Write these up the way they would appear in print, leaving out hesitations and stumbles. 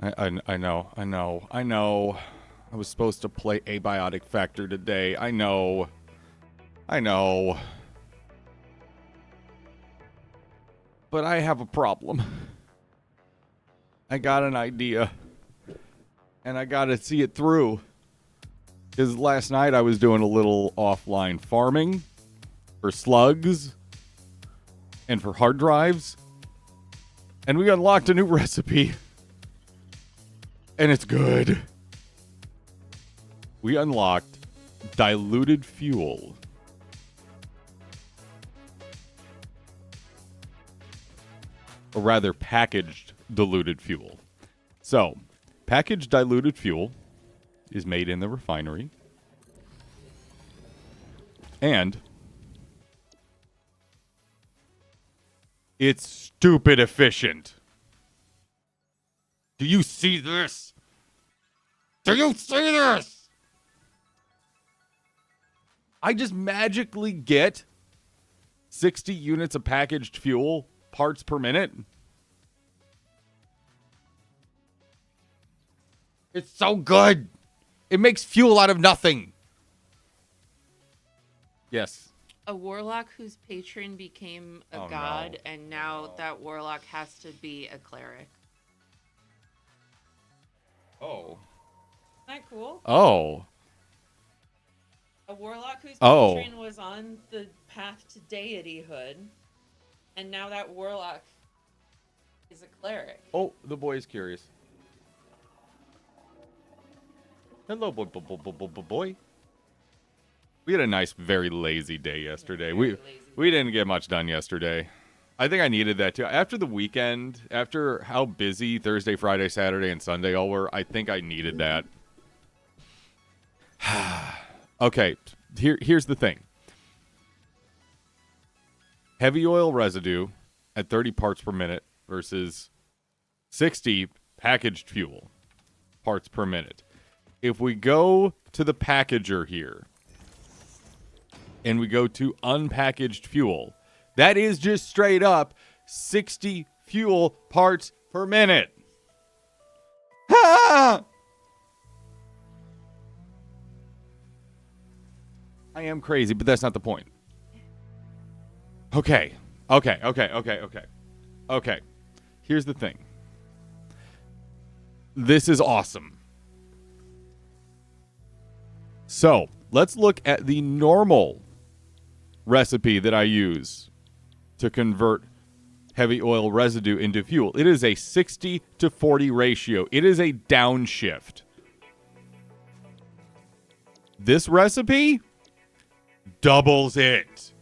I know. I was supposed to play Abiotic Factor today. I know. I know. But I have a problem. I got an idea. And I gotta see it through. Because last night I was doing a little offline farming for slugs and for hard drives. And we unlocked a new recipe. And it's good. We unlocked diluted fuel. Or rather, packaged diluted fuel. So, packaged diluted fuel is made in the refinery. And it's stupid efficient. Do you see this? Do you see this? I just magically get 60 units of packaged fuel parts per minute. It's so good. It makes fuel out of nothing. Yes. A warlock whose patron became a god, no. and now that warlock has to be a cleric. Oh. Isn't that cool? Oh. A warlock whose Oh. patron was on the path to deityhood, and now that warlock is a cleric. Oh, the boy is curious. Hello, boy. We had a nice, very lazy day yesterday. We didn't get much done yesterday. I think I needed that too. After the weekend, after how busy Thursday, Friday, Saturday, and Sunday all were, I think I needed that. Okay, here's the thing. Heavy oil residue at 30 parts per minute versus 60 packaged fuel parts per minute. If we go to the packager here and we go to unpackaged fuel, that is just straight up 60 fuel parts per minute. Ha! I am crazy, but that's not the point. Okay. Here's the thing. This is awesome. So, let's look at the normal recipe that I use to convert heavy oil residue into fuel. It is a 60 to 40 ratio. It is a downshift. This recipe doubles it.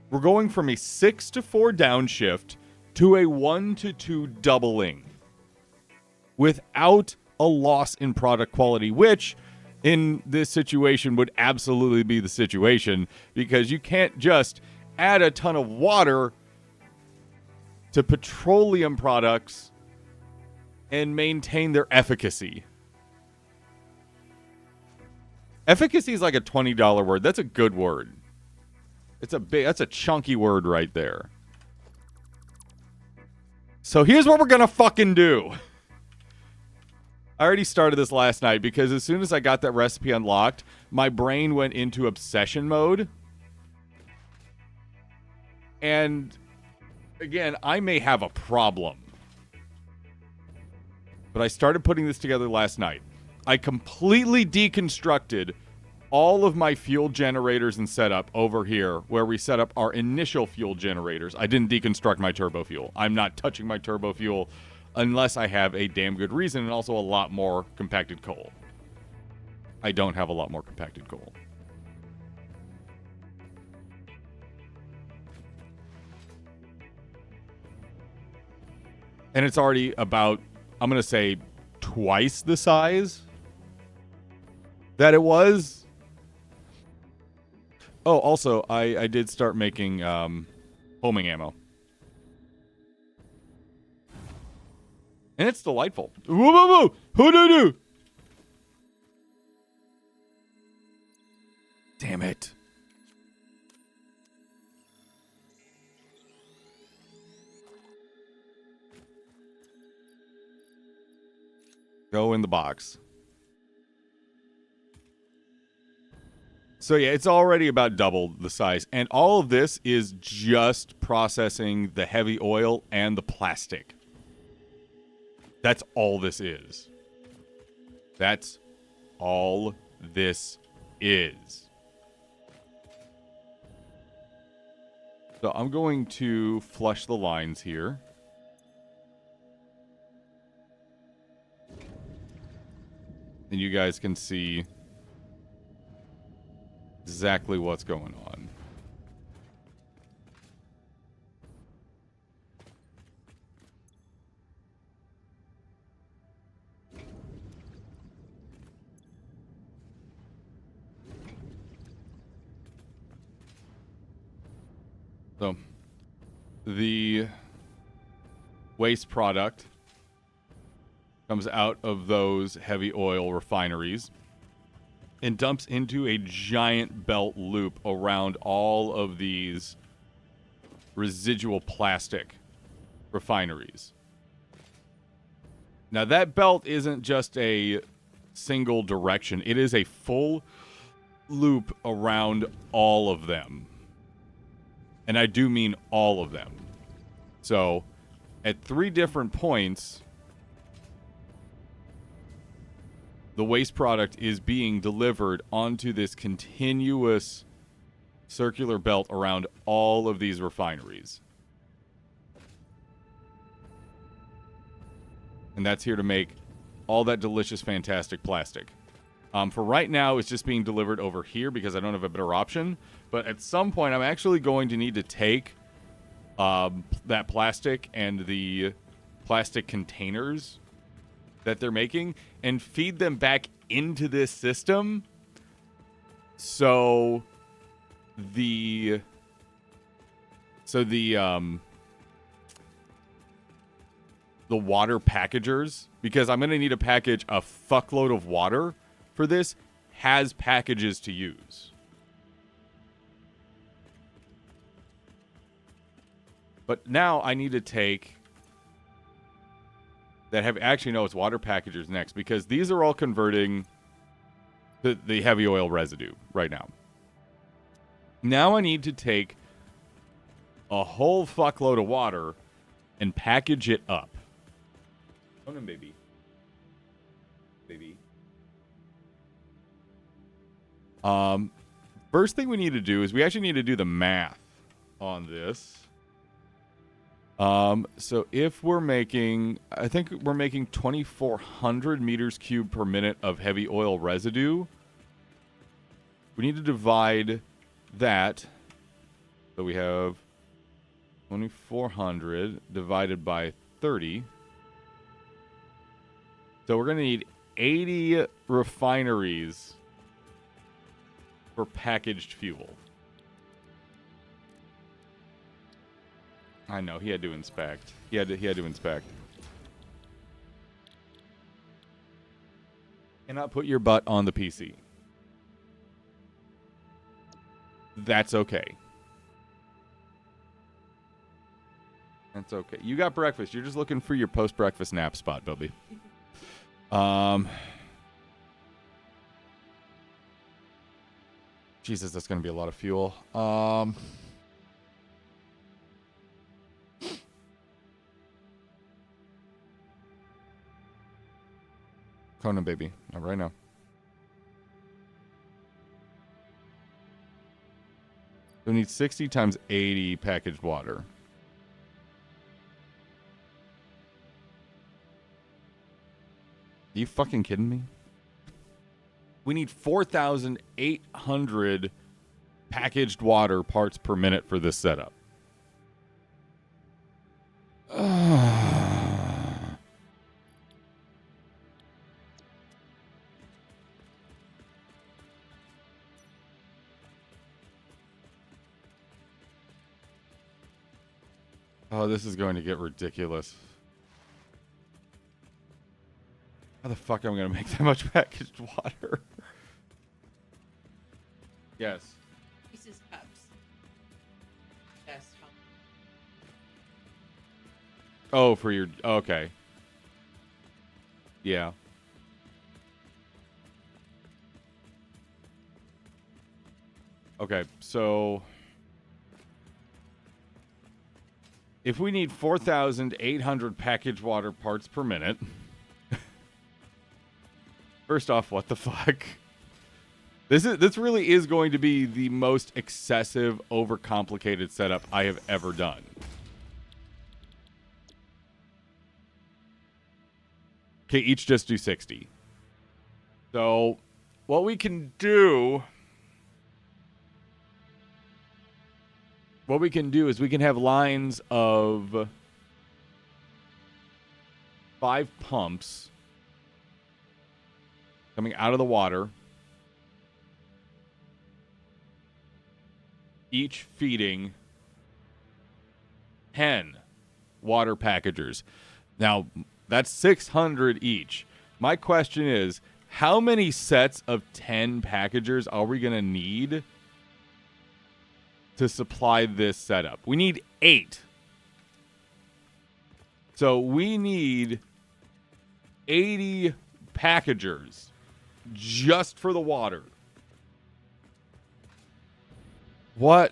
We're going from a 6 to 4 downshift to a 1 to 2 doubling without a loss in product quality, which in this situation would absolutely be the situation, because you can't just add a ton of water to petroleum products and maintain their efficacy. Efficacy is like a $20 word. That's a good word. That's a chunky word right there. So here's what we're gonna fucking do. I already started this last night because as soon as I got that recipe unlocked, my brain went into obsession mode. And again, I may have a problem. But I started putting this together last night. I completely deconstructed all of my fuel generators and setup over here where we set up our initial fuel generators. I didn't deconstruct my turbo fuel. I'm not touching my turbo fuel unless I have a damn good reason, and also a lot more compacted coal. I don't have a lot more compacted coal. And it's already about, I'm going to say, twice the size that it was. Oh, also, I did start making homing ammo. And it's delightful. Whoa, whoa, whoa! Who-do-do! Damn it. Go in the box. So yeah, it's already about double the size. And all of this is just processing the heavy oil and the plastic. That's all this is. That's all this is. So I'm going to flush the lines here. And you guys can see exactly what's going on. So, the waste product comes out of those heavy oil refineries and dumps into a giant belt loop around all of these residual plastic refineries. Now, that belt isn't just a single direction. It is a full loop around all of them. And I do mean all of them. So, at 3 different points, the waste product is being delivered onto this continuous circular belt around all of these refineries. And that's here to make all that delicious, fantastic plastic. For right now, it's just being delivered over here because I don't have a better option. But at some point, I'm actually going to need to take that plastic and the plastic containers that they're making and feed them back into this system. So the water packagers, because I'm going to need to package a fuckload of water for this, has packages to use. But now I need to take that have actually no, it's water packagers next, because these are all converting the heavy oil residue right now. Now I need to take a whole fuckload of water and package it up. Come on, baby. Baby. First thing we need to do is we actually need to do the math on this. So if we're making, I think we're making 2,400 meters cubed per minute of heavy oil residue. We need to divide that. So we have 2,400 divided by 30. So we're going to need 80 refineries for packaged fuel. I know, he had to inspect. He had to inspect. Cannot put your butt on the PC. That's okay. That's okay. You got breakfast. You're just looking for your post-breakfast nap spot, Bubby. Jesus, that's going to be a lot of fuel. Conan, baby. Not right now. We need 60 times 80 packaged water. Are you fucking kidding me? We need 4,800 packaged water parts per minute for this setup. Oh, this is going to get ridiculous. How the fuck am I going to make that much packaged water? Yes. Pieces cups. Yes. Oh, for your... Okay. Yeah. Okay, so if we need 4,800 packaged water parts per minute, first off, what the fuck? This really is going to be the most excessive, overcomplicated setup I have ever done. Okay, each just do 60. So, what we can do... What we can do is we can have lines of 5 pumps coming out of the water, each feeding 10 water packagers. Now, that's 600 each. My question is, how many sets of 10 packagers are we going to need to supply this setup? We need 8. So we need 80 packagers just for the water. What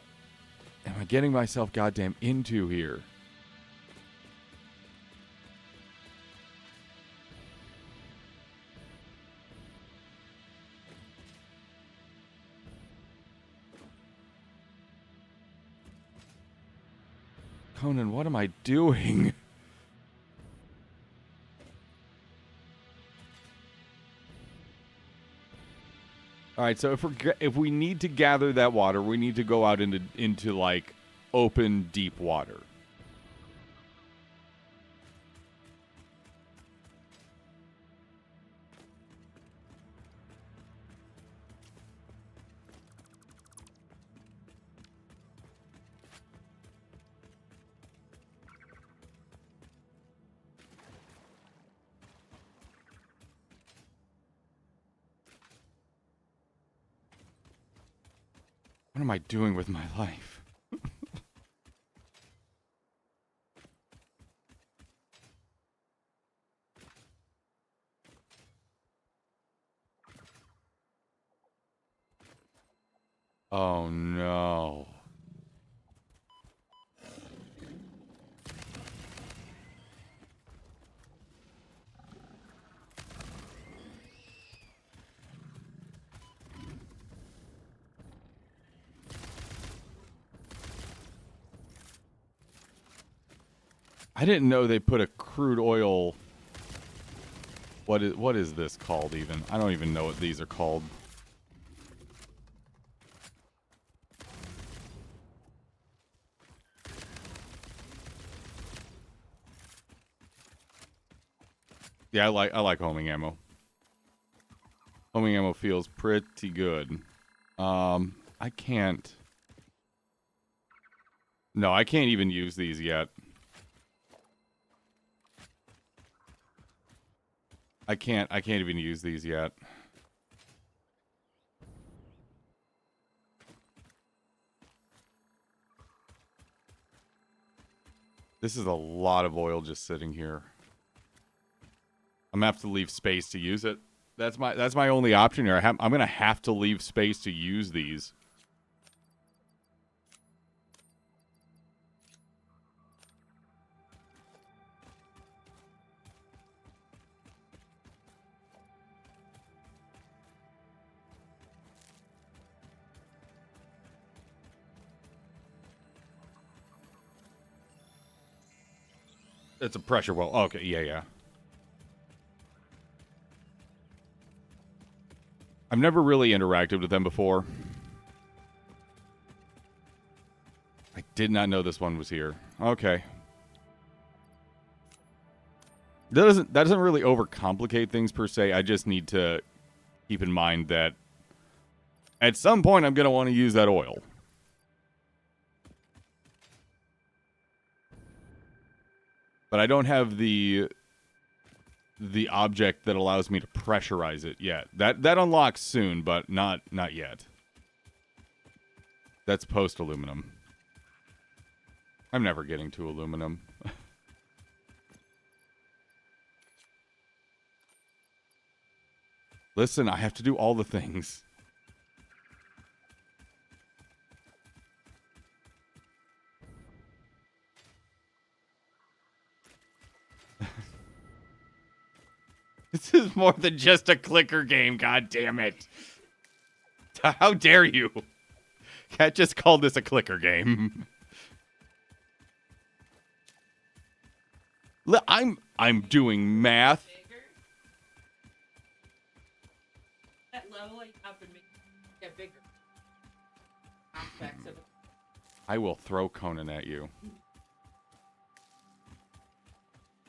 am I getting myself goddamn into here? Conan, what am I doing? All right, so if we need to gather that water, we need to go out into like open deep water. What am I doing with my life? Oh no. I didn't know they put a crude oil. What is this called even? I don't even know what these are called. Yeah, I like homing ammo. Homing ammo feels pretty good. I can't. No, I can't even use these yet. I can't even use these yet. This is a lot of oil just sitting here. I'm gonna have to leave space to use it. That's my only option here. I'm gonna have to leave space to use these. It's a pressure well. Okay, yeah. I've never really interacted with them before. I did not know this one was here. Okay. That doesn't really overcomplicate things per se. I just need to keep in mind that at some point I'm going to want to use that oil. But I don't have the object that allows me to pressurize it yet. That unlocks soon, but not yet. That's post aluminum. I'm never getting to aluminum. Listen, I have to do all the things. This is more than just a clicker game, god damn it. How dare you? Cat just called this a clicker game. I'm doing math. Bigger. That level up and make it get bigger. Aspects of it. I will throw Conan at you.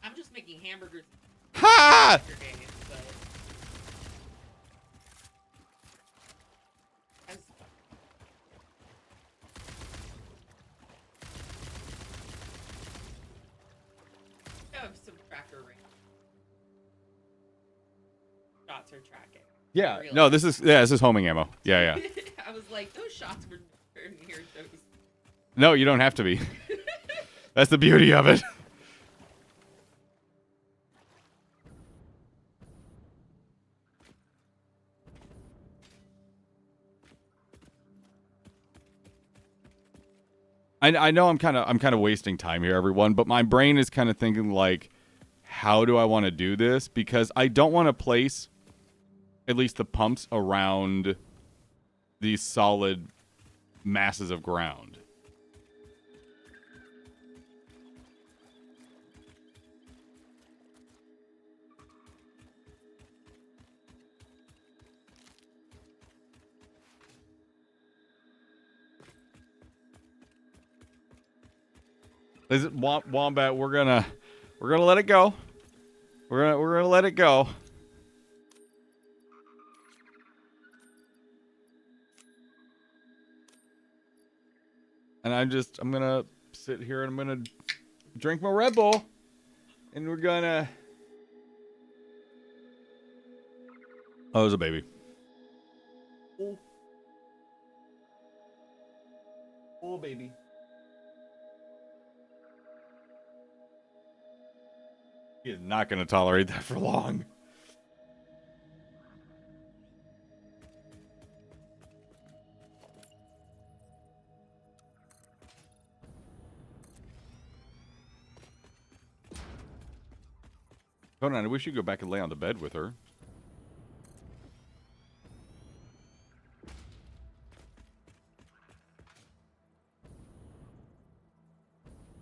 I'm just making hamburgers. Ha! Games, but... Have some tracker ring. Shots are tracking. Yeah. No, this is homing ammo. Yeah. I was like, those shots were near those. No, you don't have to be. That's the beauty of it. I know I'm kind of wasting time here, everyone, but my brain is kind of thinking like, how do I want to do this? Because I don't want to place at least the pumps around these solid masses of ground. Is it Wombat? We're gonna let it go. We're gonna let it go. And I'm gonna sit here and I'm gonna drink my Red Bull, and we're gonna. Oh, it was a baby. Oh, baby. He is not going to tolerate that for long. Hold on, I wish you'd go back and lay on the bed with her.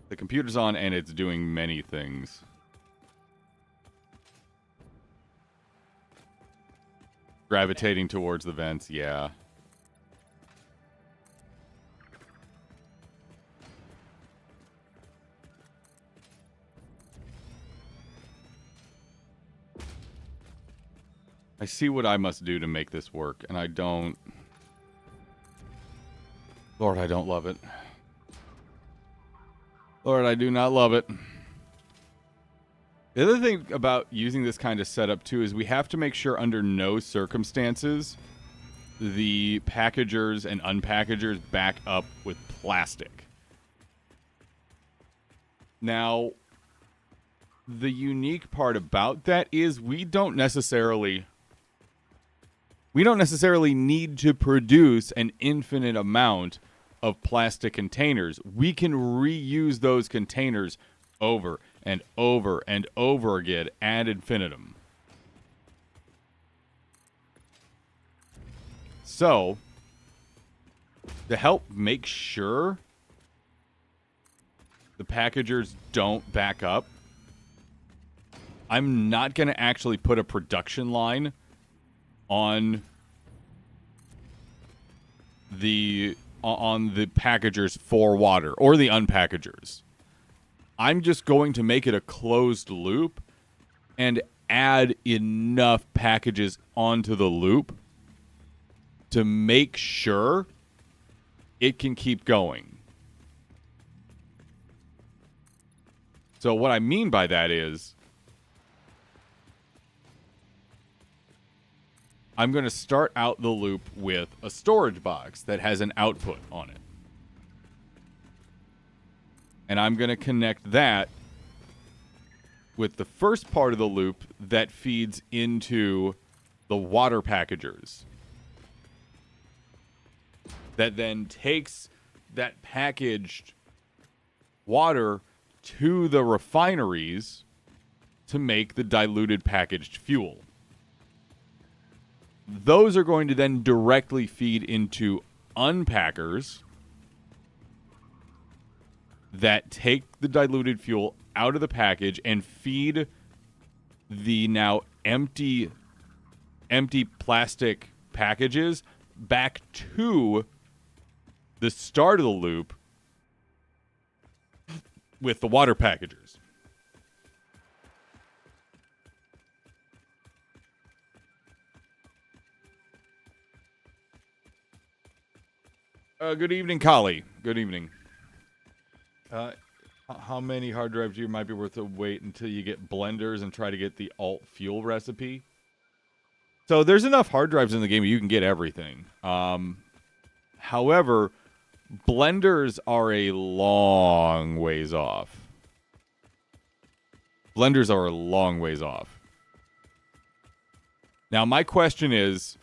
The computer's on and it's doing many things. Gravitating towards the vents, yeah. I see what I must do to make this work, and I don't... Lord, I don't love it. Lord, I do not love it. The other thing about using this kind of setup, too, is we have to make sure under no circumstances the packagers and unpackagers back up with plastic. Now, the unique part about that is we don't necessarily need to produce an infinite amount of plastic containers. We can reuse those containers over and over and over again ad infinitum. So, to help make sure the packagers don't back up, I'm not going to actually put a production line on the packagers for water or the unpackagers. I'm just going to make it a closed loop and add enough packages onto the loop to make sure it can keep going. So what I mean by that is I'm going to start out the loop with a storage box that has an output on it. And I'm going to connect that with the first part of the loop that feeds into the water packagers. That then takes that packaged water to the refineries to make the diluted packaged fuel. Those are going to then directly feed into unpackers that take the diluted fuel out of the package and feed the now empty plastic packages back to the start of the loop with the water packagers. Good evening, Kali. Good evening. How many hard drives do you might be worth to wait until you get blenders and try to get the alt fuel recipe? So there's enough hard drives in the game you can get everything. However, blenders are a long ways off. Blenders are a long ways off. Now, my question is,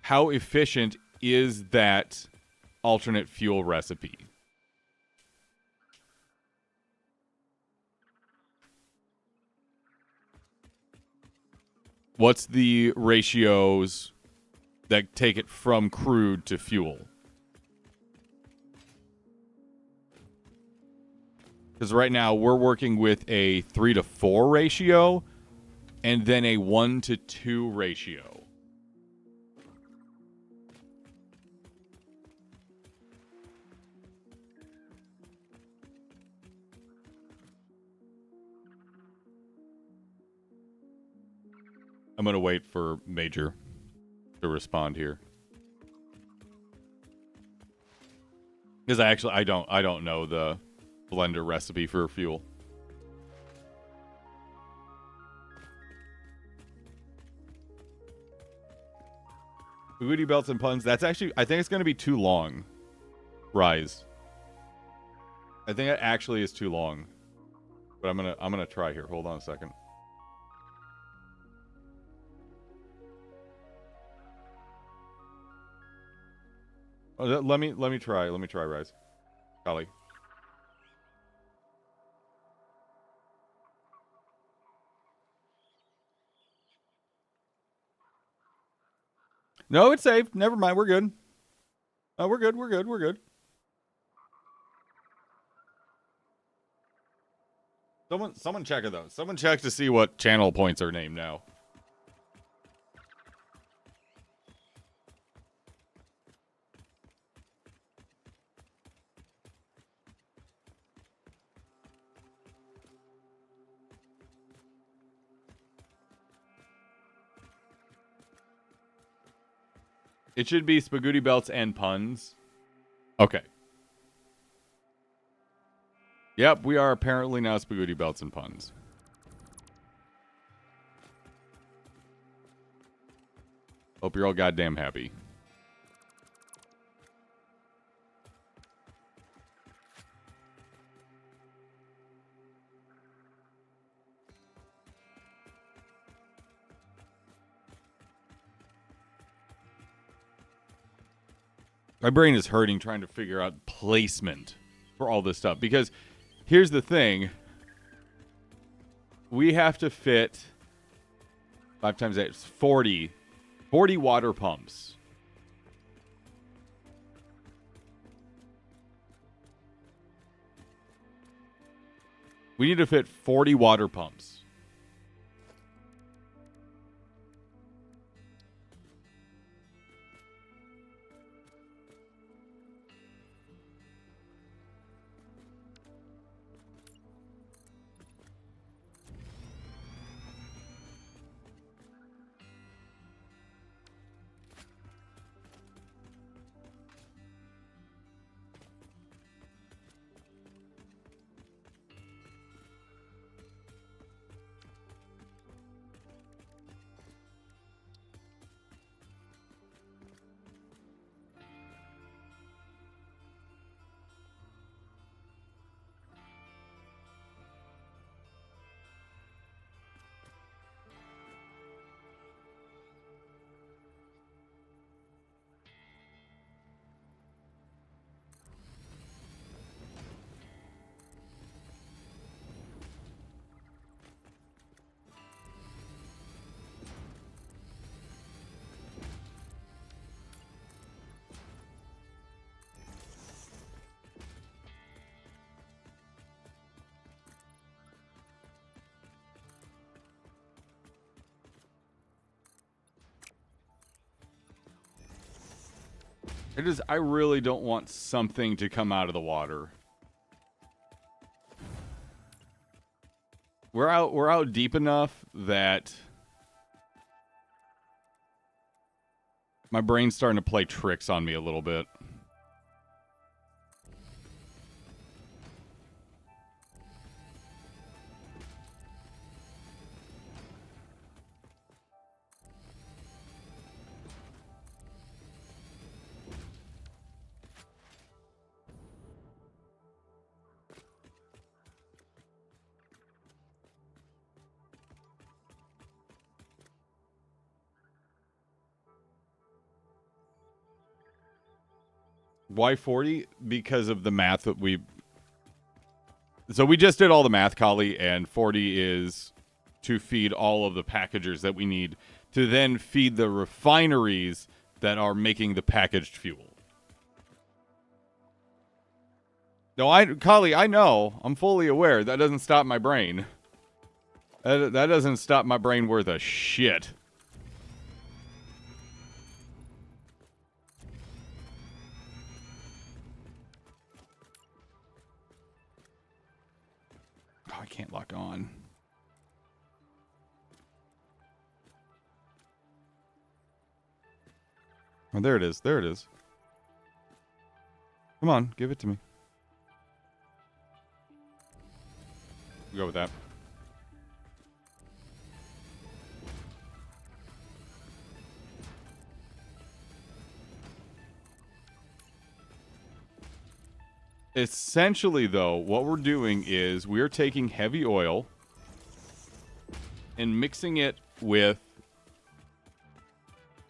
how efficient is that alternate fuel recipe? What's the ratios that take it from crude to fuel? Because right now we're working with a 3-to-4 ratio and then a 1-to-2 ratio. I'm going to wait for Major to respond here. Because I don't know the blender recipe for fuel. Booty belts and puns. That's actually, I think it's going to be too long. Rise. I think it actually is too long. But I'm gonna try here. Hold on a second. Oh, let me try. Let me try, Rise. Golly. No, it's saved. Never mind. We're good. Oh, we're good. We're good. We're good. Someone check it though. Someone check to see what channel points are named now. It should be spaghetti belts and puns. Okay. Yep, we are apparently now spaghetti belts and puns. Hope you're all goddamn happy. My brain is hurting trying to figure out placement for all this stuff. Because here's the thing. We have to fit 5 times 8, 40 water pumps. We need to fit 40 water pumps. I really don't want something to come out of the water. We're out deep enough that my brain's starting to play tricks on me a little bit. Why 40? Because of the math that we... So we just did all the math, Kali, and 40 is to feed all of the packagers that we need to then feed the refineries that are making the packaged fuel. No, Kali, I know. I'm fully aware. That doesn't stop my brain. That doesn't stop my brain worth a shit. Oh, I can't lock on. Oh, there it is. There it is. Come on, give it to me. We'll go with that. Essentially, though, what we're doing is we're taking heavy oil and mixing it with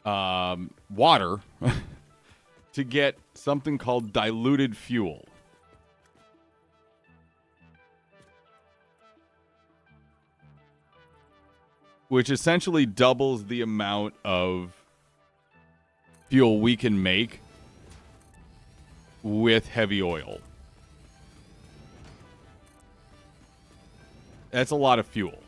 water to get something called diluted fuel. Which essentially doubles the amount of fuel we can make with heavy oil. That's a lot of fuel.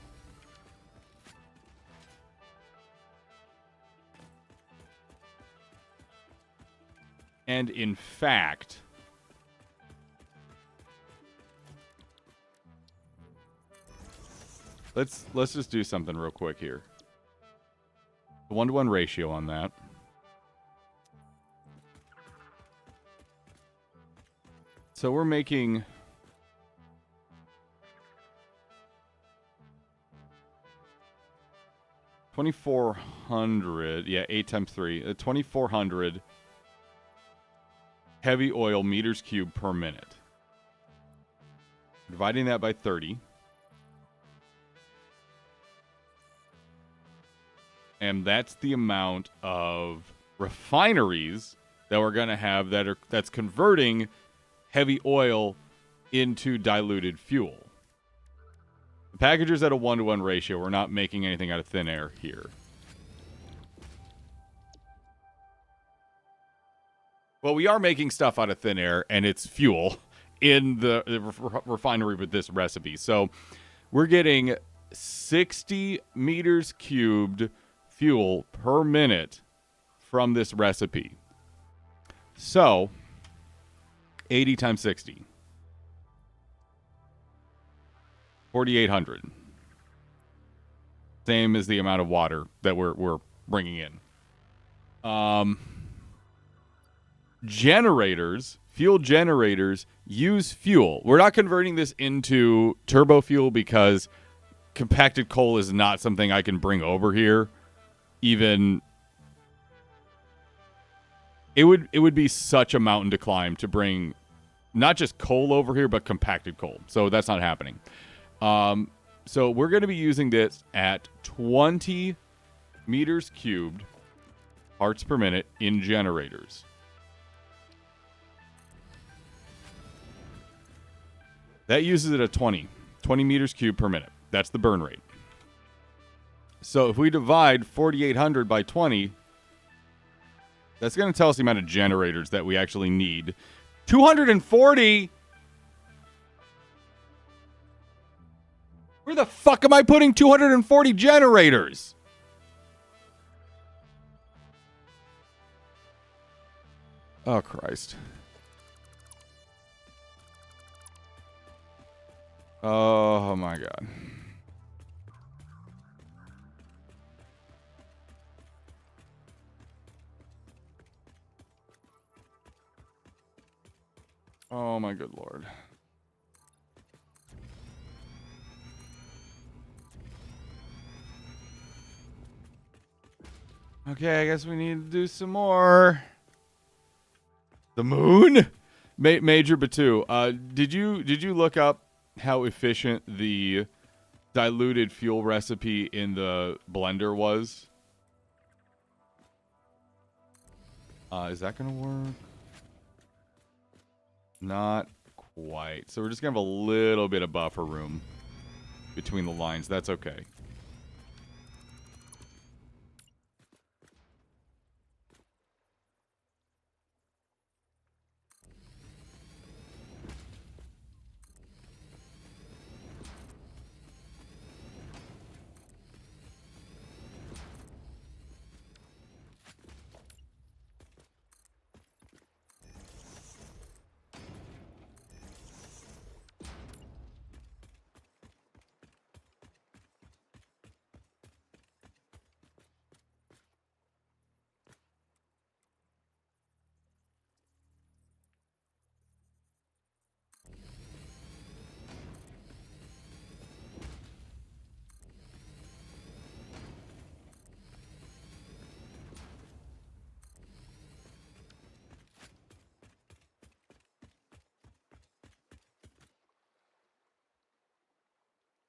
And in fact, let's just do something real quick here. 1-to-1 ratio on that. So we're making 2,400. Yeah, 8 times 3. 2,400 heavy oil meters cubed per minute. Dividing that by 30. And that's the amount of refineries that we're going to have that's converting heavy oil into diluted fuel. The packager's at a 1-to-1 ratio. We're not making anything out of thin air here. Well, we are making stuff out of thin air, and it's fuel in the refinery with this recipe. So we're getting 60 meters cubed fuel per minute from this recipe. So 80 times 60. 4,800. Same as the amount of water that we're bringing in. Generators, fuel generators, use fuel. We're not converting this into turbo fuel because compacted coal is not something I can bring over here. Even it would be such a mountain to climb to bring not just coal over here, but compacted coal. So that's not happening. So we're going to be using this at 20 meters cubed parts per minute in generators. That uses it at 20 meters cubed per minute. That's the burn rate. So if we divide 4,800 by 20, that's going to tell us the amount of generators that we actually need. 240. Where the fuck am I putting 240 generators? Oh, Christ. Oh, my God. Oh, my good Lord. Okay, I guess we need to do some more. The moon? Major Batu, did you look up how efficient the diluted fuel recipe in the blender was? Is that gonna work? Not quite. So we're just gonna have a little bit of buffer room between the lines. That's okay.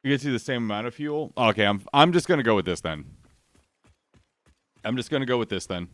You get to the same amount of fuel? Okay, I'm just gonna go with this then. I'm just gonna go with this then.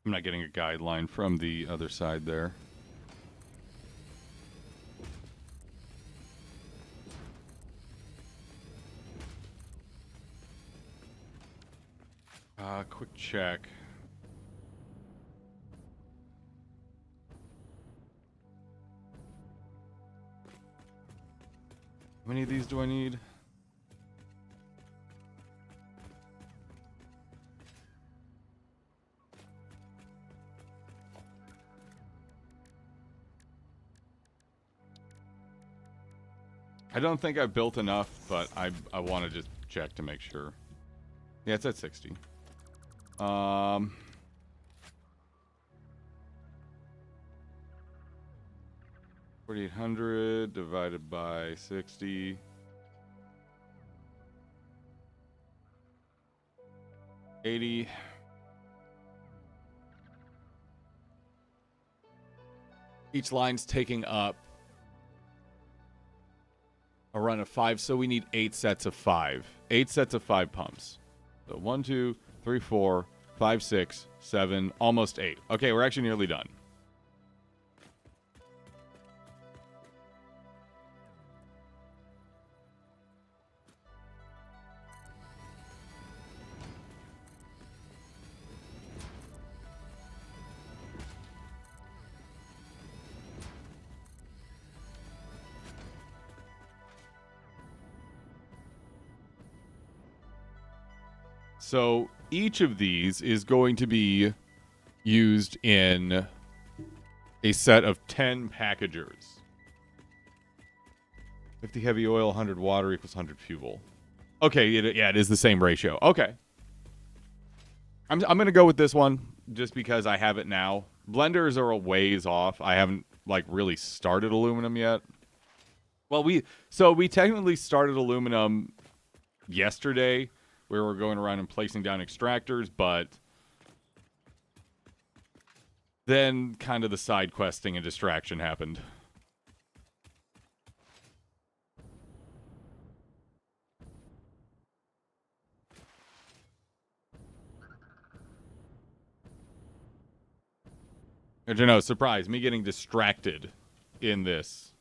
I'm not getting a guideline from the other side there. Quick check. How many of these do I need? I don't think I've built enough, but I want to just check to make sure. Yeah, it's at 60. 4,800 divided by 60. 80. Each line's taking up a run of 5, so we need 8 sets of 5. 8 sets of 5 pumps. So 1, 2, 3, 4, 5, 6, 7, almost 8. Okay, we're actually nearly done. So each of these is going to be used in a set of 10 packagers. 50 heavy oil, 100 water equals 100 fuel. Okay, it is the same ratio. Okay. I'm going to go with this one just because I have it now. Blenders are a ways off. I haven't really started aluminum yet. Well, we technically started aluminum yesterday, where we're going around and placing down extractors, but then kind of the side questing and distraction happened. I don't know, surprise, me getting distracted in this.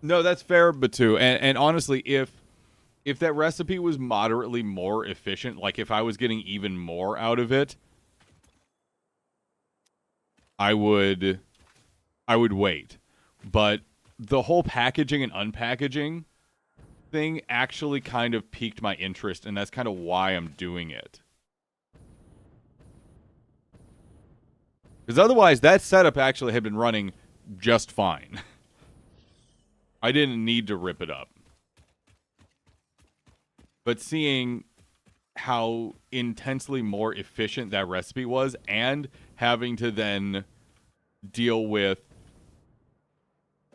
No, that's fair, Batu. And honestly, if that recipe was moderately more efficient, like if I was getting even more out of it, I would wait. But the whole packaging and unpackaging thing actually kind of piqued my interest, and that's kind of why I'm doing it. Because otherwise, that setup actually had been running just fine. I didn't need to rip it up. But seeing how intensely more efficient that recipe was, and having to then deal with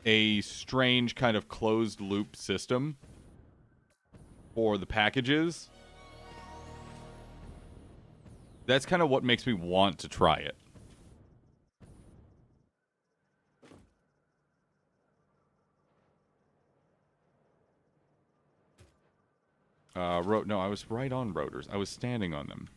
a strange kind of closed loop system for the packages, that's kind of what makes me want to try it. No, I was right on rotors. I was standing on them.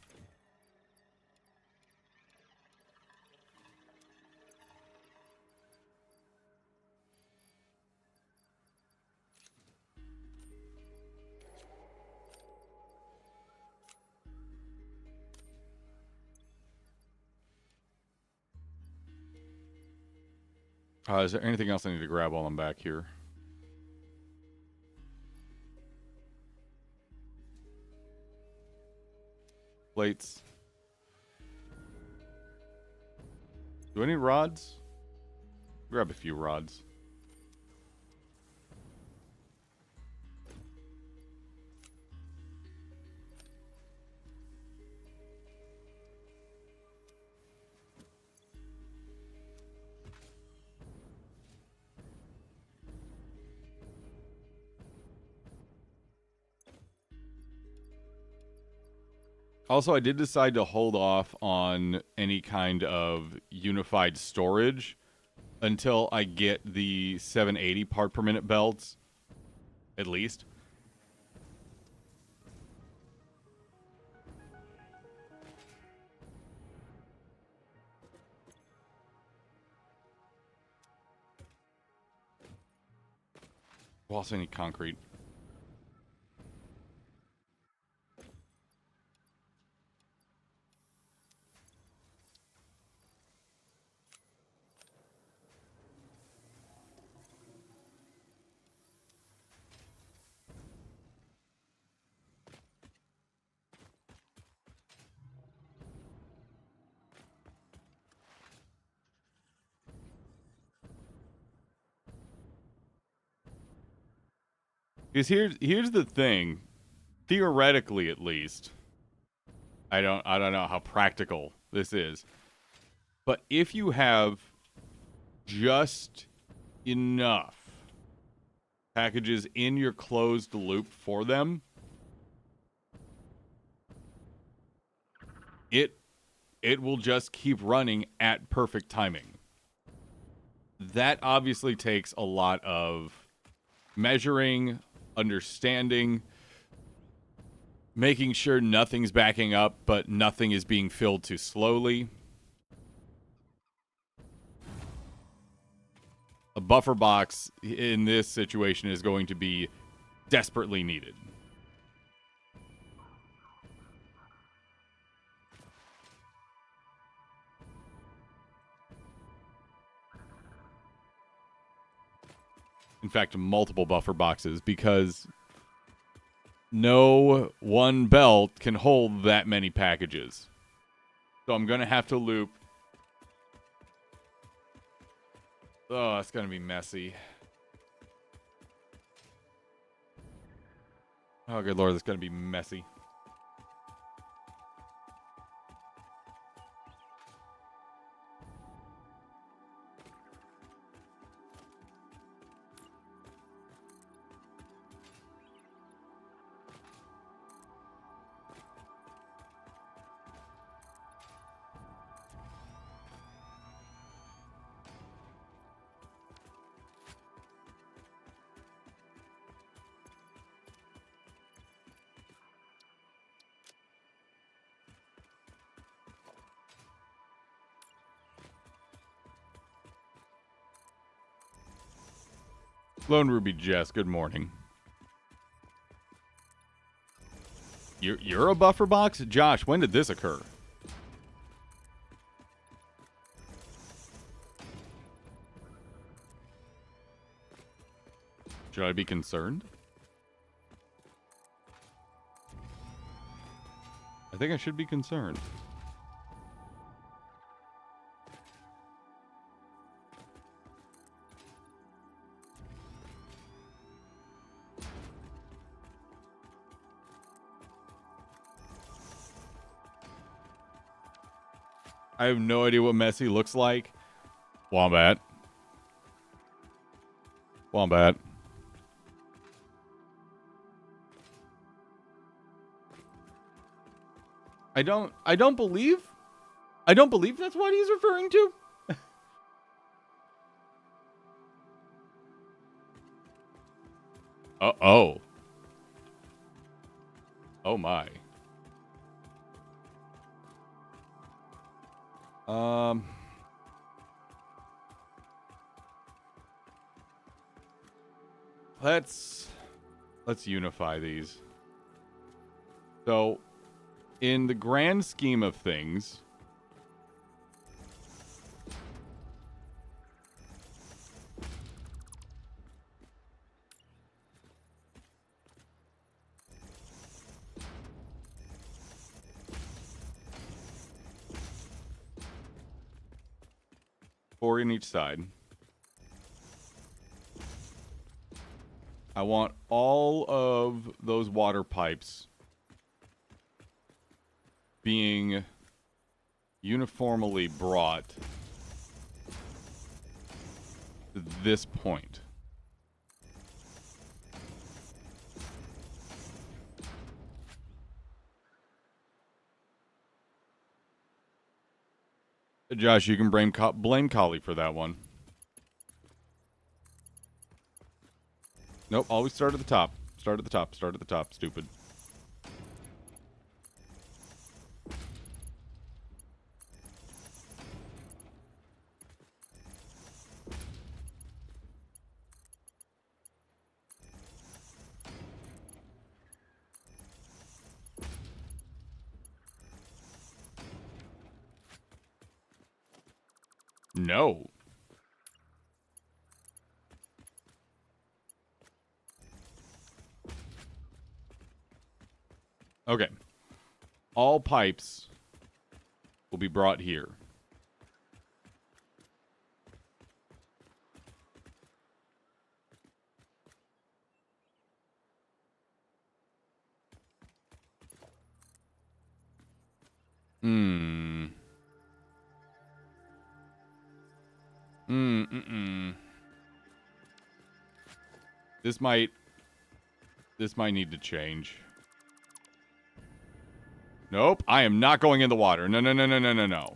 Is there anything else I need to grab while I'm back here? Plates. Do I need rods? Grab a few rods. Also, I did decide to hold off on any kind of unified storage until I get the 780 part per minute belts, at least. We'll also need concrete. Because here's the thing, theoretically at least. I don't know how practical this is. But if you have just enough packages in your closed loop for them, it will just keep running at perfect timing. That obviously takes a lot of measuring, understanding, making sure nothing's backing up, but nothing is being filled too slowly. A buffer box in this situation is going to be desperately needed. In fact, multiple buffer boxes, because no one belt can hold that many packages. So I'm going to have to loop. Oh, it's going to be messy. Oh, good lord, it's going to be messy. Lone Ruby Jess, good morning. You're a buffer box? Josh, when did this occur? Should I be concerned? I think I should be concerned. I have no idea what messy looks like. Wombat. Wombat. I don't believe that's what he's referring to. Oh. Oh my. Let's unify these. So, in the grand scheme of things, four in each side. I want all of those water pipes being uniformly brought to this point. Josh, you can blame Collie for that one. Nope, always start at the top. Start at the top. Start at the top, stupid. No. Okay. All pipes will be brought here. This might need to change. Nope, I am not going in the water. No.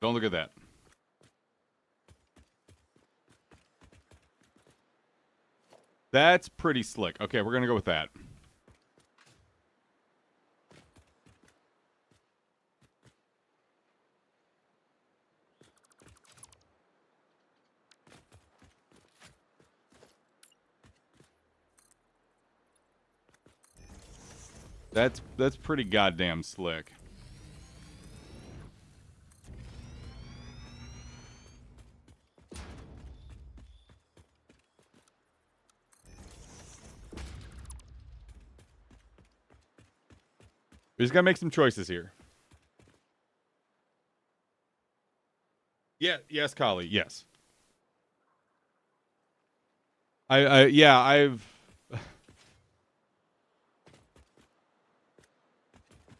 Don't look at that. That's pretty slick. Okay, we're going to go with that. That's pretty goddamn slick. We just gotta make some choices here. Yeah, yes, Kali, yes. I've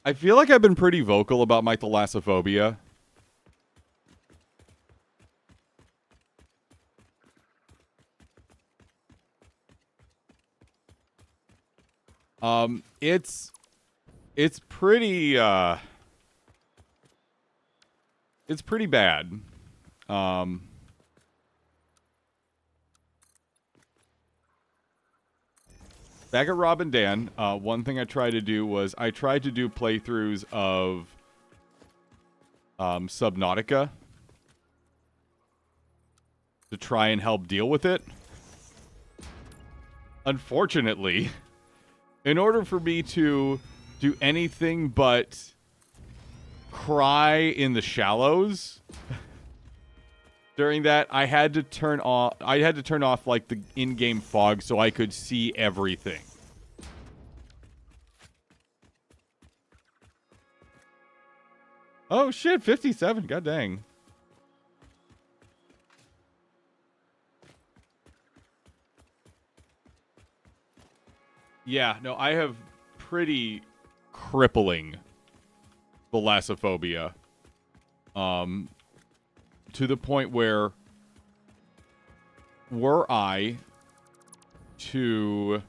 I feel like I've been pretty vocal about my thalassophobia. It's pretty it's pretty bad. Um Back at Rob and Dan, one thing I tried to do was I tried to do playthroughs of Subnautica to try and help deal with it. Unfortunately, in order for me to do anything but cry in the shallows during that, I had to turn off like the in-game fog so I could see everything. Oh shit, 57. God dang. Yeah, no, I have pretty crippling thalassophobia. To the point where were I to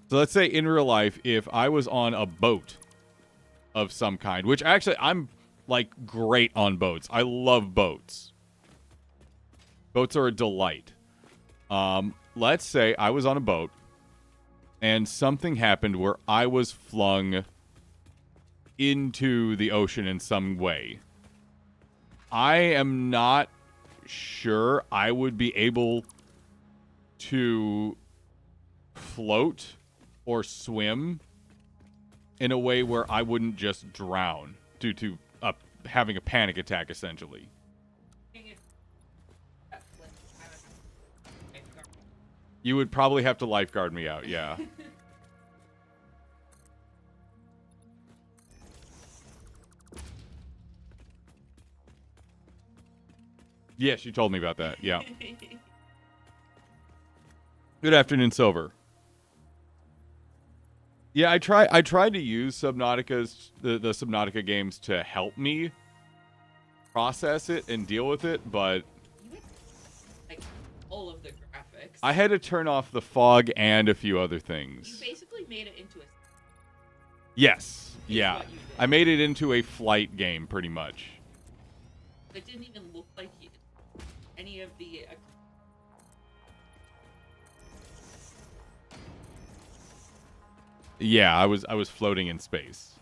so let's say in real life, if I was on a boat of some kind, which actually I'm like great on boats. I love boats. Boats are a delight. Let's say I was on a boat and something happened where I was flung into the ocean in some way. I am not sure I would be able to float or swim in a way where I wouldn't just drown due to having a panic attack, essentially. You would probably have to lifeguard me out, yeah. Yes, you told me about that, yeah. Good afternoon, Silver. Yeah, I tried to use the Subnautica games to help me process it and deal with it, but like all of the graphics. I had to turn off the fog and a few other You things. basically made it into a. Yes, yeah. What you did. I made it into a flight game, pretty much. It didn't even look like any of the. Yeah, I was floating in space.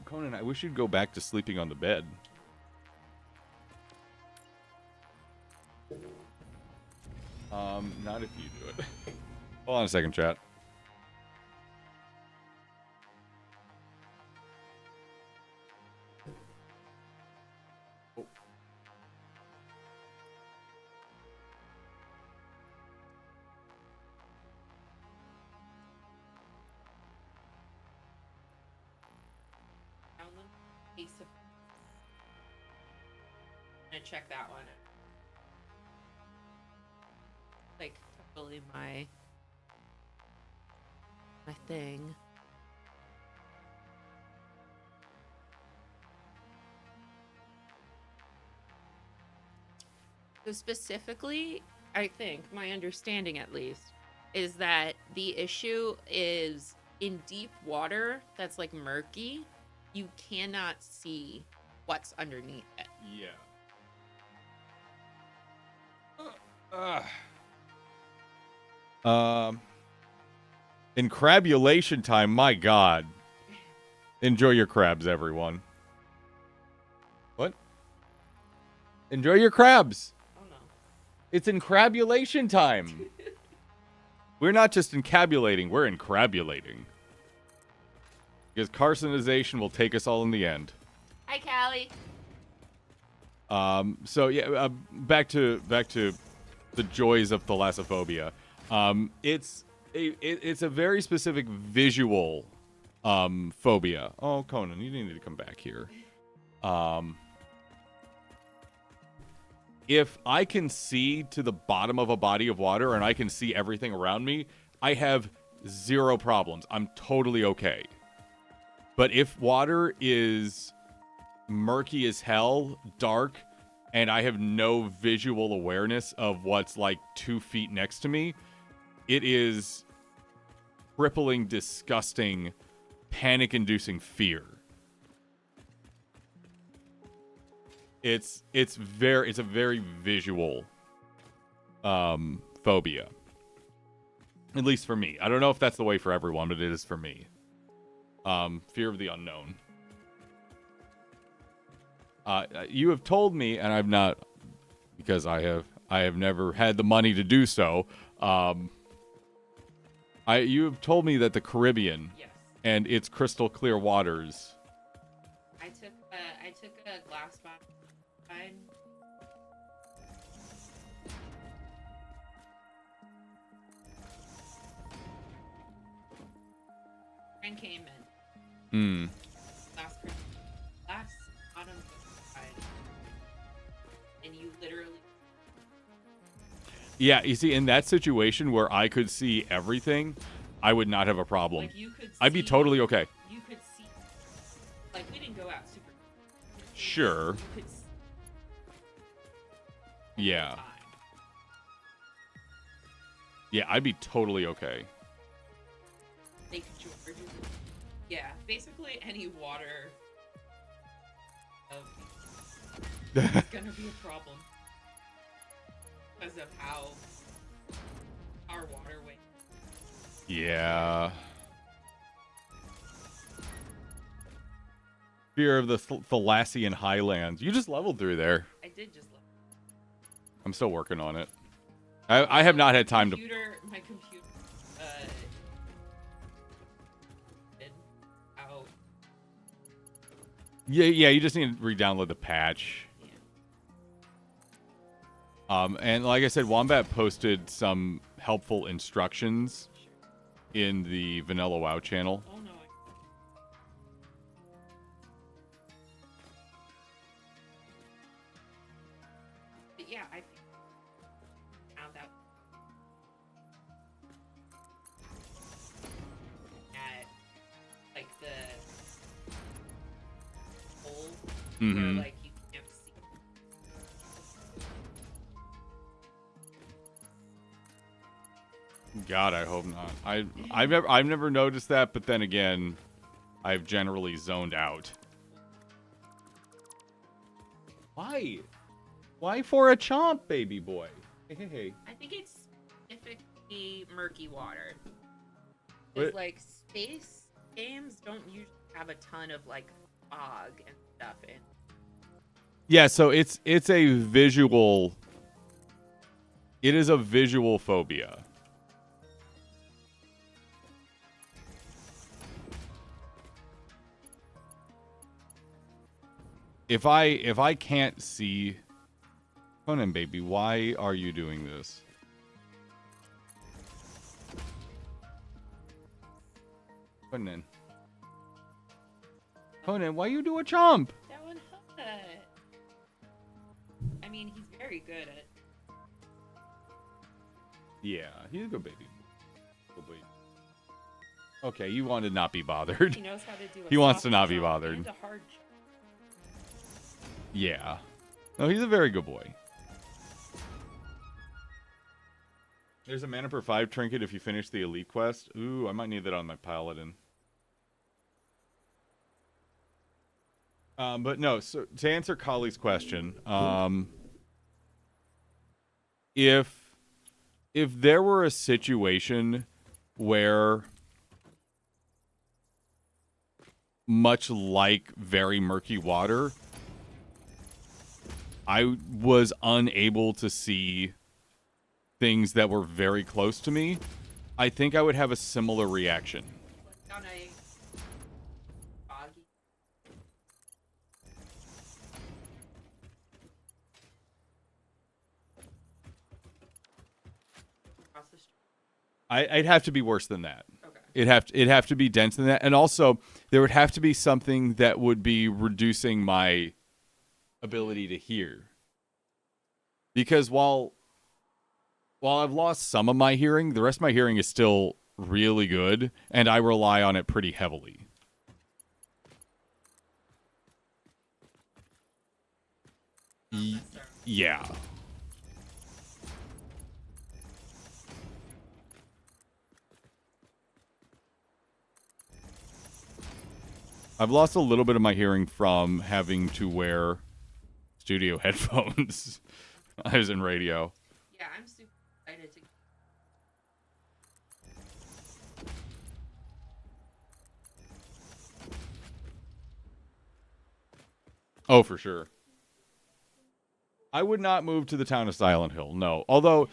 Conan, I wish you'd go back to sleeping on the bed. Not if you do it. Hold on a second, chat. Oh. I'm gonna check that one. Like totally my thing. So specifically, I think my understanding at least is that the issue is in deep water that's like murky, you cannot see what's underneath it. Yeah. In crabulation time, my God. Enjoy your crabs, everyone. What? Enjoy your crabs. Oh no. It's in crabulation time. We're not just encabulating, we're encrabulating. Because carcinization will take us all in the end. Hi, Callie. So yeah, back to the joys of thalassophobia. It's a very specific visual phobia. Oh, Conan, you need to come back here. If I can see to the bottom of a body of water and I can see everything around me, I have zero problems. I'm totally okay. But if water is murky as hell, dark, and I have no visual awareness of what's like 2 feet next to me, it is crippling, disgusting, panic-inducing fear. It's a very visual phobia. At least for me. I don't know if that's the way for everyone, but it is for me. Fear of the unknown. You have told me, and I've not, because I have never had the money to do so. You have told me that the Caribbean, Yes. and its crystal clear waters. I took a glass bottle. Friend came in. Last autumn, and you literally. Yeah, you see, in that situation where I could see everything, I would not have a problem. Like you could. I'd be totally okay. You could see. Like we didn't go out super. Sure. You could see Yeah. time. Yeah, I'd be totally okay. Lake George. Yeah, basically any water is gonna be a problem because of how our waterway. Yeah. Fear of the Thalassian Highlands. You just leveled through there. I did just. I'm still working on it. I have not had time to. My computer. Out. Yeah. You just need to re-download the patch. Yeah. And like I said, Wombat posted some helpful instructions in the Vanilla WoW channel. Oh no. But yeah, I found out at like the hole where like you can't see. God, I hope not. I've never noticed that, but then again, I've generally zoned out. Why? Why for a chomp, baby boy? Hey. I think it's specifically murky water. What? Because like space games don't usually have a ton of like fog and stuff in. Yeah, so it's a visual. It is a visual phobia. If I can't see, Conan, baby, why are you doing this? Conan, why you do a chomp? That one hot. I mean, he's very good at. Yeah, he's a good baby. Good baby. Okay, you want to not be bothered. He knows how to do. He wants to not be bothered. And a hard jump. Yeah. No, he's a very good boy. There's a mana per 5 trinket if you finish the elite quest. Ooh, I might need that on my paladin. But no, so to answer Kali's question, if there were a situation where, much like very murky water, I was unable to see things that were very close to me, I think I would have a similar reaction. Like on a foggy. Across the street. I'd have to be worse than that. Okay. It'd have to be dense than that, and also there would have to be something that would be reducing my ability to hear. Because while I've lost some of my hearing, the rest of my hearing is still really good, and I rely on it pretty heavily. Yeah. I've lost a little bit of my hearing from having to wear studio headphones. I was in radio. Yeah, I'm super excited to. Oh, for sure. I would not move to the town of Silent Hill, no. Although,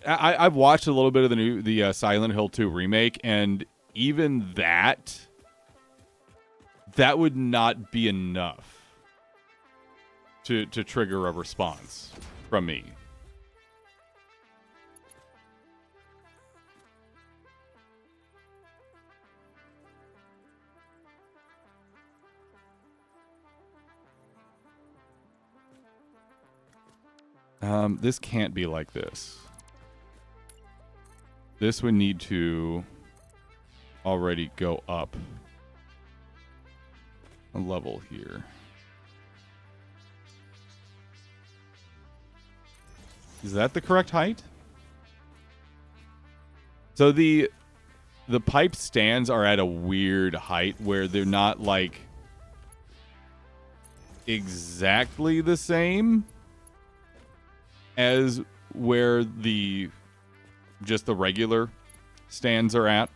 I've watched a little bit of the Silent Hill 2 remake, and even that would not be enough to trigger a response from me. This can't be like this. This would need to already go up a level here. Is that the correct height? So the pipe stands are at a weird height where they're not like exactly the same as where just the regular stands are at.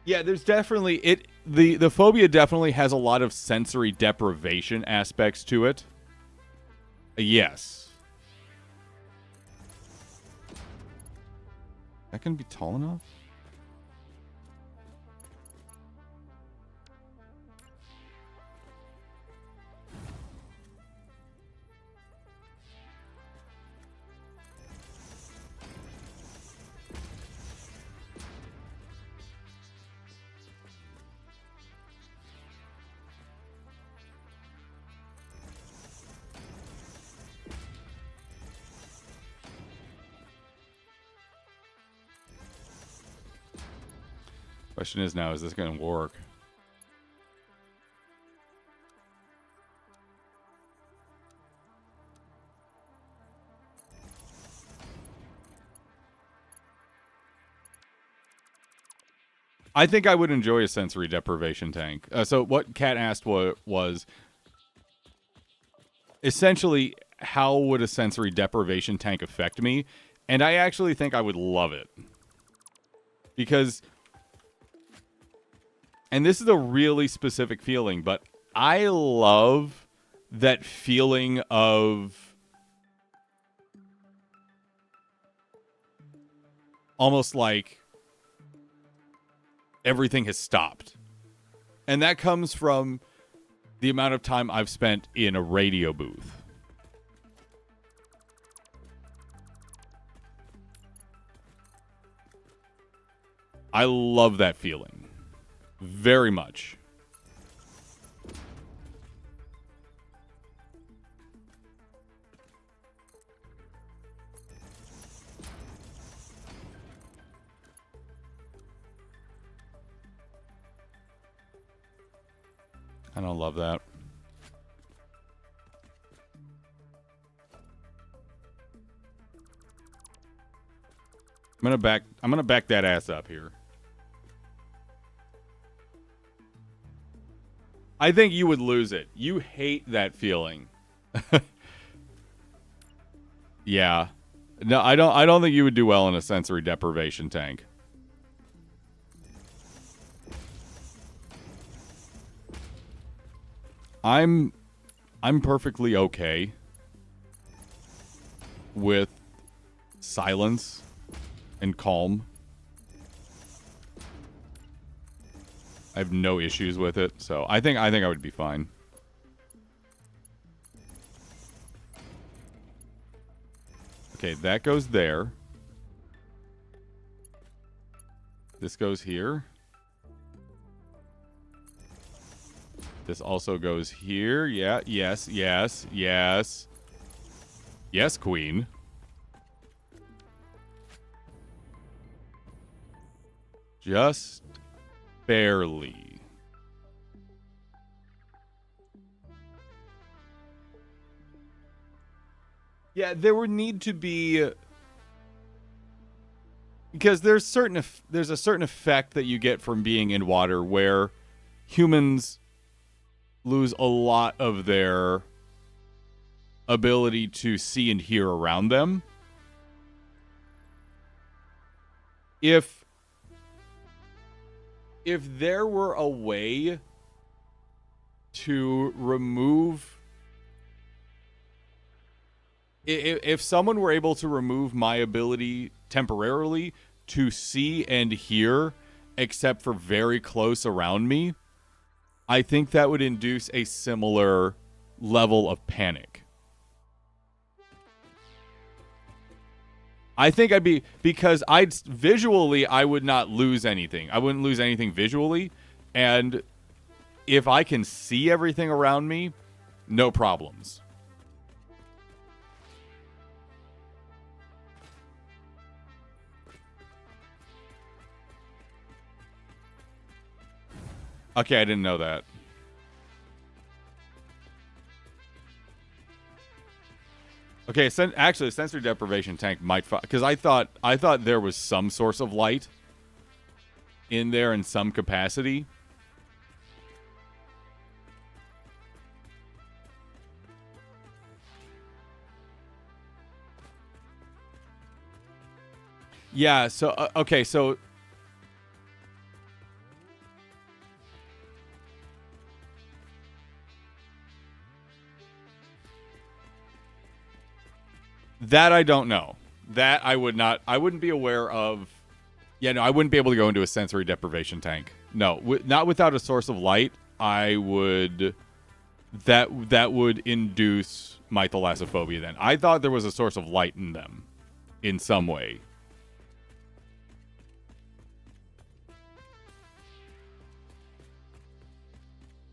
Yeah, there's definitely the phobia definitely has a lot of sensory deprivation aspects to it. Yes. That can be tall enough? Question is now, is this going to work? I think I would enjoy a sensory deprivation tank. So what Kat asked was essentially how would a sensory deprivation tank affect me? And I actually think I would love it. Because, and this is a really specific feeling, but I love that feeling of almost like everything has stopped. And that comes from the amount of time I've spent in a radio booth. I love that feeling. Very much. I don't love that. I'm gonna back that ass up here. I think you would lose it. You hate that feeling. Yeah. No, I don't think you would do well in a sensory deprivation tank. I'm perfectly okay with silence and calm. I have no issues with it, so I think I would be fine. Okay, that goes there. This goes here. This also goes here. Yeah, yes, yes, yes. Yes, queen. Just barely. Yeah, there would need to be, because there's a certain effect that you get from being in water where humans lose a lot of their ability to see and hear around them. If there were a way to remove, if someone were able to remove my ability temporarily to see and hear except for very close around me, I think that would induce a similar level of panic. I think I'd be, because visually I would not lose anything. I wouldn't lose anything visually, and if I can see everything around me, no problems. Okay, I didn't know that. Okay, actually, sensory deprivation tank might, because I thought there was some source of light in there in some capacity. Yeah. So okay. So that I don't know. That I would not. I wouldn't be aware of. Yeah, no, I wouldn't be able to go into a sensory deprivation tank. No, not without a source of light. I would. That would induce my thalassophobia. Then I thought there was a source of light in them, in some way.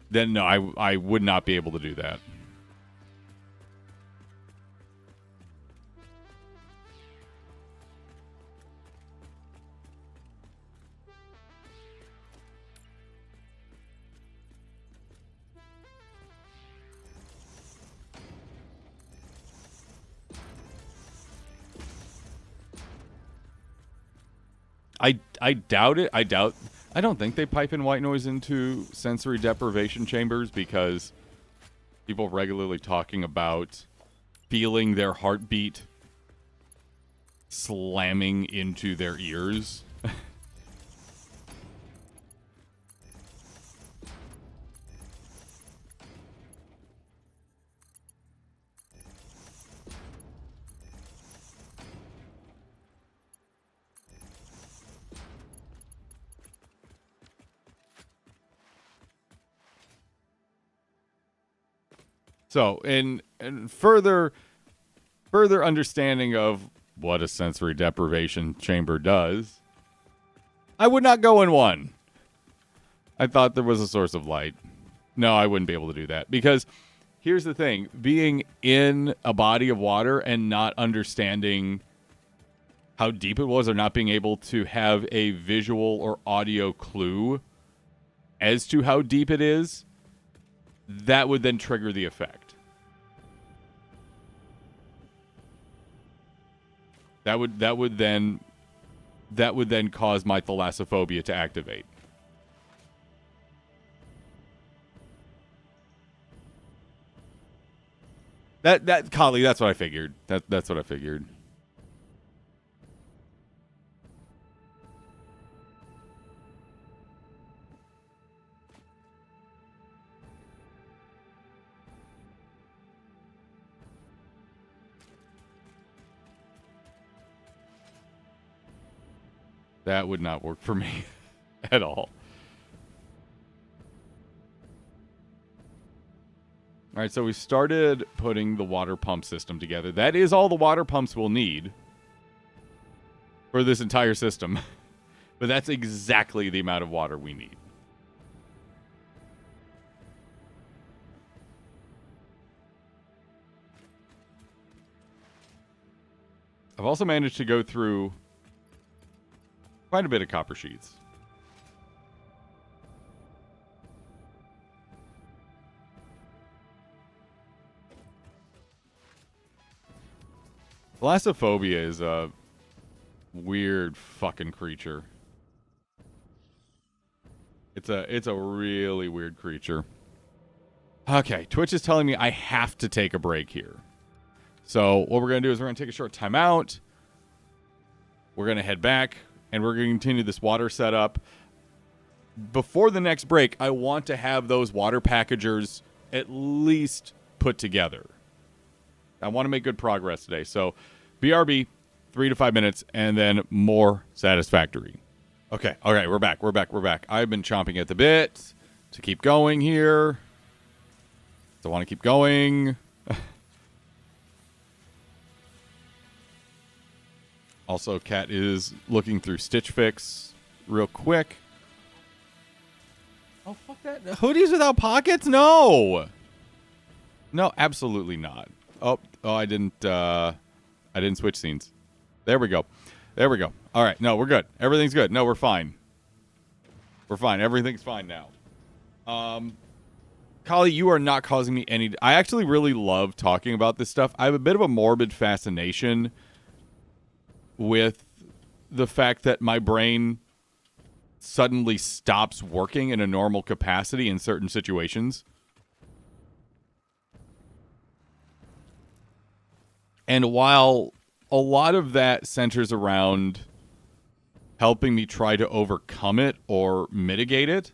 Then no, I would not be able to do that. I doubt it. I don't think they pipe in white noise into sensory deprivation chambers, because people regularly talking about feeling their heartbeat slamming into their ears. So, in further understanding of what a sensory deprivation chamber does, I would not go in one. I thought there was a source of light. No, I wouldn't be able to do that, because here's the thing. Being in a body of water and not understanding how deep it was, or not being able to have a visual or audio clue as to how deep it is, that would then trigger the effect. That would then cause my thalassophobia to activate. That Kali, that's what I figured. That's what I figured. That would not work for me at all. All right, so we started putting the water pump system together. That is all the water pumps we'll need for this entire system. But that's exactly the amount of water we need. I've also managed to go through quite a bit of copper sheets. Thalassophobia is a weird fucking creature. It's a really weird creature. Okay, Twitch is telling me I have to take a break here. So what we're going to do is we're going to take a short time out. We're going to head back, and we're going to continue this water setup. Before the next break, I want to have those water packagers at least put together. I want to make good progress today. So BRB, 3 to 5 minutes, and then more Satisfactory. Okay, all right, we're back. I've been chomping at the bit to keep going here. So I want to keep going. Also, Kat is looking through Stitch Fix real quick. Oh, fuck that. Hoodies without pockets? No. No, absolutely not. Oh, I didn't switch scenes. There we go. All right, no, we're good. Everything's good. No, we're fine. Everything's fine now. Kali, you are not causing me any... I actually really love talking about this stuff. I have a bit of a morbid fascination with the fact that my brain suddenly stops working in a normal capacity in certain situations. And while a lot of that centers around helping me try to overcome it or mitigate it,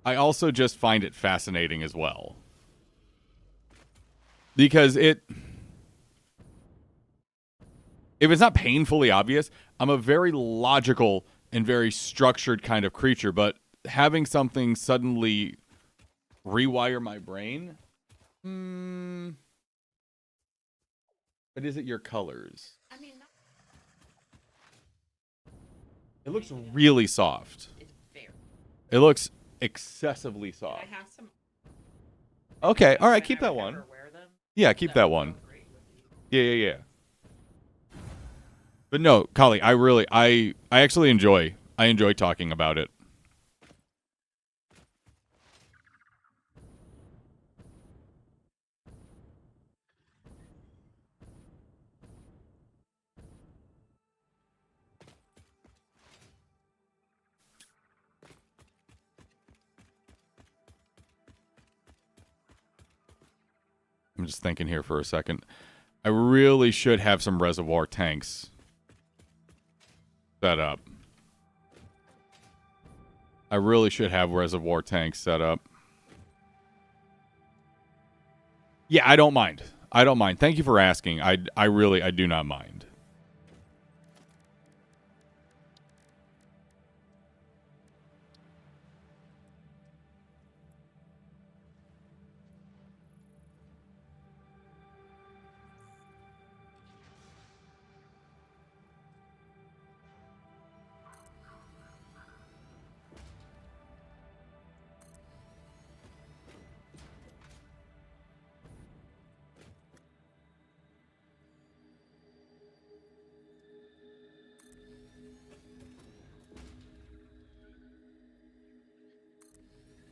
I also just find it fascinating as well. Because if it's not painfully obvious, I'm a very logical and very structured kind of creature, but having something suddenly rewire my brain, but is it your colors? I mean, It looks really soft. it's fair. It looks excessively soft. I have some. Okay, all right, keep that one. Wear them, Yeah, keep that one. Yeah. But no, Kali, I actually enjoy talking about it. I'm just thinking here for a second. I really should have some reservoir tanks set up. I really should have reservoir tanks set up. Yeah, I don't mind. Thank you for asking. I do not mind.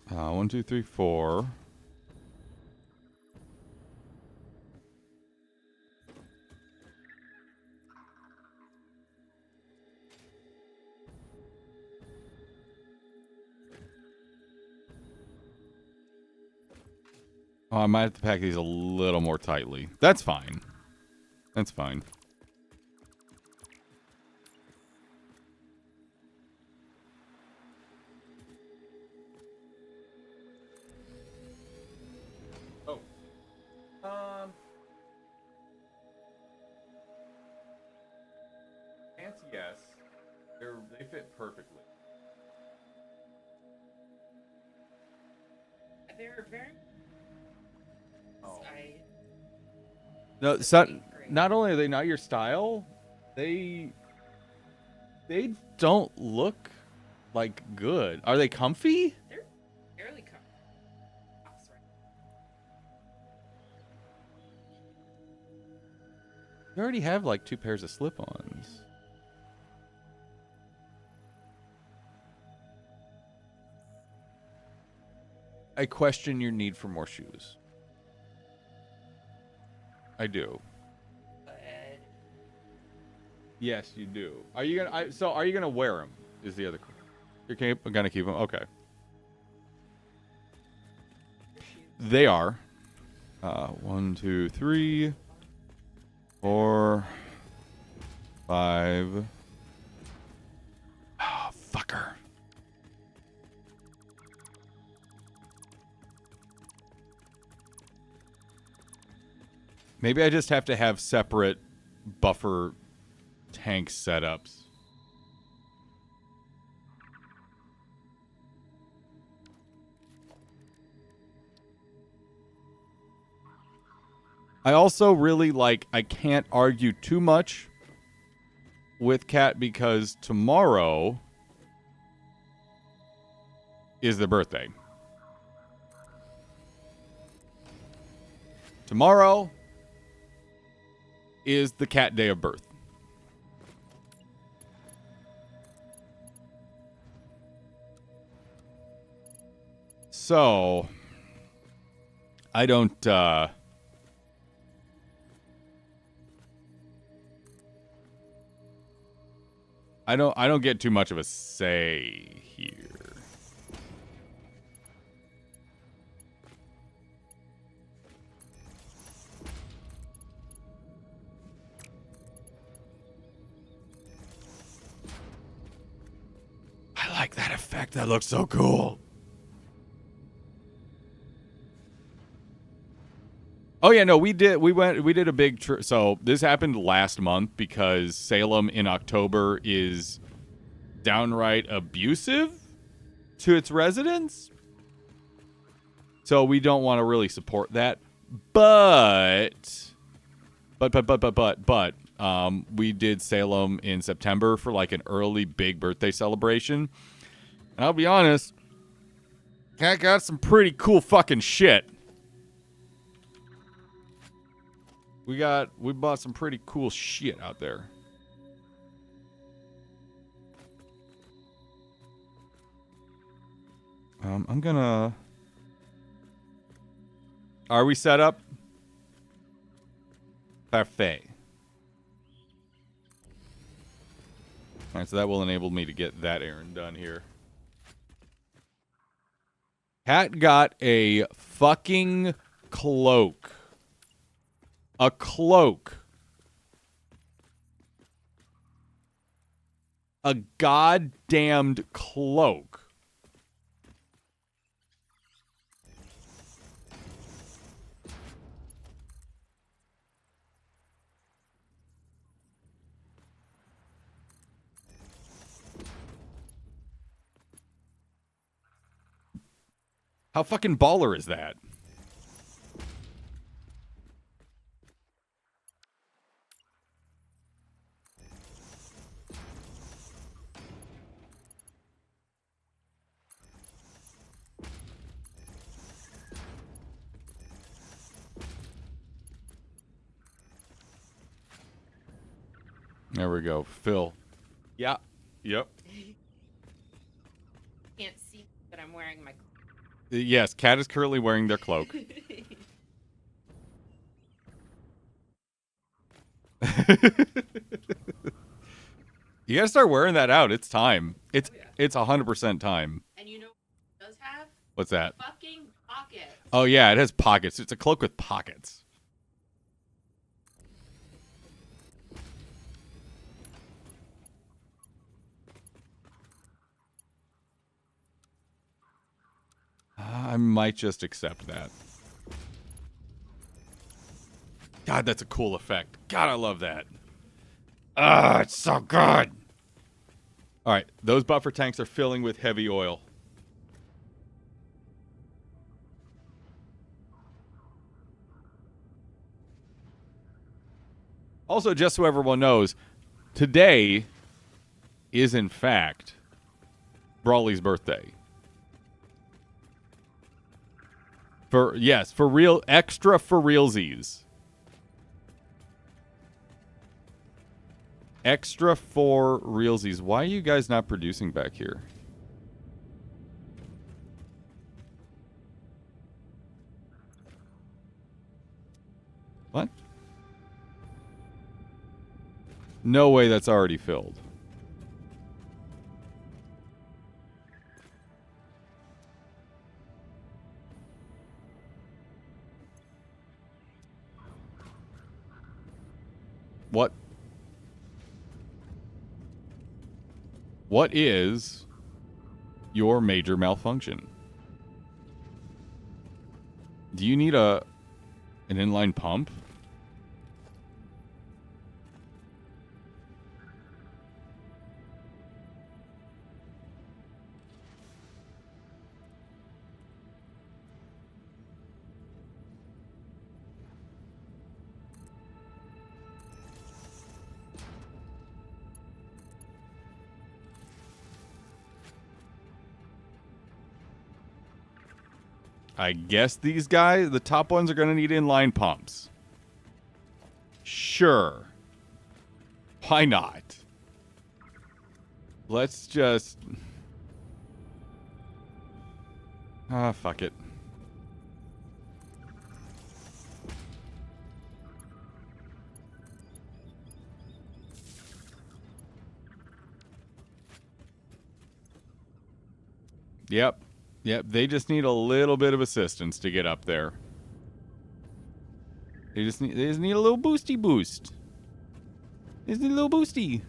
One, two, three, four. Oh, I might have to pack these a little more tightly. That's fine. That's fine. Oh. Pants, yes. They fit perfectly. They're very. Oh. I. No, so, not only are they not your style, they don't look like good. Are they comfy? They're fairly comfortable. You already have like 2 pairs of slip-ons. I question your need for more shoes. I do. Yes, you do. Are you gonna? So are you gonna wear them? Is the other question. You're gonna keep them? Okay. They are. 1, 2, 3, 4, 5. Oh, fucker. Maybe I just have to have separate buffer tank setups. I also really I can't argue too much with Kat because tomorrow is the birthday. Tomorrow is the Cat day of birth. So I don't I don't get too much of a say here. I like that effect. That looks so cool. Oh yeah, no, we did a big trip. So this happened last month because Salem in October is downright abusive to its residents. So we don't want to really support that. But we did Salem in September for like an early big birthday celebration. And I'll be honest, Cat got some pretty cool fucking shit. We bought some pretty cool shit out there. I'm gonna... Are we set up? Parfait. Alright, so that will enable me to get that errand done here. Cat got a fucking cloak. A cloak. A goddamned cloak. How fucking baller is that? There we go. Phil. Yeah. Yep. Can't see, but I'm wearing my. Yes, Cat is currently wearing their cloak. You gotta start wearing that out. It's time. It's 100% time. And you know what it does have? What's that? Fucking pockets. Oh yeah, it has pockets. It's a cloak with pockets. I might just accept that. God, that's a cool effect. God, I love that. Ah, it's so good. All right, those buffer tanks are filling with heavy oil. Also, just so everyone knows, today is in fact Brawley's birthday. For real, extra for realsies. Extra for realsies. Why are you guys not producing back here? What? No way that's already filled. What? What is your major malfunction? Do you need an inline pump? I guess these guys, the top ones, are going to need inline pumps. Sure. Why not? Let's just... fuck it. Yep. Yep, they just need a little bit of assistance to get up there. They just need a little boosty boost. They just need a little boosty.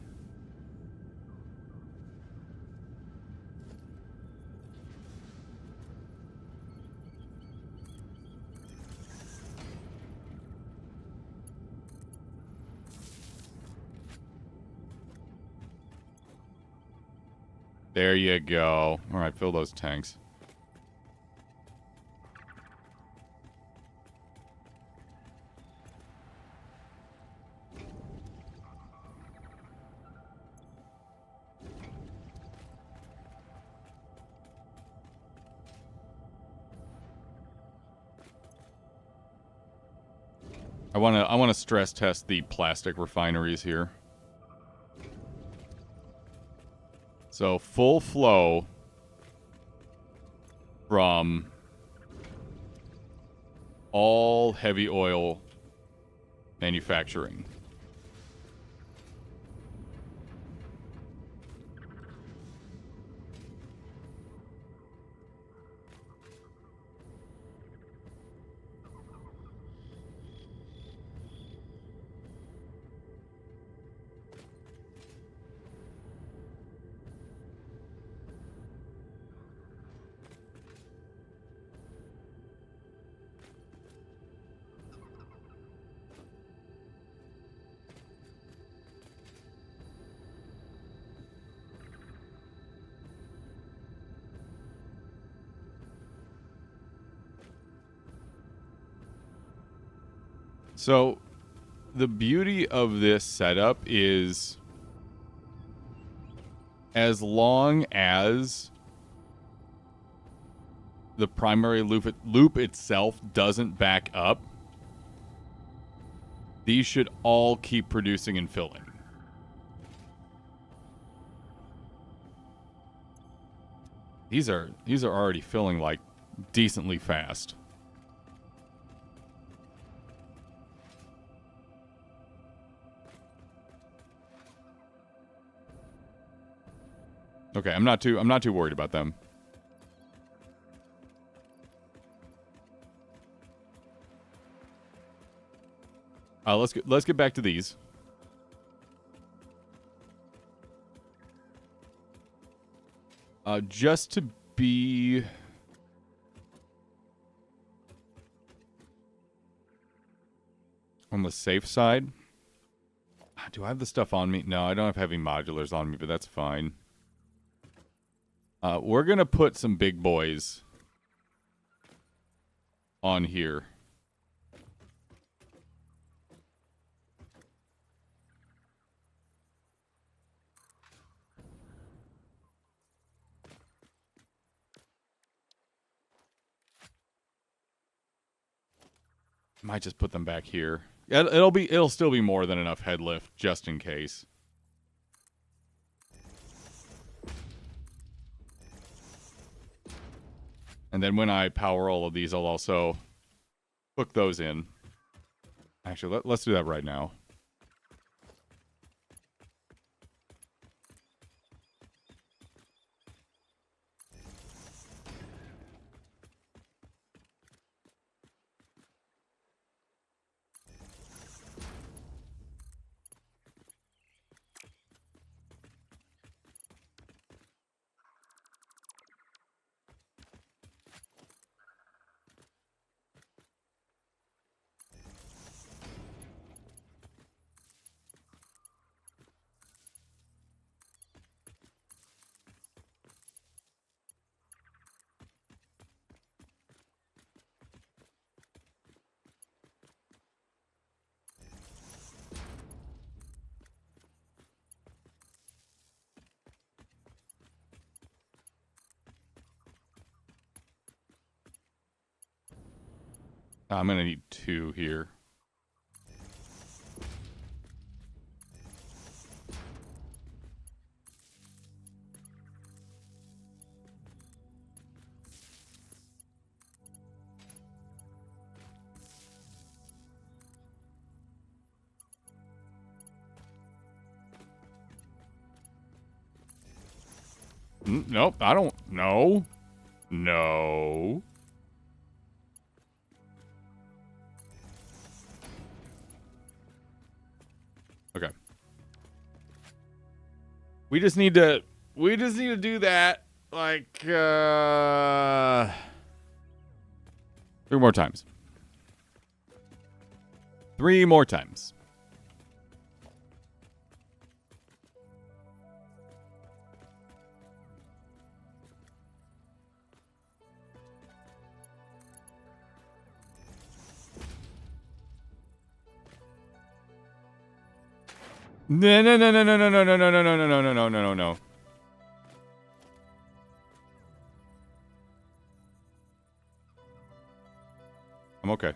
There you go. All right, fill those tanks. I want to stress test the plastic refineries here. So full flow from all heavy oil manufacturing. So, the beauty of this setup is as long as the primary loop itself doesn't back up, these should all keep producing and filling. These are already filling like decently fast. Okay, I'm not too worried about them. Let's get back to these. Just to be on the safe side. Do I have the stuff on me? No, I don't have heavy modulars on me, but that's fine. We're going to put some big boys on here. Might just put them back here. It'll still be more than enough head lift just in case. And then when I power all of these, I'll also hook those in. Actually, let's do that right now. I'm going to need 2 here. Nope, I don't. No. No. Okay. We just need to do that like 3 more times. 3 more times. No, no, no, no, no, no, no, no, no, no, no, no, no, no, no, no. I'm okay.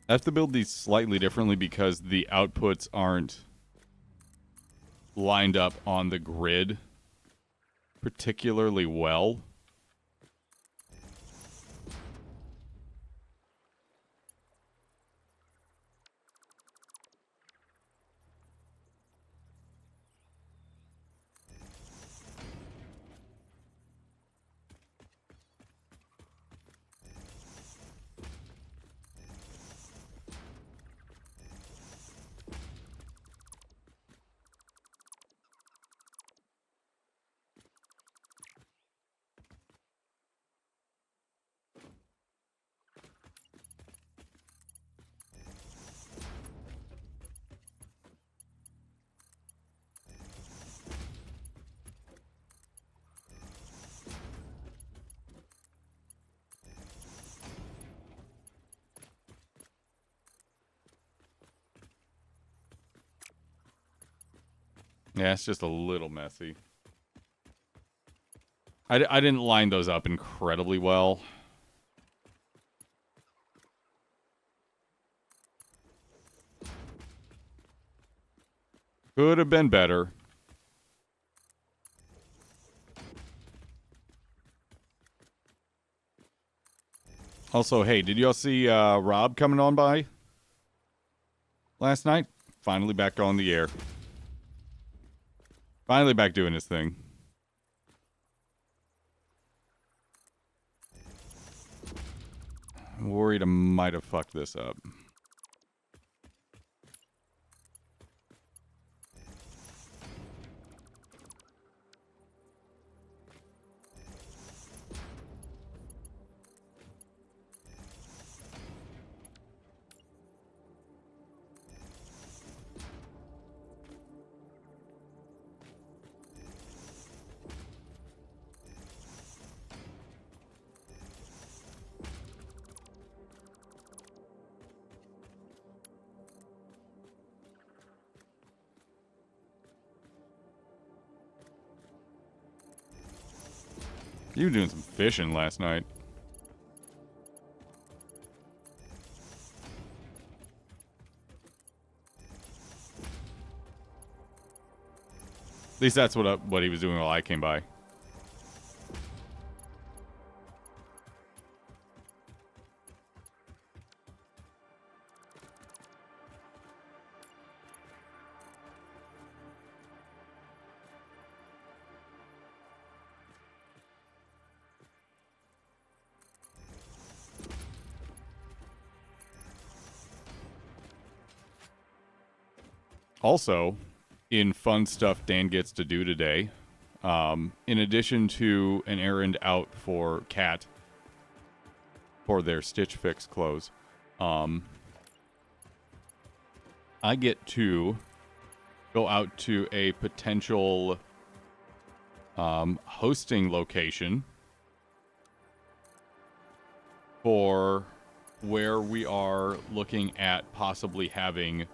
I have to build these slightly differently because the outputs aren't lined up on the grid particularly well. Yeah, it's just a little messy. I didn't line those up incredibly well. Could have been better. Also, hey, did y'all see Rob coming on by last night? Finally back on the air. Finally back doing his thing. I'm worried I might have fucked this up. You were doing some fishing last night. At least that's what he was doing while I came by. Also, in fun stuff Dan gets to do today, in addition to an errand out for Cat for their Stitch Fix clothes, I get to go out to a potential hosting location for where we are looking at possibly having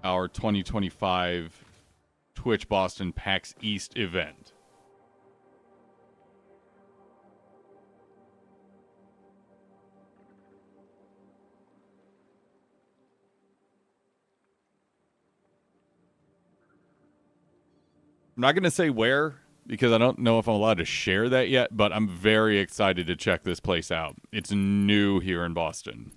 our 2025 Twitch Boston PAX East event. I'm not going to say where because I don't know if I'm allowed to share that yet, but I'm very excited to check this place out. It's new here in Boston.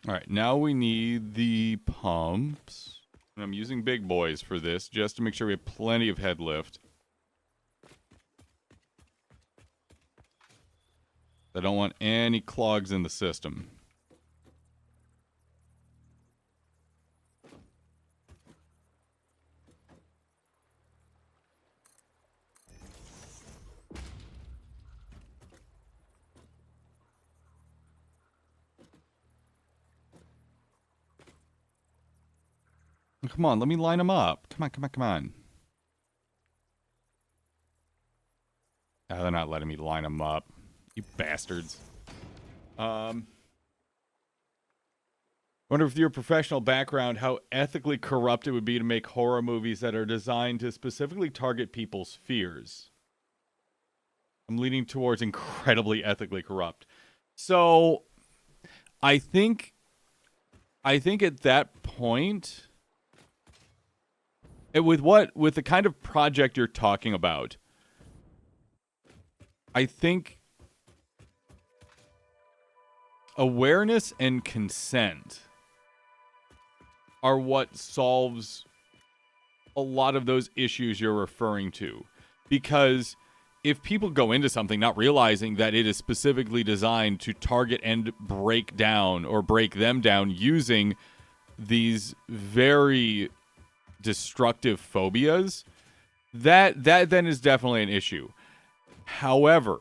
All right, now we need the pumps. And I'm using big boys for this just to make sure we have plenty of head lift. I don't want any clogs in the system. Come on, let me line them up. Come on, come on, come on. Oh, they're not letting me line them up. You bastards. Wonder if your professional background, how ethically corrupt it would be to make horror movies that are designed to specifically target people's fears. I'm leaning towards incredibly ethically corrupt. So, I think at that point, with the kind of project you're talking about, I think awareness and consent are what solves a lot of those issues you're referring to. Because if people go into something not realizing that it is specifically designed to target and break them down using these very destructive phobias, that then is definitely an issue. However,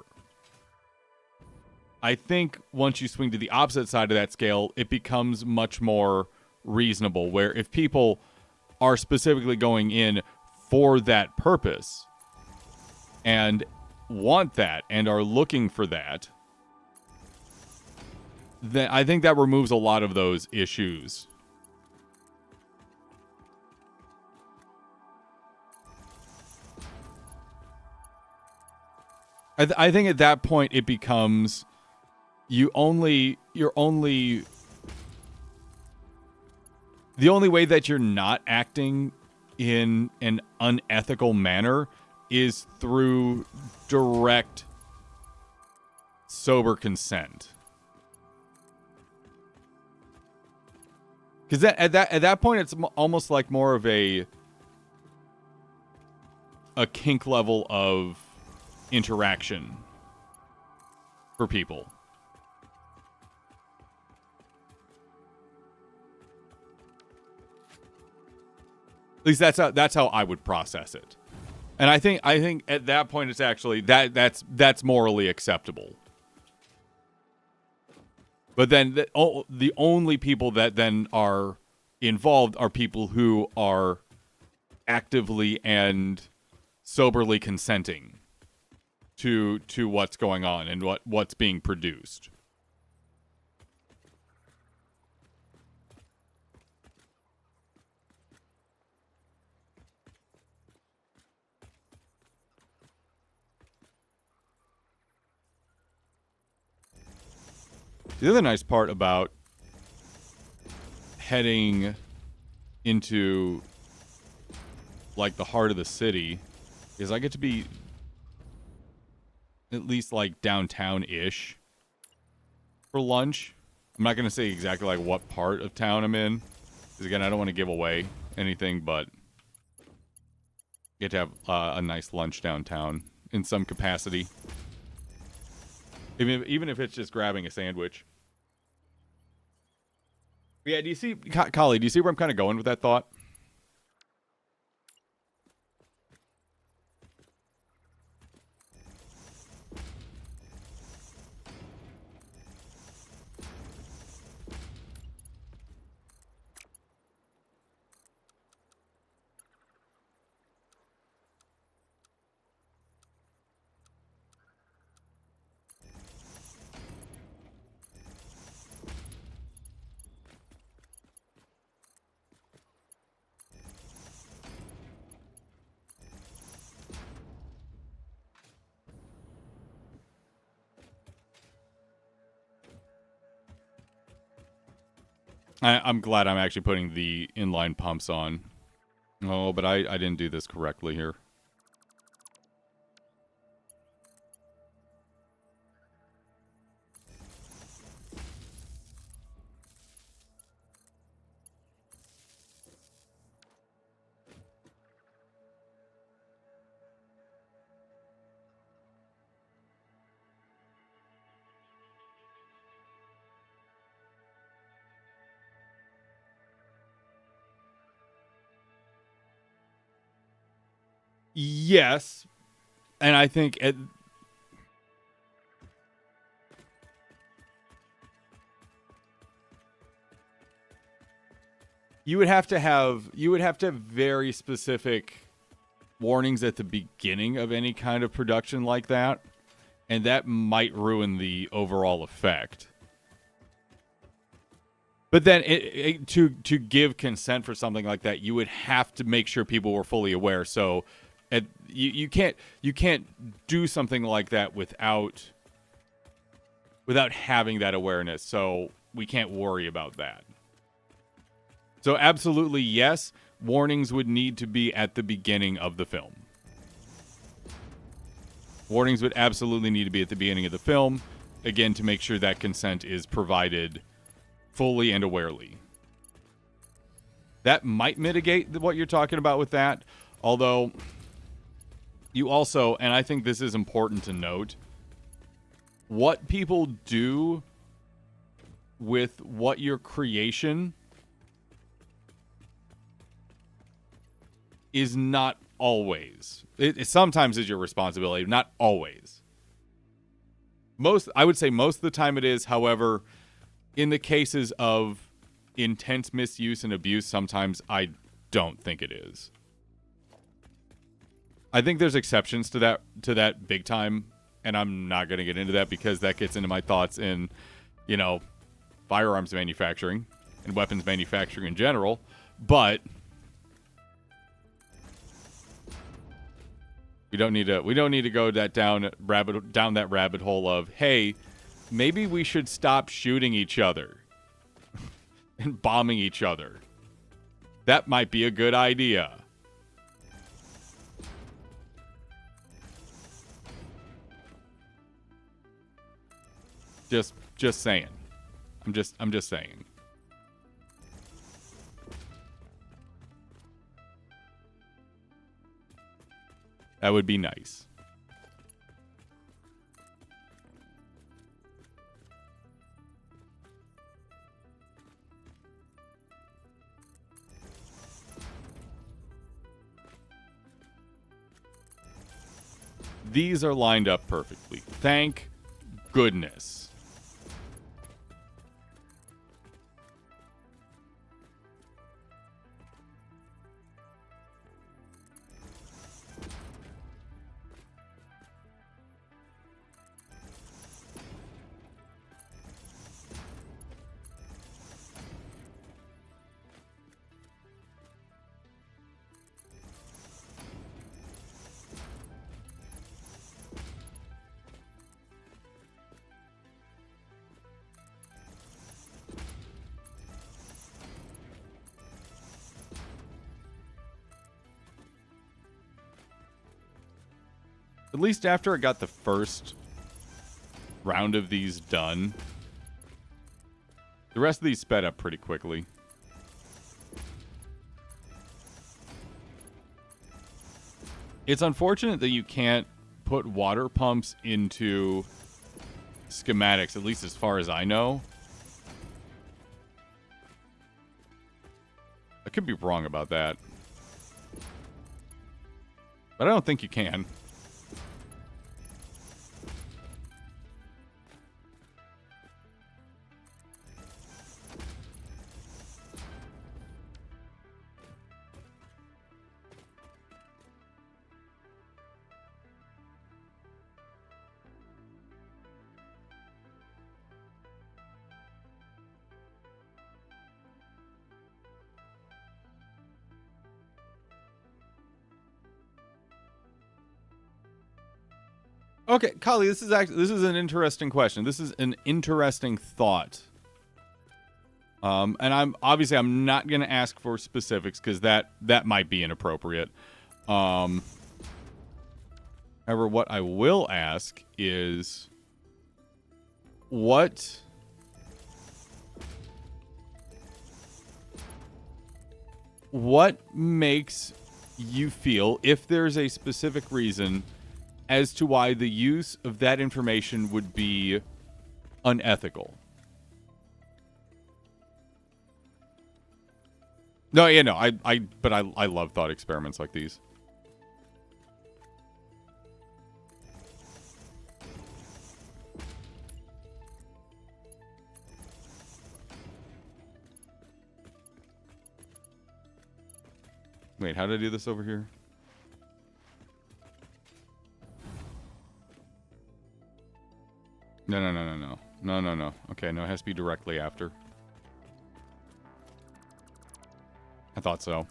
I think once you swing to the opposite side of that scale, it becomes much more reasonable, where if people are specifically going in for that purpose and want that and are looking for that, then I think that removes a lot of those issues. I think at that point it becomes you only you're only the only way that you're not acting in an unethical manner is through direct sober consent. Because at that point, it's almost like more of a kink level of interaction for people. At least that's how I would process it. And I think at that point it's actually that's morally acceptable. But then the only people that then are involved are people who are actively and soberly consenting to what's going on and what's being produced. The other nice part about heading into like the heart of the city is I get to be at least like downtown-ish for lunch. I'm not going to say exactly like what part of town I'm in, because again, I don't want to give away anything, but get to have a nice lunch downtown in some capacity. Even if it's just grabbing a sandwich. Yeah, do you see, Kali, do you see where I'm kind of going with that thought? I'm glad I'm actually putting the inline pumps on. Oh, but I didn't do this correctly here. Yes, and I think you would have to have very specific warnings at the beginning of any kind of production like that, and that might ruin the overall effect. But then to give consent for something like that, you would have to make sure people were fully aware. So you can't do something like that without having that awareness. So we can't worry about that. So absolutely yes, warnings would need to be at the beginning of the film. Warnings would absolutely need to be at the beginning of the film, again, to make sure that consent is provided fully and awarely. That might mitigate what you're talking about with that, although you also, and I think this is important to note, what people do with what your creation is not always. It sometimes is your responsibility, not always. I would say most of the time it is. However, in the cases of intense misuse and abuse, sometimes I don't think it is. I think there's exceptions to that big time, and I'm not going to get into that because that gets into my thoughts in, firearms manufacturing and weapons manufacturing in general. But we don't need to go down that rabbit hole of, hey, maybe we should stop shooting each other and bombing each other. That might be a good idea. Just saying. I'm just saying. That would be nice. These are lined up perfectly. Thank goodness. At least after I got the first round of these done, the rest of these sped up pretty quickly. It's unfortunate that you can't put water pumps into schematics, at least as far as I know. I could be wrong about that. But I don't think you can. Okay, Kali, this is an interesting question. This is an interesting thought. And I'm not going to ask for specifics because that might be inappropriate. However, what I will ask is what makes you feel, if there's a specific reason as to why the use of that information would be unethical. No, yeah, no, I love thought experiments like these. Wait, how did I do this over here? No. Okay, no, it has to be directly after. I thought so.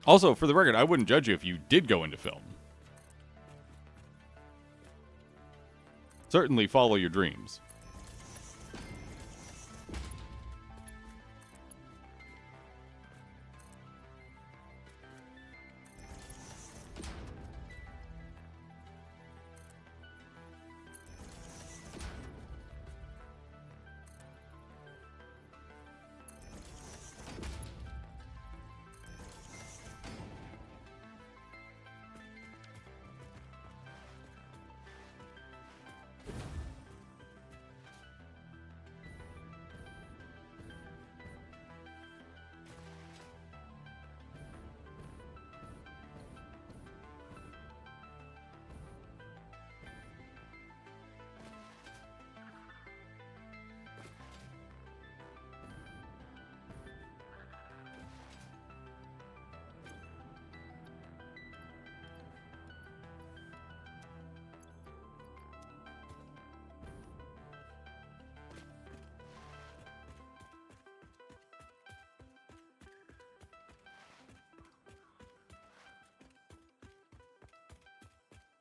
Also, for the record, I wouldn't judge you if you did go into film. Certainly follow your dreams.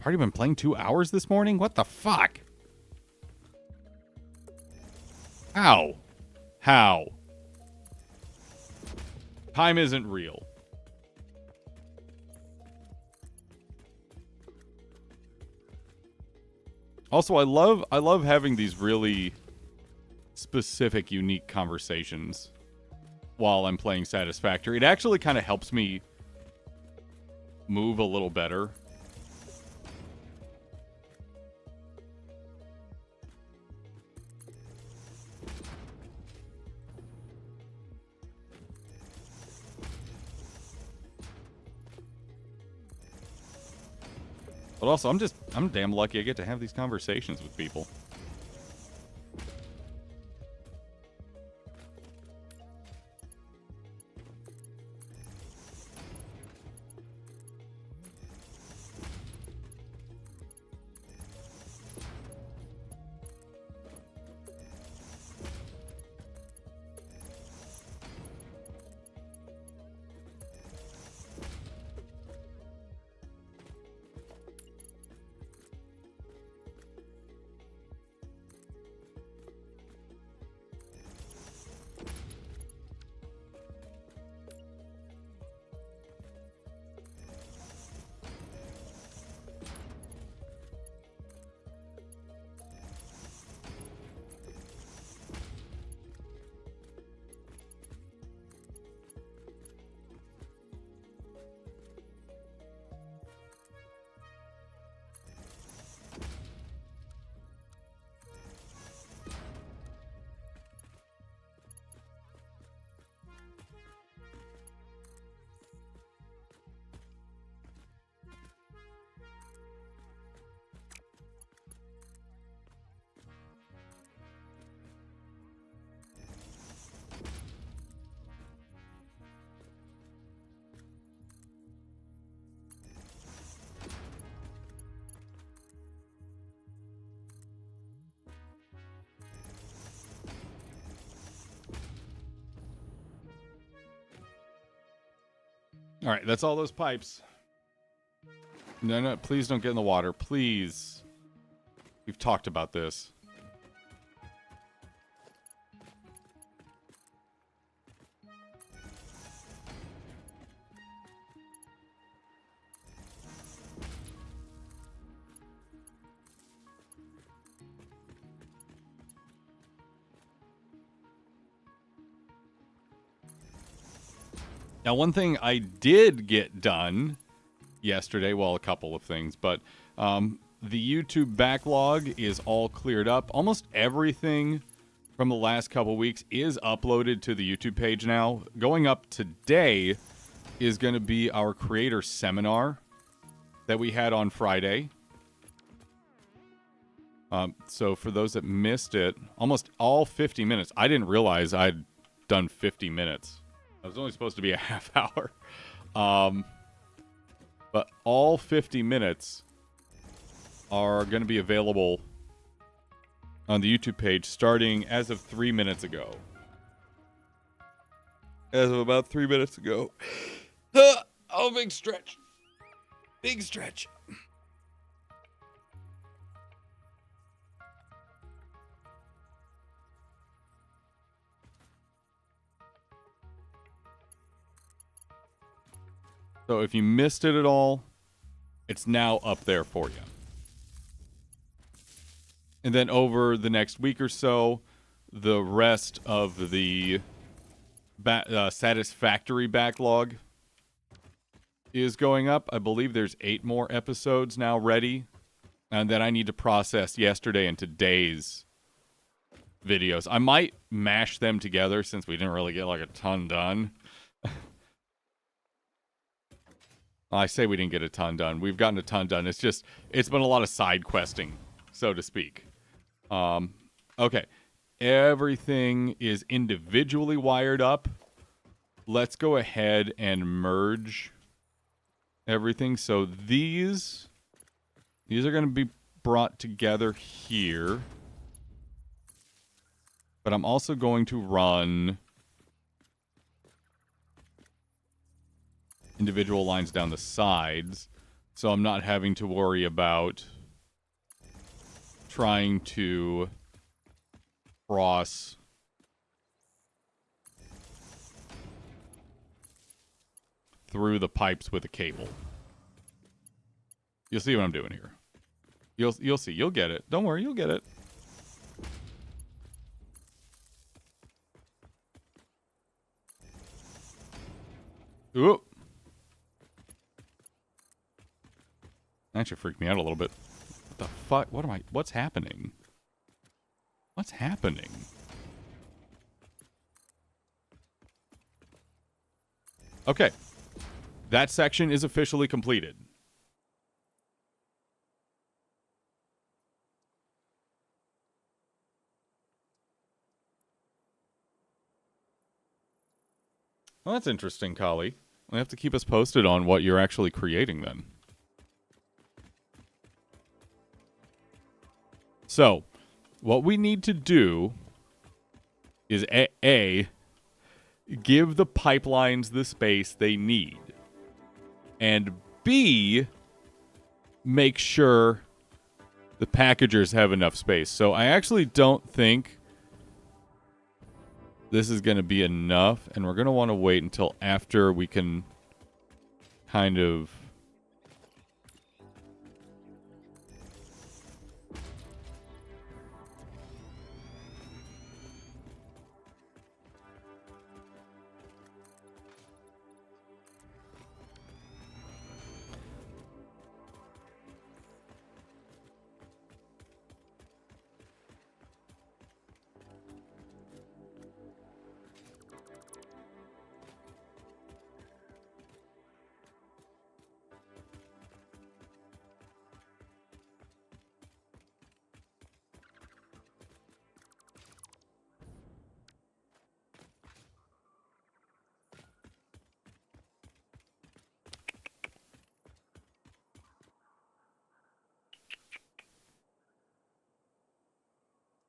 Already been playing 2 hours this morning? What the fuck? How? How? Time isn't real. Also, I love having these really specific, unique conversations while I'm playing Satisfactory. It actually kind of helps me move a little better. But also, I'm damn lucky I get to have these conversations with people. All right, that's all those pipes. No, please don't get in the water. Please. We've talked about this. Now, one thing I did get done yesterday, well, a couple of things, but the YouTube backlog is all cleared up. Almost everything from the last couple weeks is uploaded to the YouTube page now. Going up today is going to be our creator seminar that we had on Friday. So for those that missed it, almost all 50 minutes. I didn't realize I'd done 50 minutes. I was only supposed to be a half hour. But all 50 minutes are going to be available on the YouTube page starting as of 3 minutes ago. As of about 3 minutes ago. Oh, big stretch. Big stretch. So if you missed it at all, it's now up there for you. And then over the next week or so, the rest of the Satisfactory backlog is going up. I believe there's 8 more episodes now ready, and that I need to process yesterday and today's videos. I might mash them together since we didn't really get like a ton done. I say we didn't get a ton done. We've gotten a ton done. It's been a lot of side questing, so to speak. Okay. Everything is individually wired up. Let's go ahead and merge everything. So these are going to be brought together here. But I'm also going to run individual lines down the sides. So I'm not having to worry about trying to cross through the pipes with a cable. You'll see what I'm doing here. You'll see. You'll get it. Don't worry, you'll get it. Ooh. That actually freaked me out a little bit. What the fuck? What's happening? What's happening? Okay. That section is officially completed. Well, that's interesting, Kali. We have to keep us posted on what you're actually creating then. So, what we need to do is A, give the pipelines the space they need. And B, make sure the packagers have enough space. So I actually don't think this is going to be enough, and we're going to want to wait until after we can kind of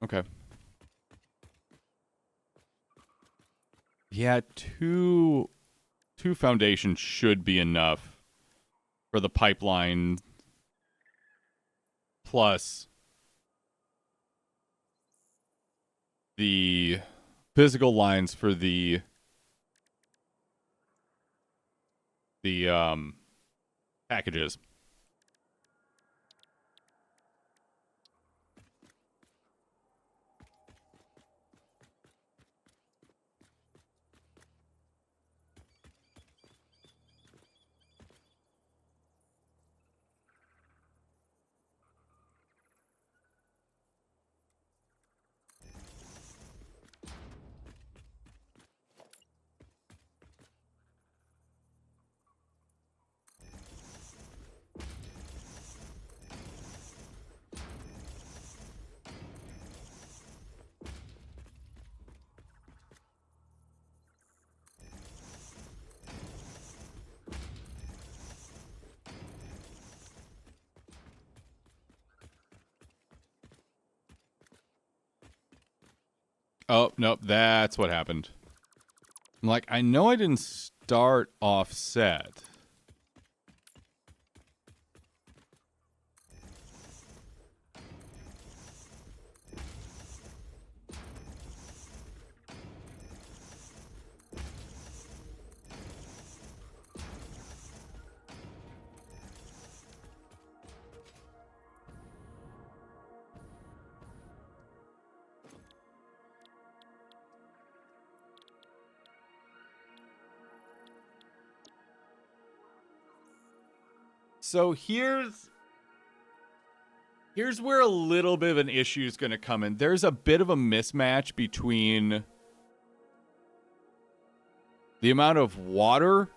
okay. Yeah, two foundations should be enough for the pipeline plus the physical lines for the packages. Oh, nope, that's what happened. I'm like, I know I didn't start offset. So here's where a little bit of an issue is going to come in. There's a bit of a mismatch between the amount of water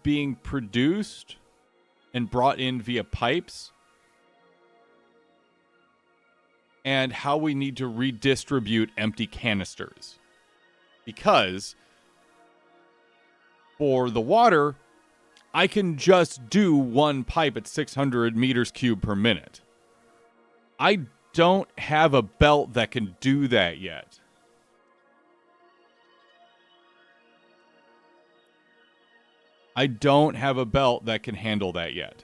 being produced and brought in via pipes and how we need to redistribute empty canisters. Because for the water, I can just do one pipe at 600 meters cubed per minute. I don't have a belt that can do that yet. I don't have a belt that can handle that yet.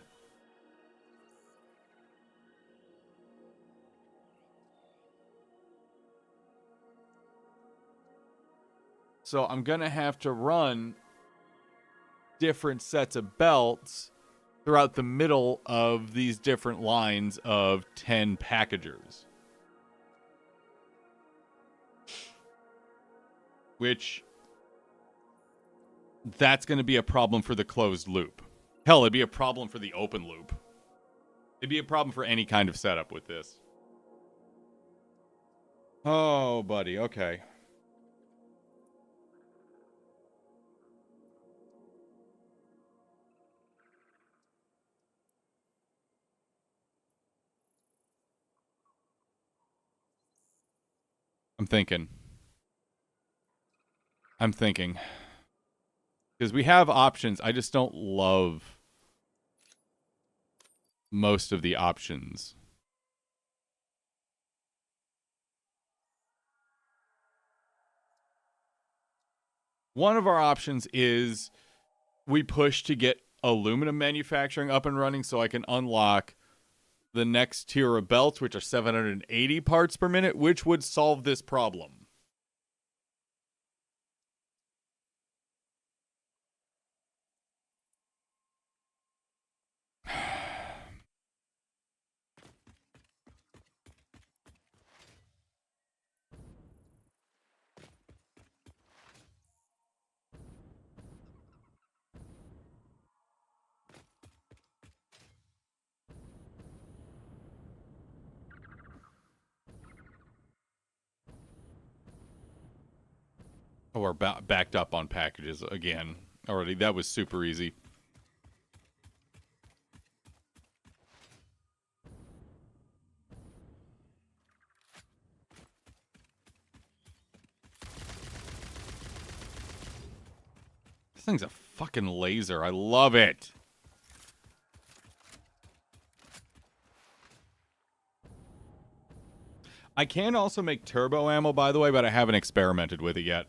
So I'm going to have to run different sets of belts throughout the middle of these different lines of 10 packagers. Which, that's going to be a problem for the closed loop. Hell, it'd be a problem for the open loop. It'd be a problem for any kind of setup with this. Oh, buddy, okay. I'm thinking. Because we have options. I just don't love most of the options. One of our options is we push to get aluminum manufacturing up and running so I can unlock the next tier of belts, which are 780 parts per minute, which would solve this problem. Oh, we're backed up on packages again already. That was super easy. This thing's a fucking laser. I love it. I can also make turbo ammo, by the way, but I haven't experimented with it yet.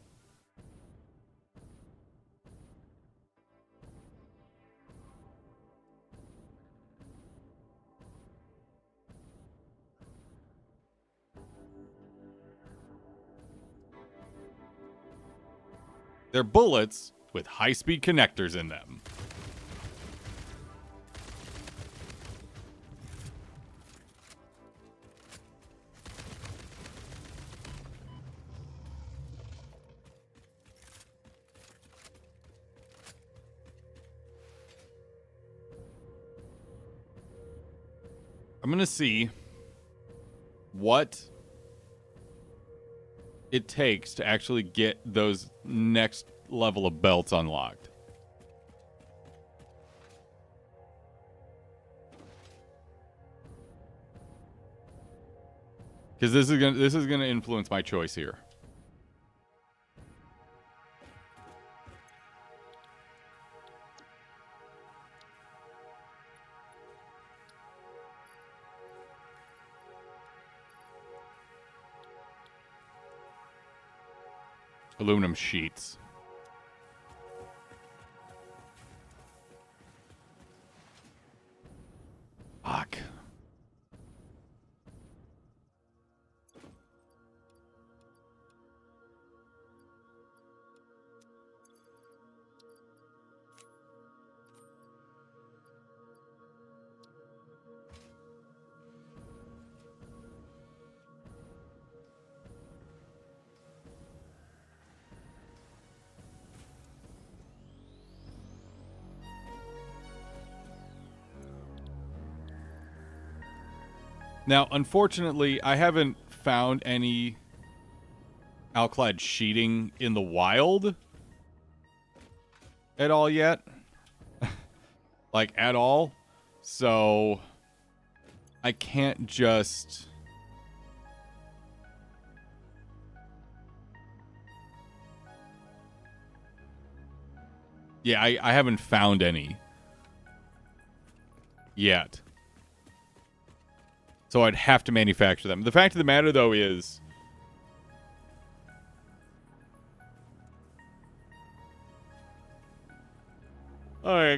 They're bullets with high-speed connectors in them. I'm going to see what it takes to actually get those next level of belts unlocked. Because this is gonna influence my choice here. Aluminum sheets. Fuck. Now, unfortunately, I haven't found any alclad sheeting in the wild at all yet. Like, at all. So, I can't just... Yeah, I haven't found any yet. So I'd have to manufacture them. The fact of the matter, though, is...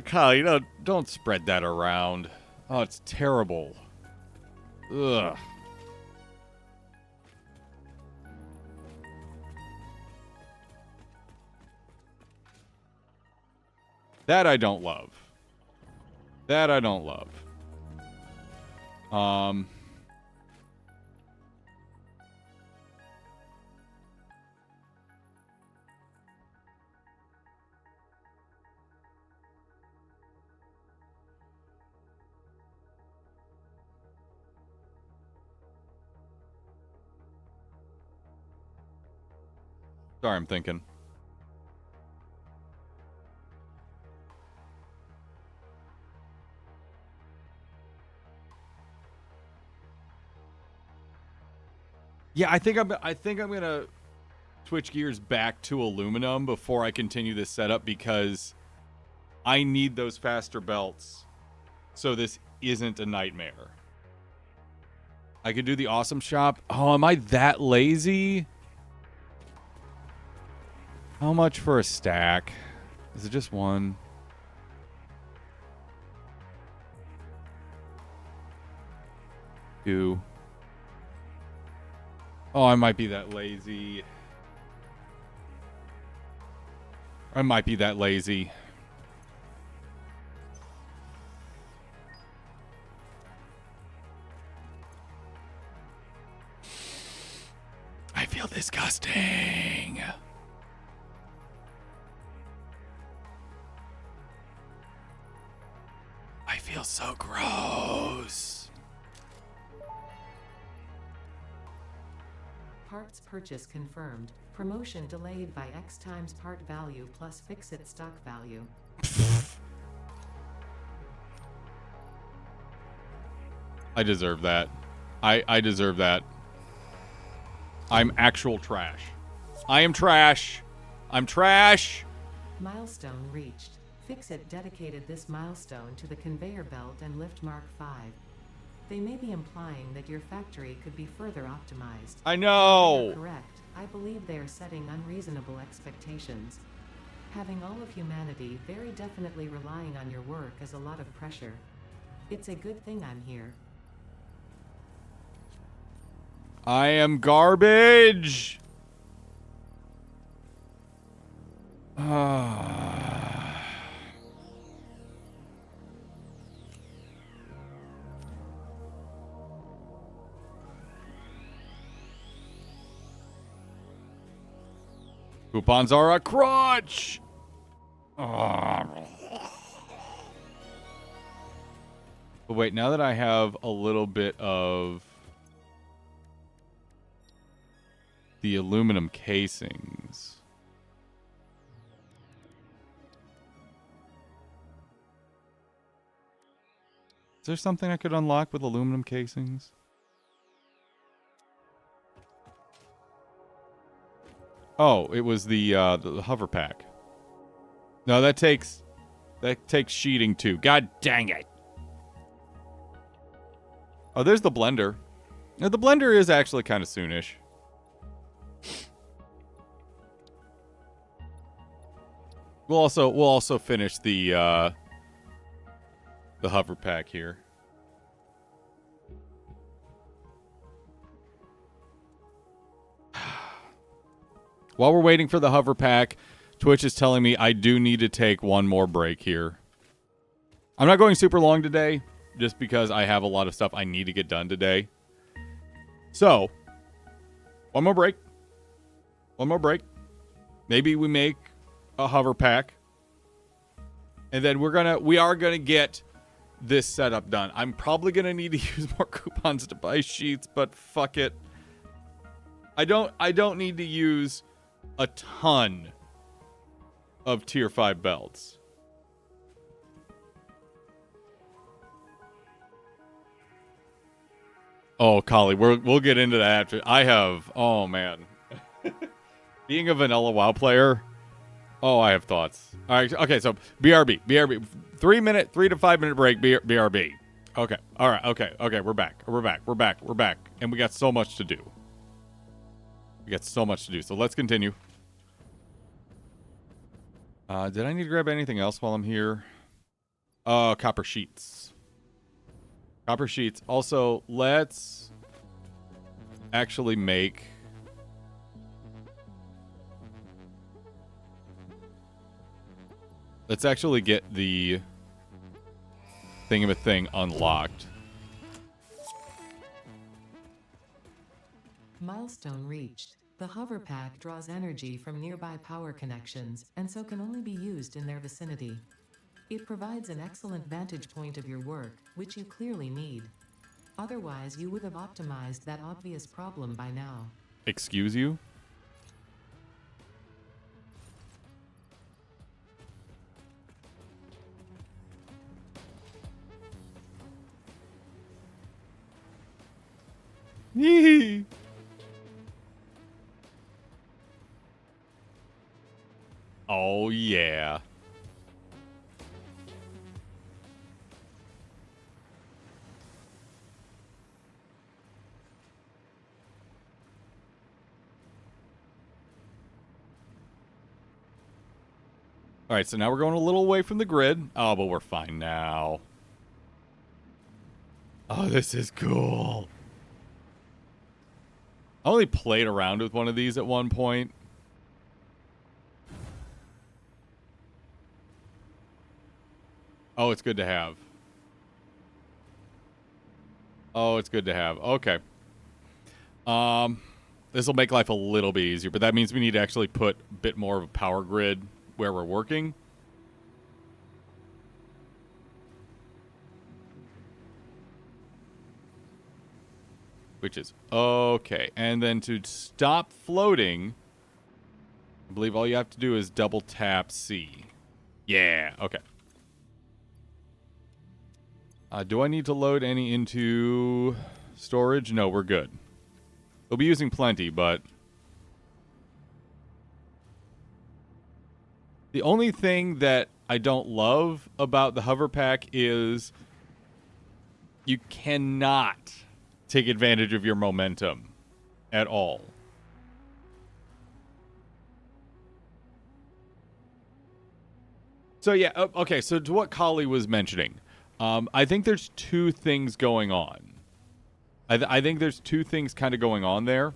Kyle, you know, don't spread that around. Oh, it's terrible. Ugh. That I don't love. That I don't love. Sorry, I'm thinking. Yeah, I think I'm gonna switch gears back to aluminum before I continue this setup because I need those faster belts so this isn't a nightmare. I could do the awesome shop. Oh, am I that lazy? How much for a stack? Is it just one? Two. Oh, I might be that lazy. I might be that lazy. I feel disgusting. I feel so gross. Parts purchase confirmed. Promotion delayed by X times part value plus fix-it stock value. I deserve that. I deserve that. I'm actual trash. I am trash. I'm trash. Milestone reached. Fix-it dedicated this milestone to the conveyor belt and lift Mark 5. They may be implying that your factory could be further optimized. I They know. are correct. I believe they are setting unreasonable expectations. Having all of humanity very definitely relying on your work is a lot of pressure. It's a good thing I'm here. I am garbage. Coupons are a crutch. But wait, now that I have a little bit of the aluminum casings. Is there something I could unlock with aluminum casings? Oh, it was the hover pack. No, that takes sheeting too. God dang it. Oh, there's the blender. Now, the blender is actually kind of soonish. We'll also finish the hover pack here. While we're waiting for the hover pack, Twitch is telling me I do need to take one more break here. I'm not going super long today, just because I have a lot of stuff I need to get done today. So, one more break. One more break. Maybe we make a hover pack. And then we are gonna get this setup done. I'm probably gonna need to use more coupons to buy sheets, but fuck it. I don't need to use a ton of tier 5 belts. Oh, Collie, we'll get into that after. Oh man. Being a vanilla WoW player, I have thoughts. All right, okay, so BRB. 3 to 5 minute break, BRB. Okay, all right, okay, we're back. And we got so much to do. So let's continue. Did I need to grab anything else while I'm here? Copper sheets. Copper sheets. Also, let's actually make... Let's actually get the thing unlocked. Milestone reached. The hover pack draws energy from nearby power connections, and so can only be used in their vicinity. It provides an excellent vantage point of your work, which you clearly need. Otherwise, you would have optimized that obvious problem by now. Excuse you? Yee. Oh, yeah. All right, so now we're going a little away from the grid. Oh, but we're fine now. Oh, this is cool. I only played around with one of these at one point. Oh, it's good to have. Oh, it's good to have. Okay. This will make life a little bit easier, but that means we need to actually put a bit more of a power grid where we're working. Which is okay. And then to stop floating, I believe all you have to do is double tap C. Yeah, okay. Do I need to load any into storage? No, we're good. We'll be using plenty, but... The only thing that I don't love about the hover pack is you cannot take advantage of your momentum at all. So yeah, okay, so to what Kali was mentioning, I think there's two things going on. I think there's two things kind of going on there.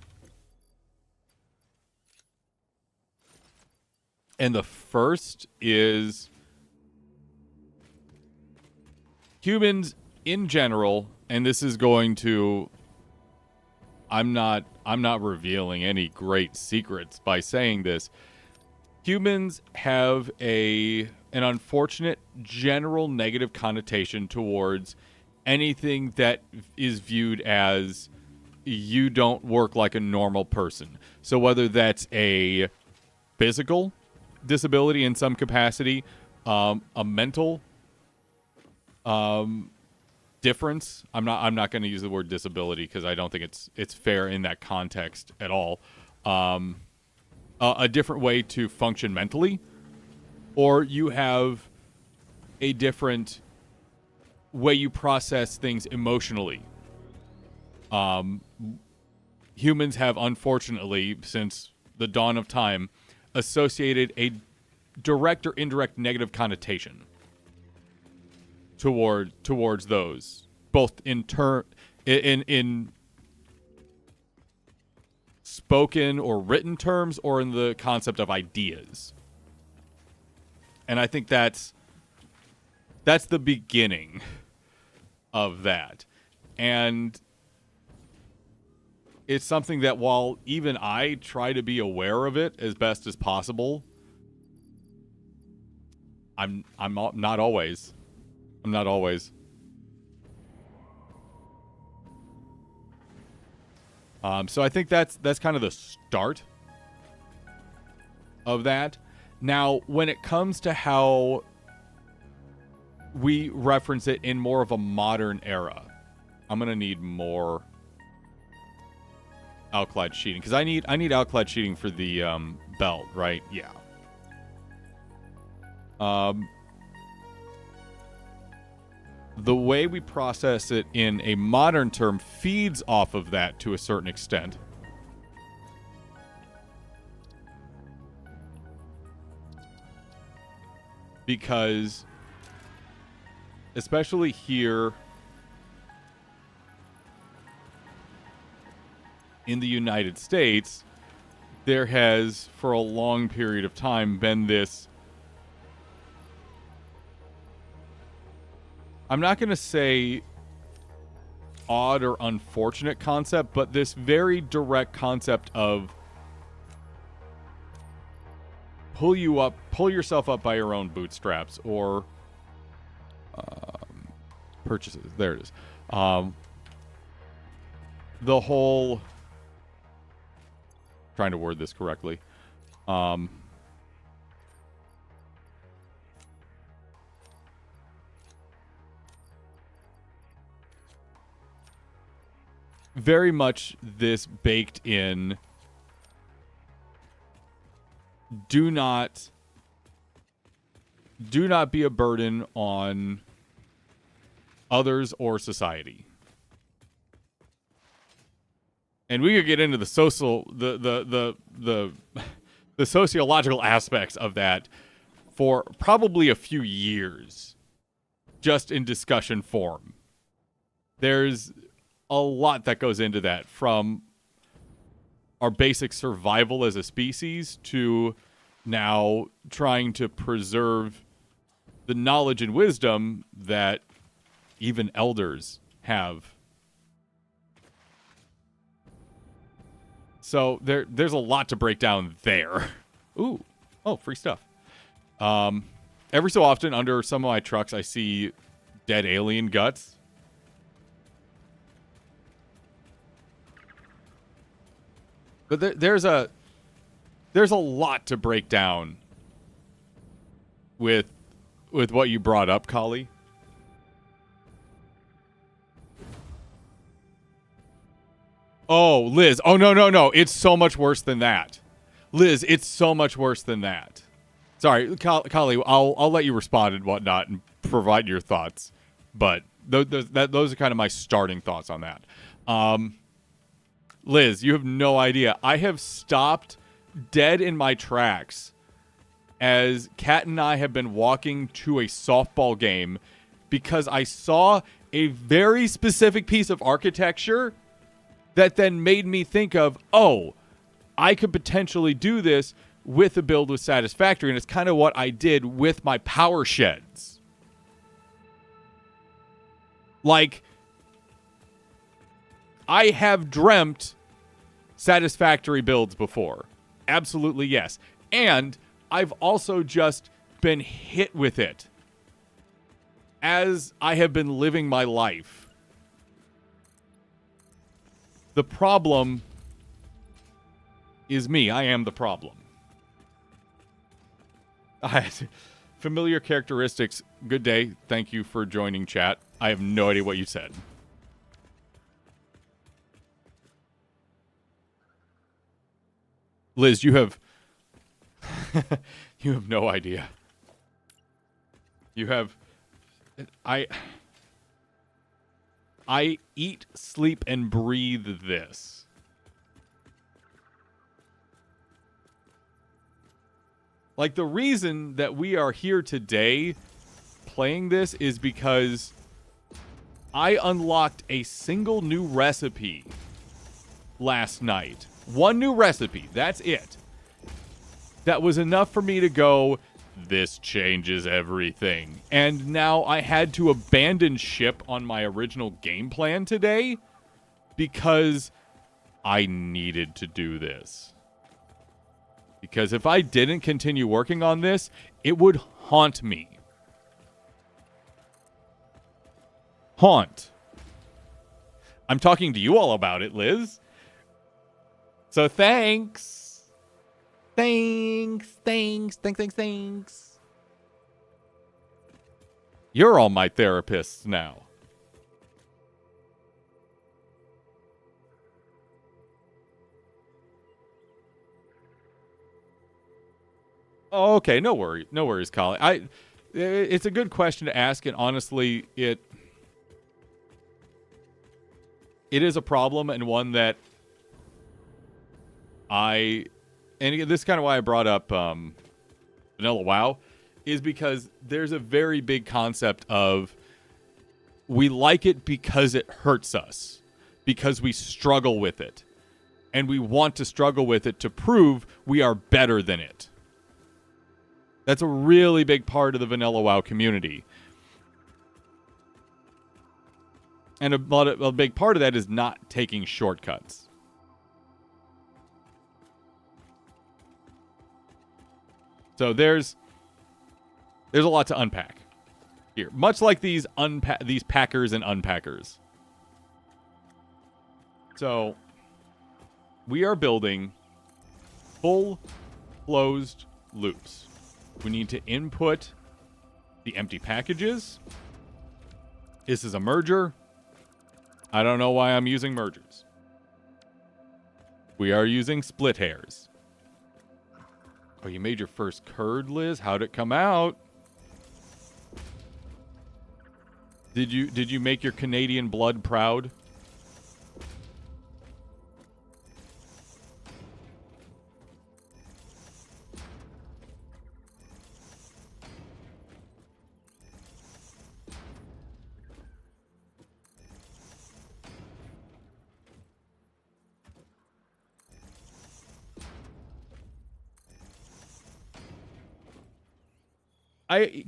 And the first is humans in general, and this is going to... I'm not revealing any great secrets by saying this. Humans have an unfortunate general negative connotation towards anything that is viewed as you don't work like a normal person. So whether that's a physical disability in some capacity, a mental difference. I'm not going to use the word disability because I don't think it's fair in that context at all. A different way to function mentally, or you have a different way you process things emotionally. Humans have, unfortunately, since the dawn of time, associated a direct or indirect negative connotation towards those, both in spoken or written terms, or in the concept of ideas. And I think that's the beginning of that. And it's something that, while even I try to be aware of it as best as possible, I'm not always. I'm not always. So I think that's kind of the start of that. Now, when it comes to how we reference it in more of a modern era, I'm gonna need more alkylide sheeting because I need alkylide sheeting for the belt, right? Yeah. The way we process it in a modern term feeds off of that to a certain extent. Because especially here in the United States, there has, for a long period of time, been this, I'm not going to say odd or unfortunate concept, but this very direct concept of pull yourself up by your own bootstraps, or purchases. There it is. The whole, trying to word this correctly. Very much this baked in. Do not be a burden on others or society. And we could get into the the sociological aspects of that for probably a few years, just in discussion form. There's a lot that goes into that, from our basic survival as a species to now trying to preserve the knowledge and wisdom that even elders have. So there's a lot to break down there. Ooh. Oh, free stuff. Every so often under some of my trucks I see dead alien guts. But there's a lot to break down with what you brought up, Kali. Oh, Liz. Oh, no. It's so much worse than that. Liz, it's so much worse than that. Sorry, Kali, I'll let you respond and whatnot and provide your thoughts. But those are kind of my starting thoughts on that. Liz, you have no idea. I have stopped dead in my tracks as Kat and I have been walking to a softball game because I saw a very specific piece of architecture that then made me think of, oh, I could potentially do this with a build with Satisfactory. And it's kind of what I did with my power sheds. Like, I have dreamt Satisfactory builds before. Absolutely, yes. And I've also just been hit with it as I have been living my life. The problem is me. I am the problem. Familiar characteristics. Good day. Thank you for joining, chat. I have no idea what you said. Liz, you have you have no idea. You have I eat, sleep, and breathe this. Like, the reason that we are here today playing this is because I unlocked a single new recipe last night. One new recipe, that's it. That was enough for me to go, this changes everything. And now I had to abandon ship on my original game plan today because I needed to do this. Because if I didn't continue working on this, it would haunt me. Haunt. I'm talking to you all about it, Liz. So thanks. Thanks. You're all my therapists now. Oh, okay, no worries, Colin. It's a good question to ask, and honestly, it is a problem, and one that and this is kind of why I brought up Vanilla WoW, is because there's a very big concept of We like it because it hurts us, because we struggle with it. And we want to struggle with it to prove we are better than it. That's a really big part of the Vanilla WoW community. And a big part of that is not taking shortcuts. So there's a lot to unpack here. Much like these packers and unpackers. So we are building full closed loops. We need to input the empty packages. This is a merger. I don't know why I'm using mergers. We are using split hairs. Oh, you made your first curd, Liz? How'd it come out? Did you make your Canadian blood proud?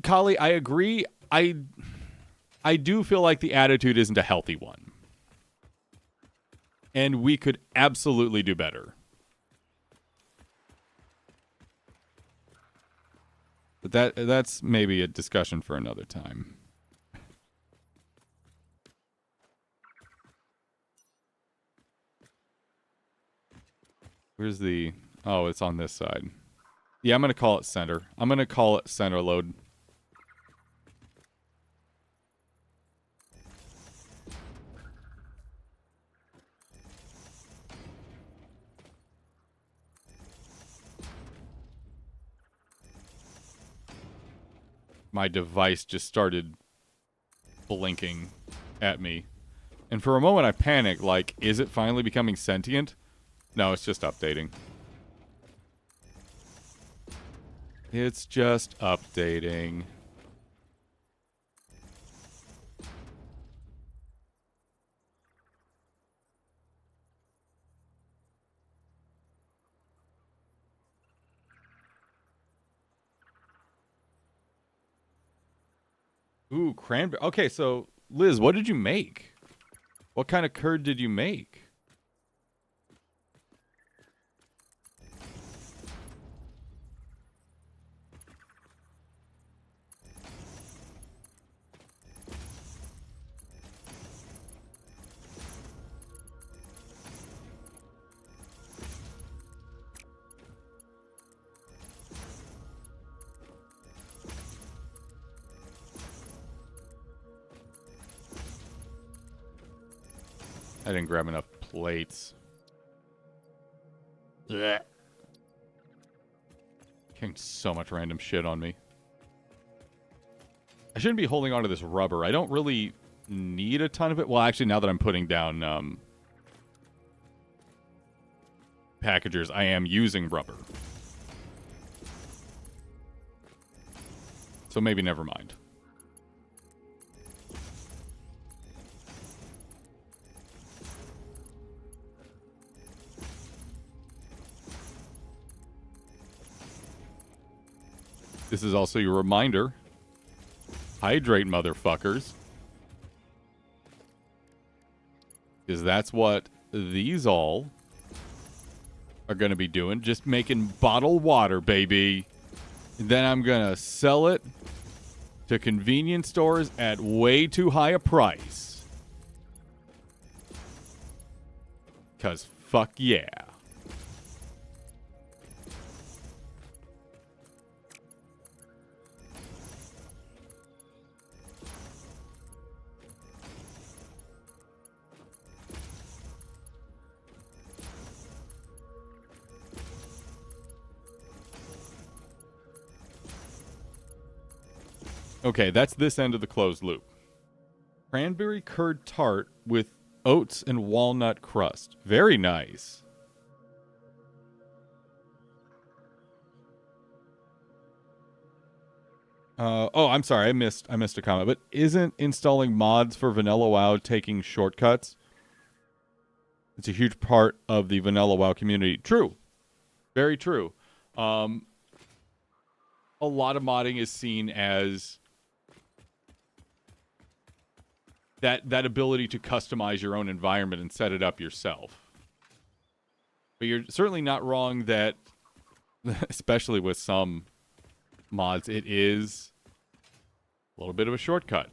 Kali, I agree. I do feel like the attitude isn't a healthy one. And we could absolutely do better. But that's maybe a discussion for another time. Where's the... Oh, it's on this side. Yeah, I'm going to call it center. I'm going to call it center load. My device just started blinking at me. And for a moment I panicked, like, is it finally becoming sentient? No, it's just updating. It's just updating. Ooh, cranberry. Okay, so, Liz, what did you make? What kind of curd did you make? I didn't grab enough plates. Blech. Getting so much random shit on me. I shouldn't be holding on to this rubber. I don't really need a ton of it. Well, actually, now that I'm putting down packagers, I am using rubber. So maybe never mind. This is also your reminder. Hydrate, motherfuckers. Because that's what these all are going to be doing. Just making bottled water, baby. And then I'm going to sell it to convenience stores at way too high a price. Because fuck yeah. Okay, that's this end of the closed loop. Cranberry curd tart with oats and walnut crust. Very nice. Oh, I'm sorry. I missed a comment. But isn't installing mods for Vanilla WoW taking shortcuts? It's a huge part of the Vanilla WoW community. True. Very true. A lot of modding is seen as that ability to customize your own environment and set it up yourself. But you're certainly not wrong that, especially with some mods, it is a little bit of a shortcut.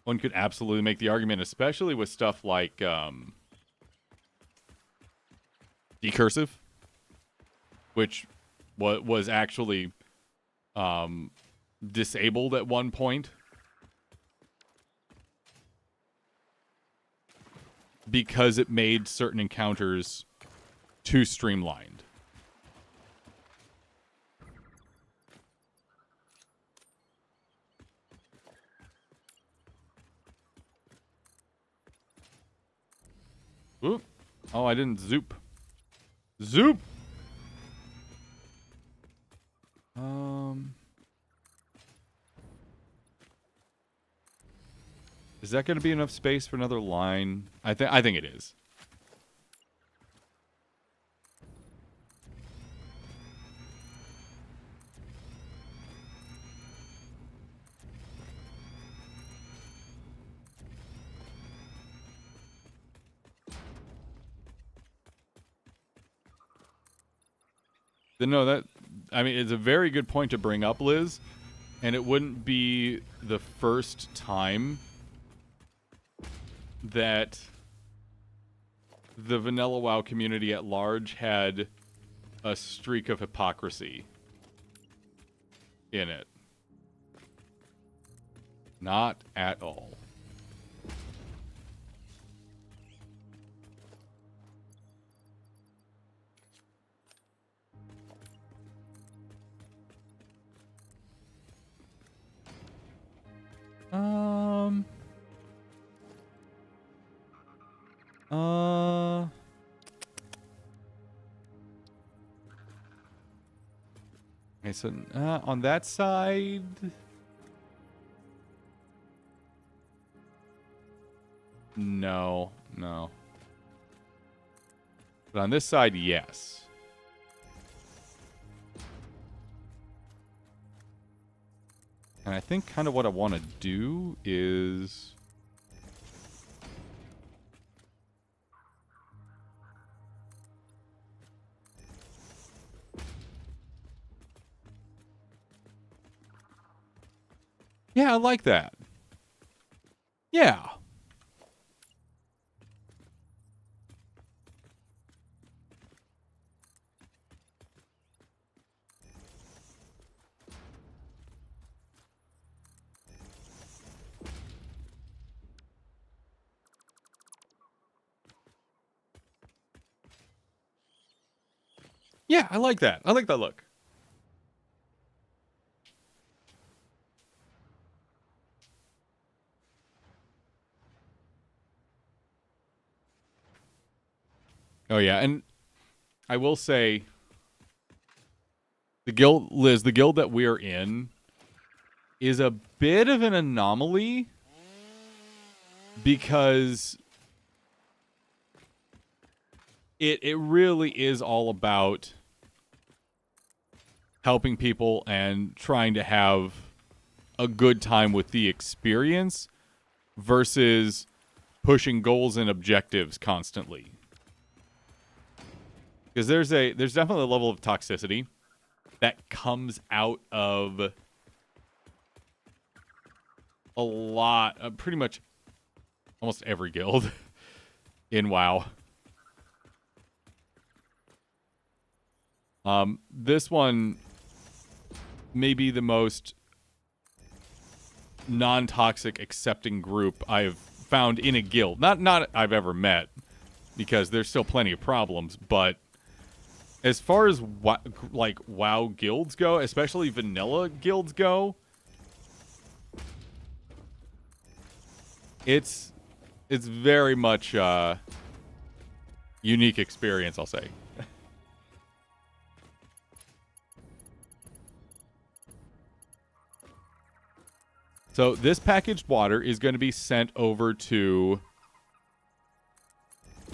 One could absolutely make the argument, especially with stuff like decursive, which was actually disabled at one point because it made certain encounters too streamlined. Oop. Oh, I didn't zoop. Zoop! Is that going to be enough space for another line? I think it is. No, I mean, it's a very good point to bring up, Liz, and it wouldn't be the first time that the Vanilla WoW community at large had a streak of hypocrisy in it. Not at all. Okay, so on that side, no. But on this side, yes. And I think kind of what I want to do is... Yeah, I like that. Yeah. Yeah, I like that. I like that look. Oh, yeah, and I will say, the guild, Liz, the guild that we're in is a bit of an anomaly because it really is all about helping people and trying to have a good time with the experience versus pushing goals and objectives constantly. Because there's definitely a level of toxicity that comes out of a lot, pretty much almost every guild in WoW. This one may be the most non-toxic accepting group I've found in a guild. Not I've ever met, because there's still plenty of problems, but as far as like WoW guilds go, especially vanilla guilds go, it's very much unique experience, I'll say. So this packaged water is going to be sent over to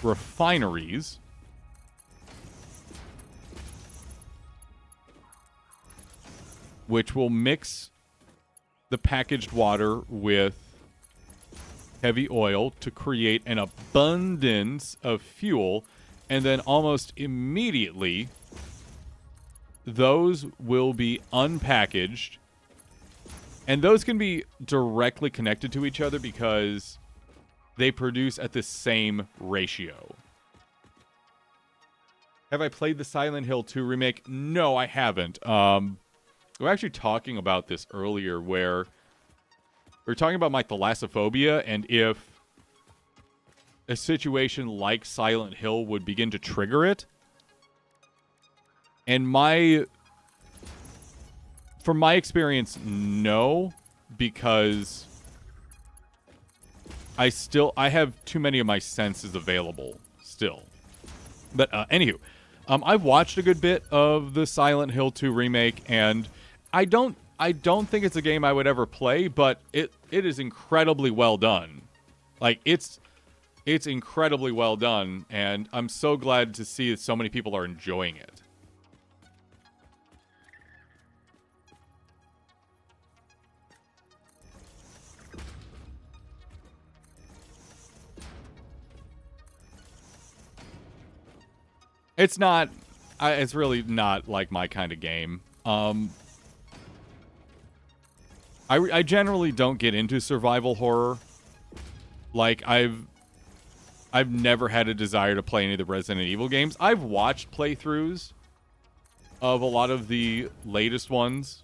refineries. Which will mix the packaged water with heavy oil to create an abundance of fuel. And then almost immediately, those will be unpackaged. And those can be directly connected to each other because they produce at the same ratio. Have I played the Silent Hill 2 remake? No, I haven't. We were actually talking about this earlier where we were talking about my thalassophobia and if a situation like Silent Hill would begin to trigger it. And from my experience, no, because I have too many of my senses available still. But anywho, I've watched a good bit of the Silent Hill 2 remake, and I don't think it's a game I would ever play, but it is incredibly well done. Like it's incredibly well done, and I'm so glad to see that so many people are enjoying it. It's really not like my kind of game. I generally don't get into survival horror. Like I've never had a desire to play any of the Resident Evil games. I've watched playthroughs of a lot of the latest ones.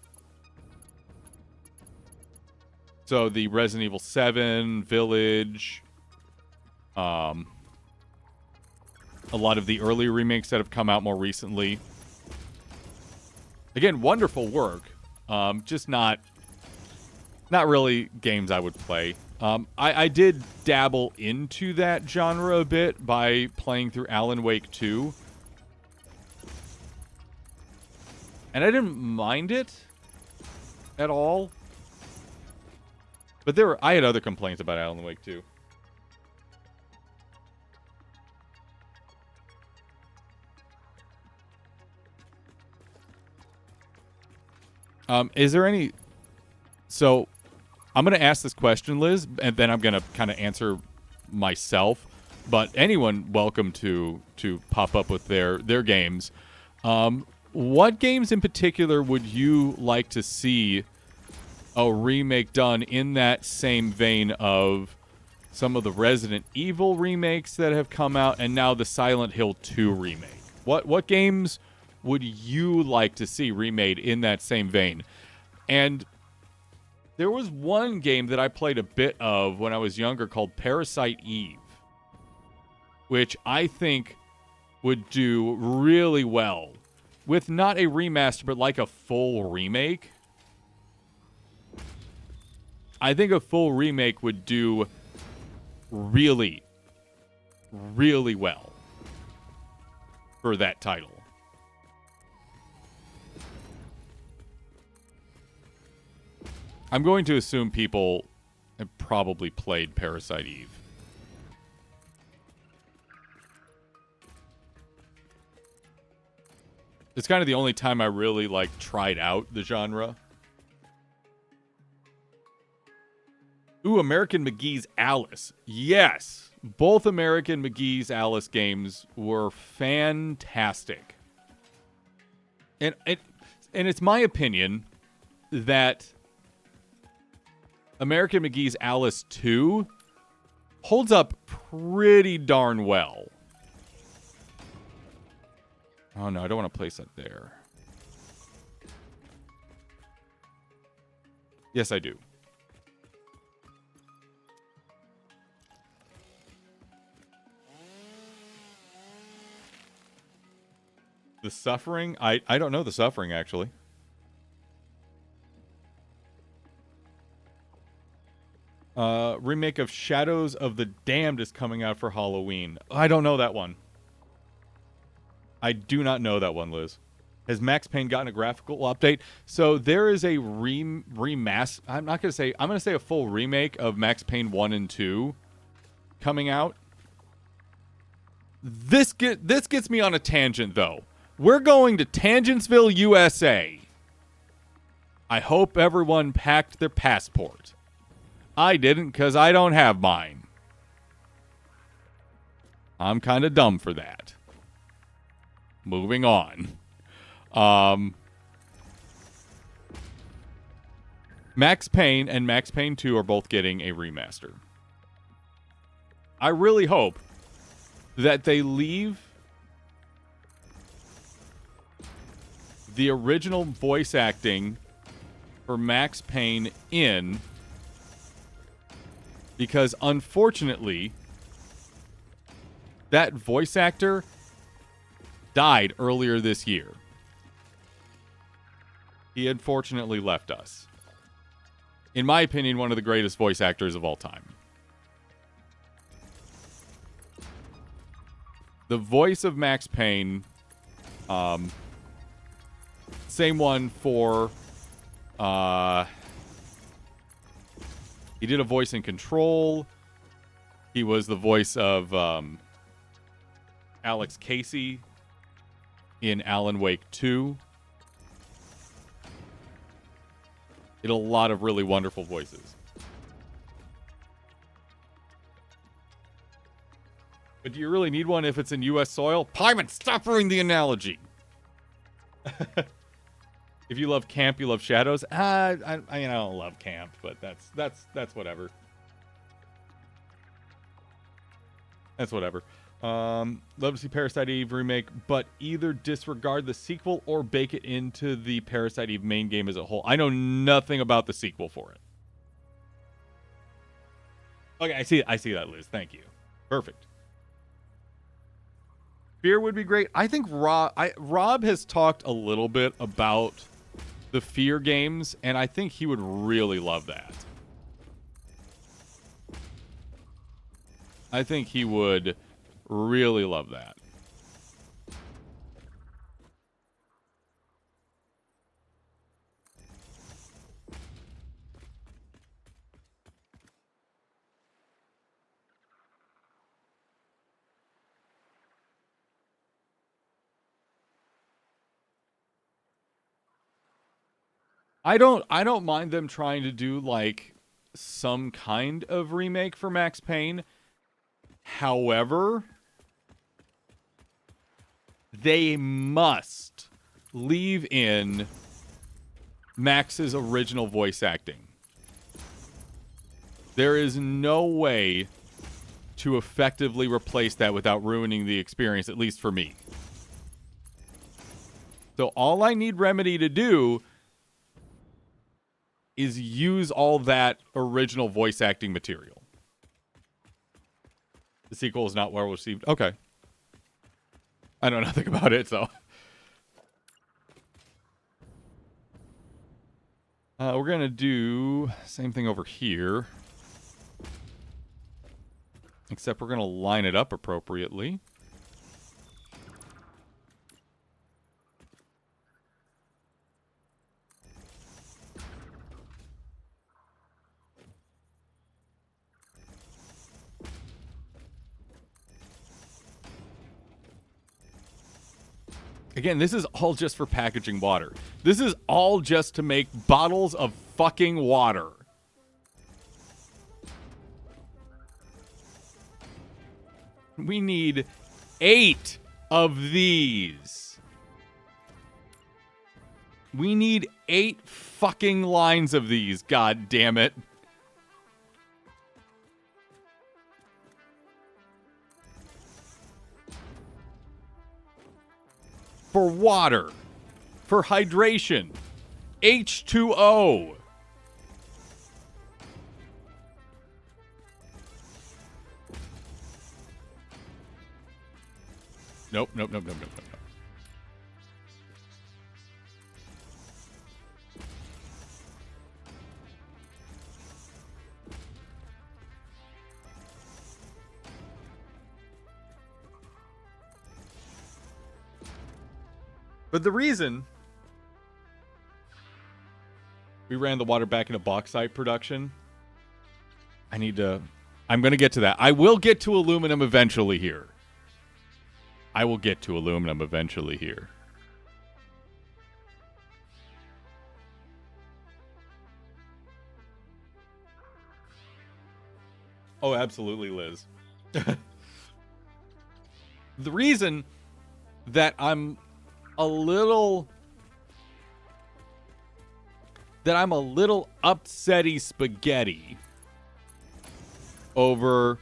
So the Resident Evil 7, Village, a lot of the earlier remakes that have come out more recently. Again, wonderful work. Just not really games I would play. I did dabble into that genre a bit by playing through Alan Wake 2. And I didn't mind it at all. But I had other complaints about Alan Wake 2. Is there any... So, I'm going to ask this question, Liz, and then I'm going to kind of answer myself. But anyone welcome to pop up with their games. What games in particular would you like to see a remake done in that same vein of some of the Resident Evil remakes that have come out and now the Silent Hill 2 remake? What games would you like to see remade in that same vein? And there was one game that I played a bit of when I was younger called Parasite Eve, which I think would do really well with not a remaster, but like a full remake. I think a full remake would do really, really well for that title. I'm going to assume people have probably played Parasite Eve. It's kind of the only time I really tried out the genre. Ooh, American McGee's Alice. Yes, both American McGee's Alice games were fantastic. And it's my opinion that American McGee's Alice 2 holds up pretty darn well. Oh no, I don't want to place that there. Yes, I do. The Suffering? I don't know The Suffering, actually. Remake of Shadows of the Damned is coming out for Halloween. I don't know that one. I do not know that one, Liz. Has Max Payne gotten a graphical update? So there is a remaster. I'm going to say a full remake of Max Payne 1 and 2 coming out. This gets me on a tangent, though. We're going to Tangentsville, USA. I hope everyone packed their passport. I didn't because I don't have mine. I'm kind of dumb for that. Moving on. Max Payne and Max Payne 2 are both getting a remaster. I really hope that they leave the original voice acting for Max Payne in, because unfortunately that voice actor died earlier this year. He unfortunately left us. In my opinion, one of the greatest voice actors of all time. The voice of Max Payne, same one for, he did a voice in Control. He was the voice of Alex Casey in Alan Wake 2. Did a lot of really wonderful voices. But do you really need one if it's in U.S. soil? Pyman, stop ruining the analogy. If you love camp, you love shadows. I don't love camp, but that's whatever. That's whatever. Love to see Parasite Eve remake, but either disregard the sequel or bake it into the Parasite Eve main game as a whole. I know nothing about the sequel for it. Okay, I see that, Liz. Thank you. Perfect. Fear would be great. I think Rob has talked a little bit about the Fear games, and I think he would really love that. I think he would really love that. I don't mind them trying to do like some kind of remake for Max Payne. However, they must leave in Max's original voice acting. There is no way to effectively replace that without ruining the experience, at least for me. So all I need Remedy to do is use all that original voice acting material. The sequel is not well received. Okay. I know nothing about it, so. We're going to do same thing over here. Except we're going to line it up appropriately. Again, this is all just for packaging water. This is all just to make bottles of fucking water. We need 8 of these. We need 8 fucking lines of these, god damn it. For water. For hydration. H2O. Nope. But the reason we ran the water back into bauxite production, I'm going to get to that. I will get to aluminum eventually here. Oh, absolutely, Liz. The reason that I'm a little upsetty spaghetti over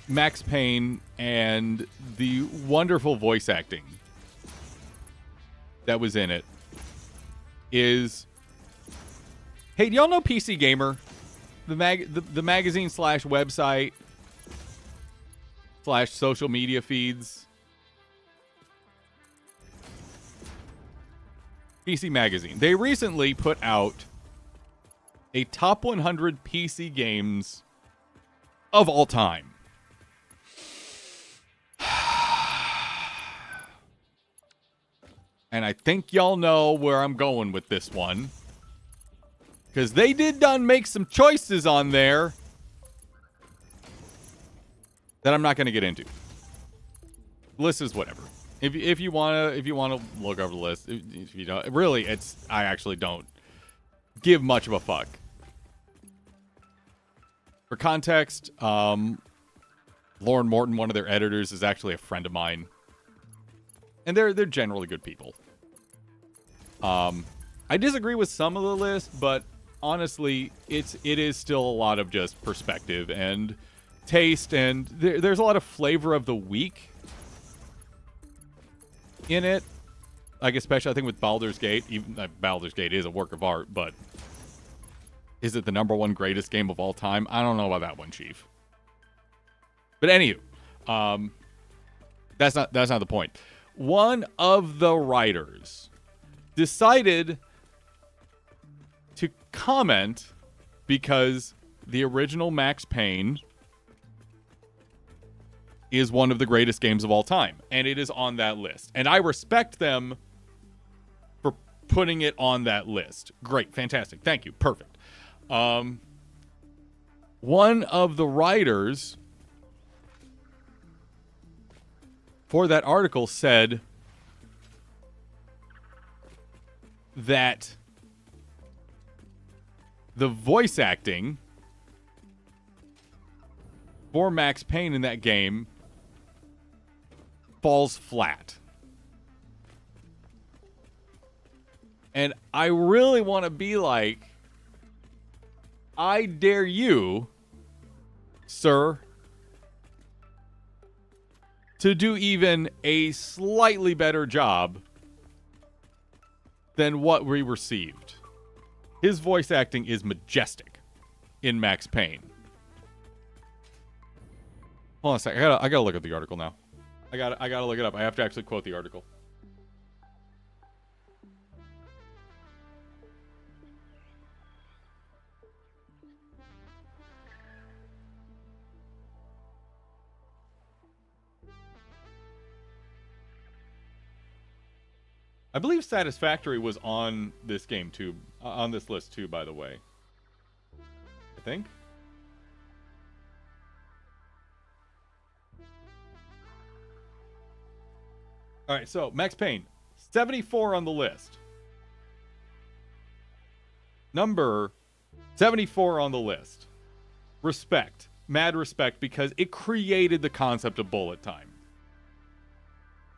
Max Payne and the wonderful voice acting that was in it is, hey, do y'all know PC Gamer? The magazine / website / social media feeds. PC Magazine. They recently put out a top 100 PC games of all time. And I think y'all know where I'm going with this one. Because they did make some choices on there that I'm not going to get into. The list is whatever. If you wanna look over the list, if you don't, really, I actually don't give much of a fuck. For context, Lauren Morton, one of their editors, is actually a friend of mine, and they're generally good people. I disagree with some of the list, but honestly, it is still a lot of just perspective and taste, and there's a lot of flavor of the week in it. Like, especially, I think, with Baldur's Gate. Even Baldur's Gate is a work of art, but is it the number one greatest game of all time? I don't know about that one, Chief. But anywho, that's not the point. One of the writers decided to comment because the original Max Payne is one of the greatest games of all time, and it is on that list. And I respect them for putting it on that list. Great, fantastic, thank you, perfect. One of the writers for that article said that the voice acting for Max Payne in that game falls flat. And I really want to be like, I dare you, sir, to do even a slightly better job than what we received. His voice acting is majestic in Max Payne. Hold on a second. I gotta look at the article now. I gotta look it up. I have to actually quote the article. I believe Satisfactory was on this game too, on this list too, by the way. I think. All right, so Max Payne, 74 on the list. Number 74 on the list. Respect. Mad respect, because it created the concept of bullet time.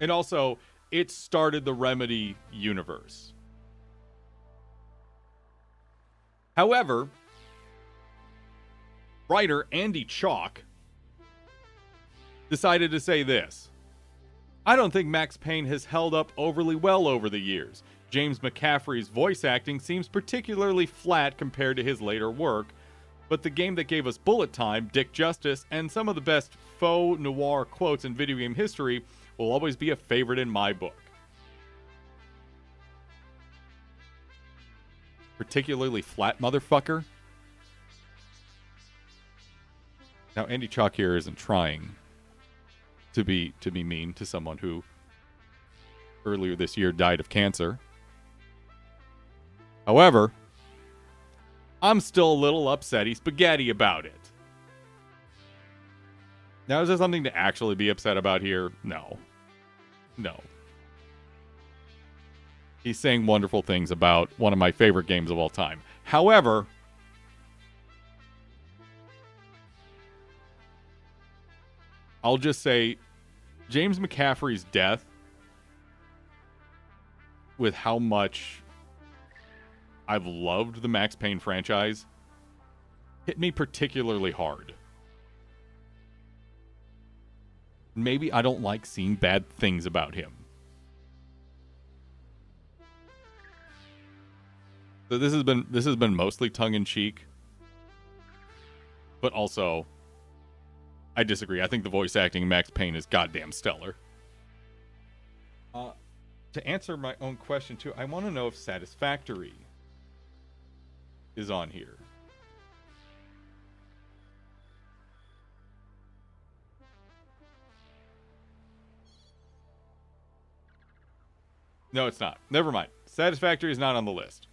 And also, it started the Remedy universe. However, writer Andy Chalk decided to say this: I don't think Max Payne has held up overly well over the years. James McCaffrey's voice acting seems particularly flat compared to his later work, but the game that gave us Bullet Time, Dick Justice, and some of the best faux noir quotes in video game history will always be a favorite in my book. Particularly flat, motherfucker. Now, Andy Chalk here isn't trying to be mean to someone who earlier this year died of cancer. However, I'm still a little upsetty spaghetti about it. Now, is there something to actually be upset about here? No. No. He's saying wonderful things about one of my favorite games of all time. However, I'll just say James McCaffrey's death, with how much I've loved the Max Payne franchise, hit me particularly hard. Maybe I don't like seeing bad things about him. So this has been mostly tongue in cheek, but also I disagree. I think the voice acting in Max Payne is goddamn stellar. To answer my own question too, I want to know if Satisfactory is on here. No, it's not. Never mind. Satisfactory is not on the list.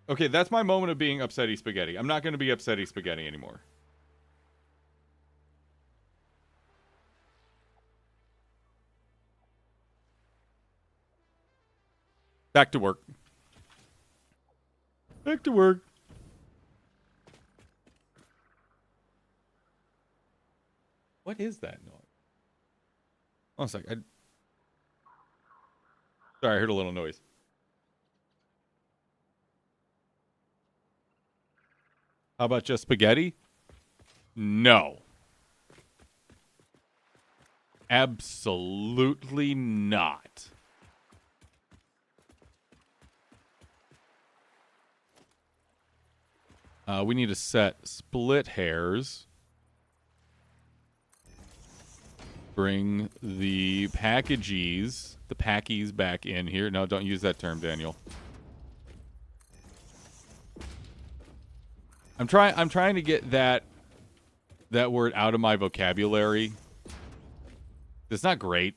Okay, that's my moment of being upsetty spaghetti. I'm not going to be upsetty spaghetti anymore. Back to work. Back to work. What is that noise? One sec. Sorry, I heard a little noise. How about just spaghetti? No. Absolutely not. We need to set split hairs. Bring the packies back in here. No, don't use that term, Daniel. I'm trying to get that word out of my vocabulary. It's not great.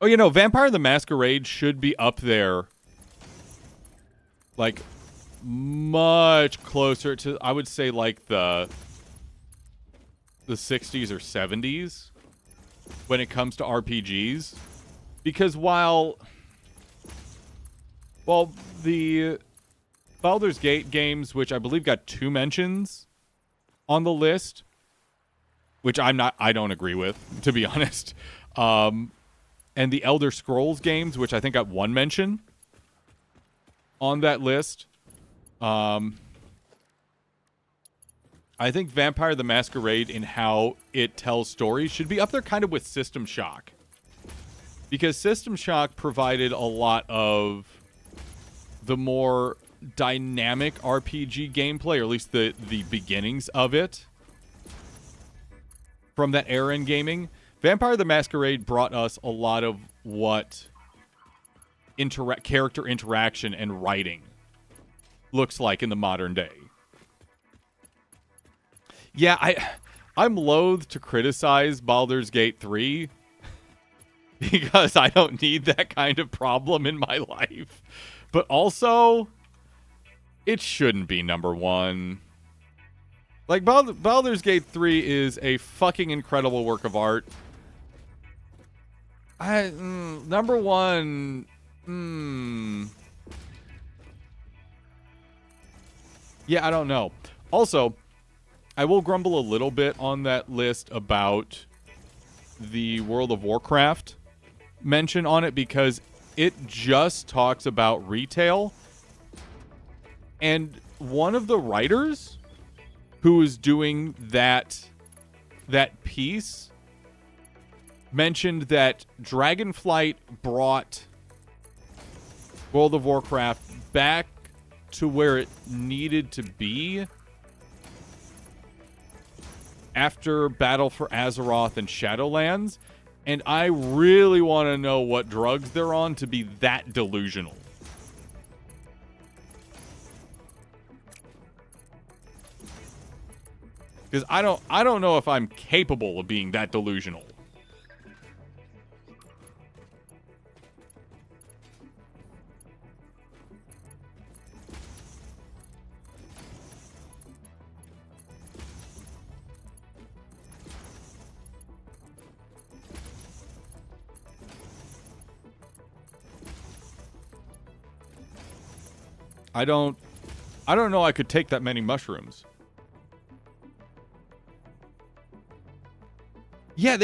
Oh, you know, Vampire the Masquerade should be up there. Like, much closer to, I would say, like, the 60s or 70s when it comes to RPGs. Because while the Baldur's Gate games, which I believe got 2 mentions on the list, which I don't agree with, to be honest, and the Elder Scrolls games, which I think got 1 mention on that list. I think Vampire the Masquerade in how it tells stories should be up there kind of with System Shock. Because System Shock provided a lot of the more dynamic RPG gameplay, or at least the beginnings of it from that era in gaming. Vampire the Masquerade brought us a lot of what character interaction and writing looks like in the modern day. Yeah, I'm loath to criticize Baldur's Gate 3 because I don't need that kind of problem in my life. But also, it shouldn't be number 1. Like, Baldur's Gate 3 is a fucking incredible work of art. Number 1, yeah, I don't know. Also, I will grumble a little bit on that list about the World of Warcraft mention on it because it just talks about retail. And one of the writers who is doing that piece mentioned that Dragonflight brought World of Warcraft back to where it needed to be after Battle for Azeroth and Shadowlands, and I really want to know what drugs they're on to be that delusional. Because I don't know if I'm capable of being that delusional. I don't know I could take that many mushrooms. Yeah,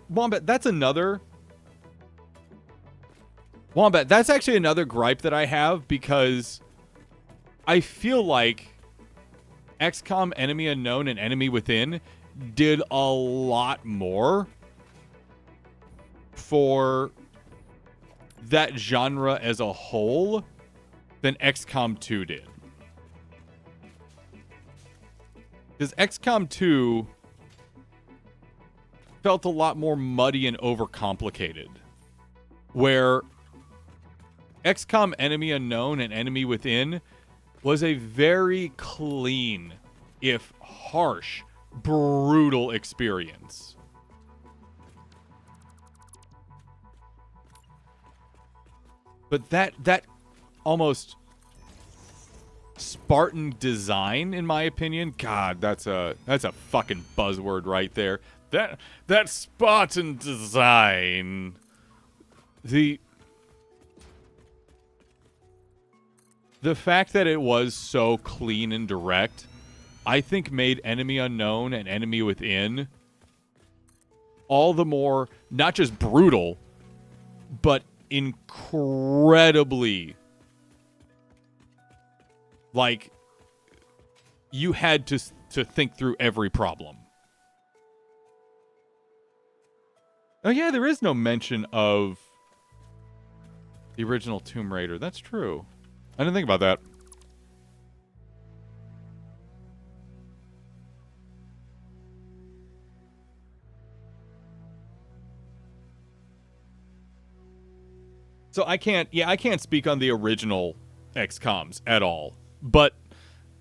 Wombat, that's actually another gripe that I have, because I feel like XCOM Enemy Unknown and Enemy Within did a lot more for that genre as a whole than XCOM 2 did. Because XCOM 2 felt a lot more muddy and overcomplicated, where XCOM Enemy Unknown and Enemy Within was a very clean, if harsh, brutal experience. But that almost Spartan design, in my opinion, God, that's a fucking buzzword right there. That Spartan design, the fact that it was so clean and direct, I think made Enemy Unknown and Enemy Within all the more not just brutal, but incredibly, like, you had to think through every problem. Oh yeah, there is no mention of the original Tomb Raider. That's true. I didn't think about that. So I can't speak on the original XCOMs at all. But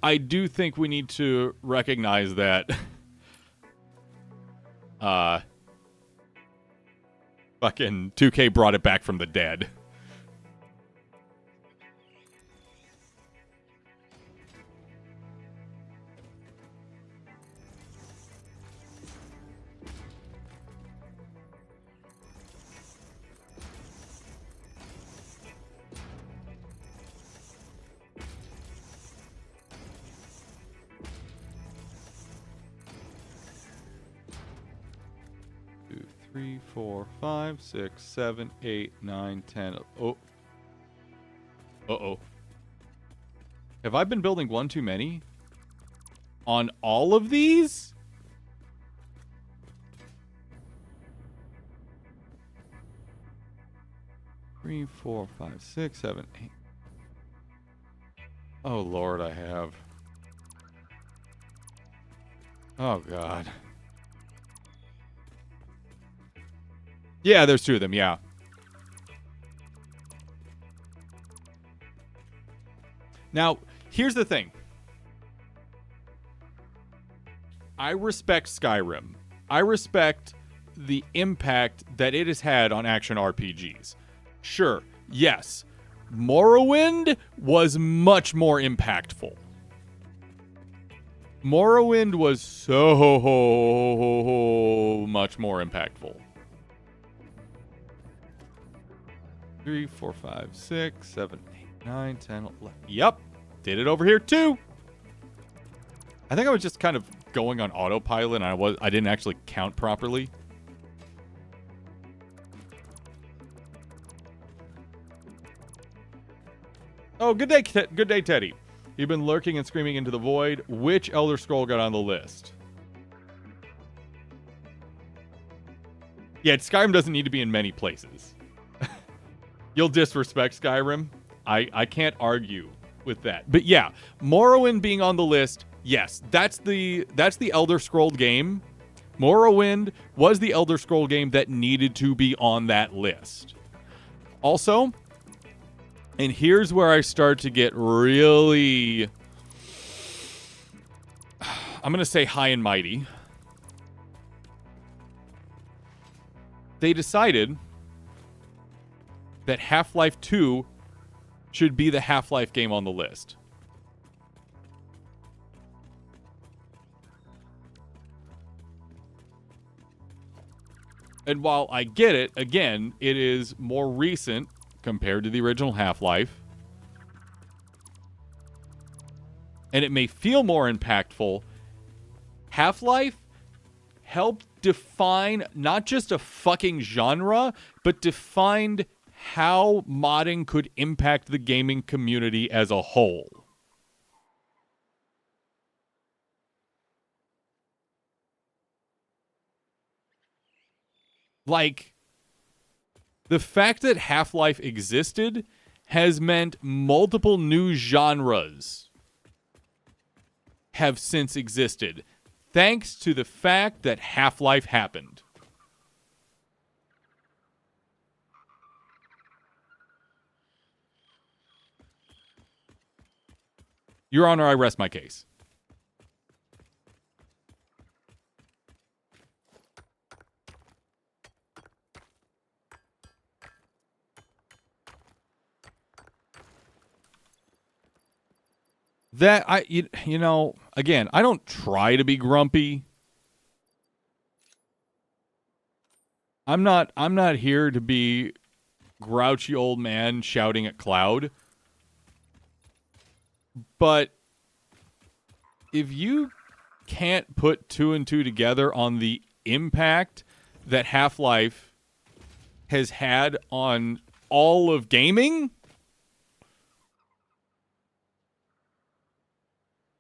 I do think we need to recognize that fucking 2K brought it back from the dead. Three, 4, 5, 6, 7, 8, 9, 10. Oh. Uh-oh. Have I been building one too many? On all of these? Three, 4, 5, 6, 7, 8. Oh, Lord, I have. Oh, God. Yeah, there's two of them, yeah. Now, here's the thing. I respect Skyrim. I respect the impact that it has had on action RPGs. Sure, yes. Morrowind was much more impactful. Morrowind was so much more impactful. 3, 4, 5, 6, 7, 8, 9, 10, 11. Yep. Did it over here too. I think I was just kind of going on autopilot and I didn't actually count properly. Oh, good day, Teddy. You've been lurking and screaming into the void. Which Elder Scroll got on the list? Yeah, Skyrim doesn't need to be in many places. You'll disrespect Skyrim. I can't argue with that. But yeah, Morrowind being on the list, yes, that's the Elder Scroll game. Morrowind was the Elder Scroll game that needed to be on that list. Also, and here's where I start to get really, I'm going to say high and mighty. They decided that Half-Life 2 should be the Half-Life game on the list. And while I get it, again, it is more recent compared to the original Half-Life. And it may feel more impactful. Half-Life helped define not just a fucking genre, but defined how modding could impact the gaming community as a whole. Like, the fact that Half-Life existed has meant multiple new genres have since existed, thanks to the fact that Half-Life happened. Your Honor, I rest my case. That you know, again, I don't try to be grumpy. I'm not here to be grouchy old man shouting at cloud. But if you can't put two and two together on the impact that Half-Life has had on all of gaming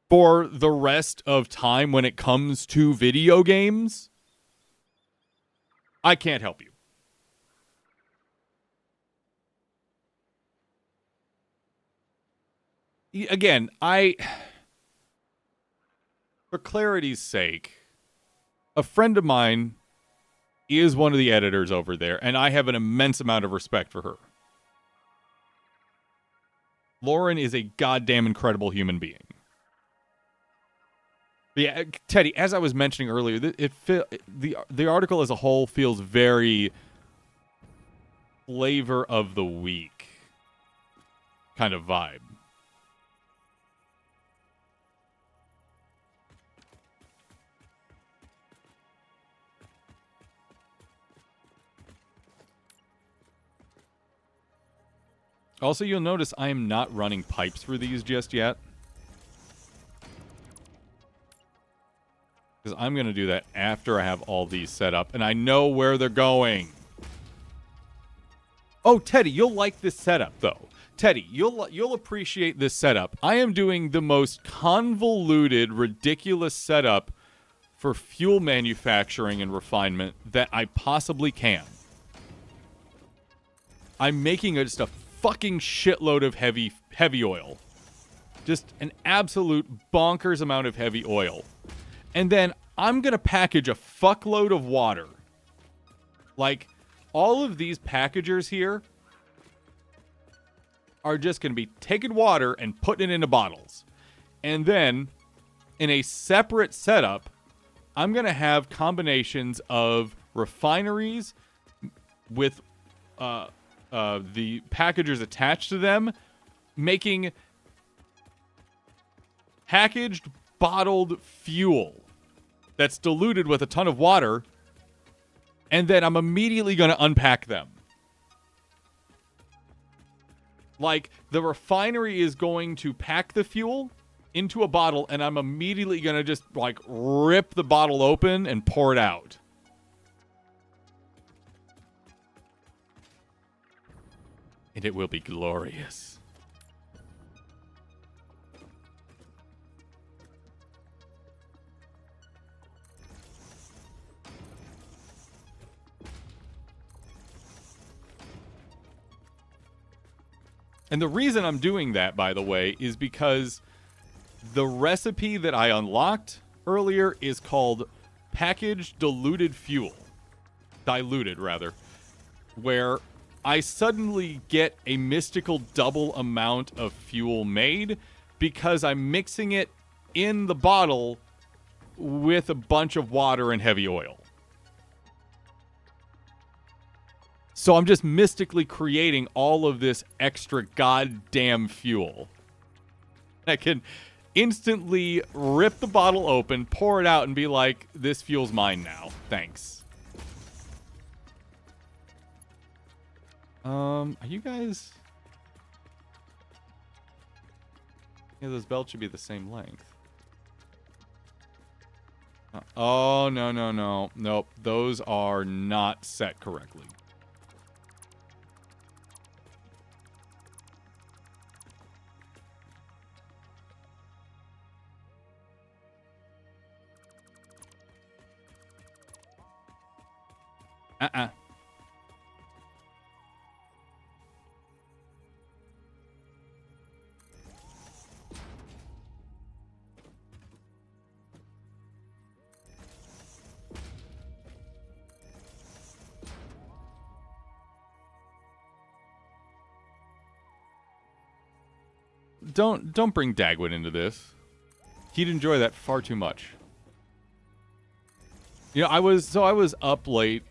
for the rest of time when it comes to video games, I can't help you. Again, for clarity's sake, a friend of mine is one of the editors over there, and I have an immense amount of respect for her. Lauren is a goddamn incredible human being. But yeah, Teddy, as I was mentioning earlier, the article as a whole feels very flavor of the week kind of vibe. Also, you'll notice I am not running pipes for these just yet. Because I'm going to do that after I have all these set up. And I know where they're going. Oh, Teddy, you'll like this setup, though. Teddy, you'll appreciate this setup. I am doing the most convoluted, ridiculous setup for fuel manufacturing and refinement that I possibly can. I'm making just a fucking shitload of heavy oil. Just an absolute bonkers amount of heavy oil. And then I'm going to package a fuckload of water. Like, all of these packagers here are just going to be taking water and putting it into bottles. And then, in a separate setup, I'm going to have combinations of refineries with the packagers attached to them, making packaged, bottled fuel that's diluted with a ton of water, and then I'm immediately going to unpack them. Like, the refinery is going to pack the fuel into a bottle, and I'm immediately going to just, like, rip the bottle open and pour it out. And it will be glorious. And the reason I'm doing that, by the way, is because the recipe that I unlocked earlier is called packaged diluted fuel. Diluted, rather. Where I suddenly get a mystical double amount of fuel made because I'm mixing it in the bottle with a bunch of water and heavy oil. So I'm just mystically creating all of this extra goddamn fuel. I can instantly rip the bottle open, pour it out, and be like, this fuel's mine now. Thanks. Are you guys... Yeah, those belts should be the same length. Oh, no, no, no. Nope, those are not set correctly. Uh-uh. Don't bring Dagwood into this. He'd enjoy that far too much. You know, I was up late